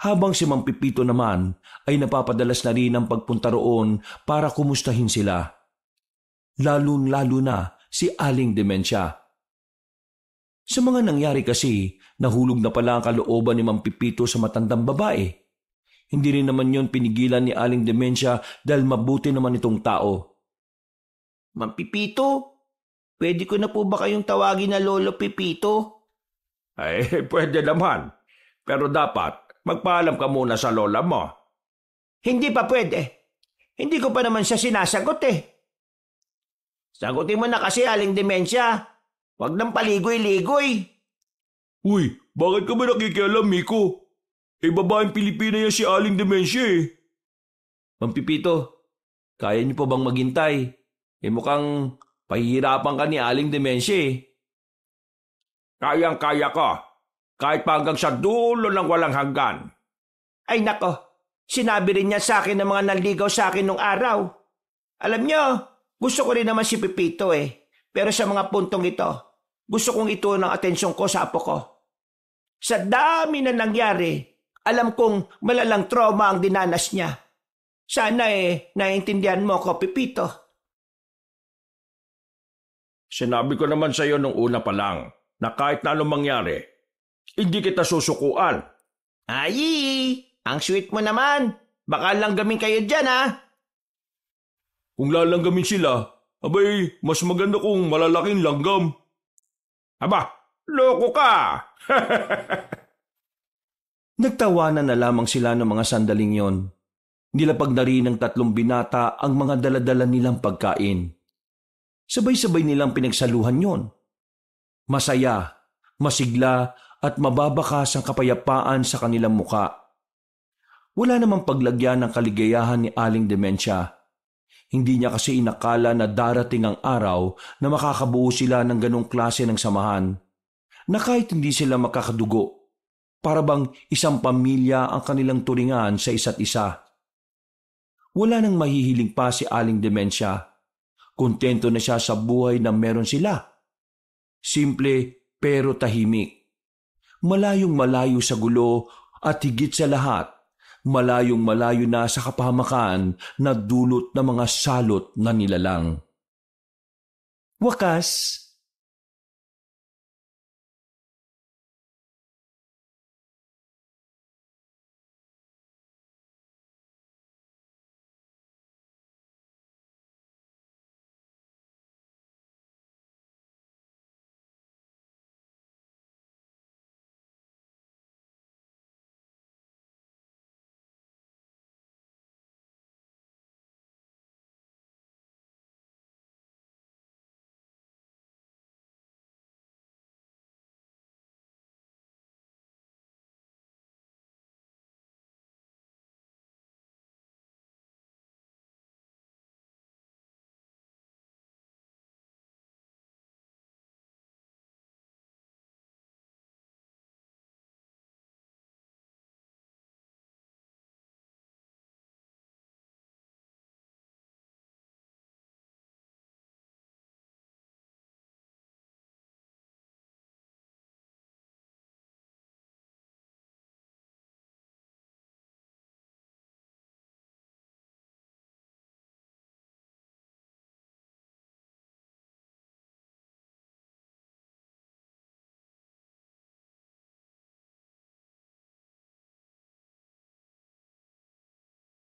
Habang si Mang Pipito naman ay napapadalas na rin ang pagpunta roon para kumustahin sila. Lalo na si Aling Demensia. Sa mga nangyari kasi, nahulog na pala ang kalooban ni Mang Pipito sa matandang babae. Hindi rin naman yon pinigilan ni Aling Demensia dahil mabuti naman itong tao. Mang Pipito, pwede ko na po ba kayong tawagin na Lolo Pipito? Ay, pwede naman. Pero dapat magpaalam ka muna sa lola mo. Hindi pa pwede. Hindi ko pa naman siya sinasagot eh. Sagutin mo na kasi, Aling Demensia. Huwag nang paligoy-ligoy. Uy, bakit ka ba nakikialam, Miko? Babaeng Pilipina yan si Aling Demensia eh. Mang Pipito, kaya niyo po bang maghintay? Mukhang pahihirapan ka ni Aling Demensia eh. Kayang-kaya ko. Kahit pa hanggang sa dulo ng walang hanggan. Ay nako, sinabi rin niya sa akin ng mga nanligaw sa akin nung araw. Alam niyo, gusto ko rin naman si Pipito eh. Pero sa mga puntong ito, gusto kong ituon ang atensyon ko sa apo ko. Sa dami na nangyari, alam kong malalang trauma ang dinanas niya. Sana naiintindihan mo ko, Pipito. Sinabi ko naman sa iyo nung una pa lang na kahit na anong mangyari, hindi kita susukuan. Ay, ang sweet mo naman. Baka langgamin kayo dyan, ha? Kung lalanggamin sila, abay, mas maganda kung malalaking langgam. Aba, loko ka! Nagtawanan na lamang sila ng mga sandaling yon. Nilapag na rin ng 3 binata ang mga daladala nilang pagkain. Sabay-sabay nilang pinagsaluhan yon. Masaya, masigla at mababakas ang kapayapaan sa kanilang muka. Wala namang paglagyan ng kaligayahan ni Aling Demensia. Hindi niya kasi inakala na darating ang araw na makakabuo sila ng ganong klase ng samahan, na kahit hindi sila makakadugo, para bang isang pamilya ang kanilang turingan sa isa't isa. Wala nang mahihiling pa si Aling Demensia. Kontento na siya sa buhay na meron sila. Simple pero tahimik. Malayong malayo sa gulo at higit sa lahat, malayong malayo na sa kapahamakan na dulot ng mga salot na nilalang. Wakas,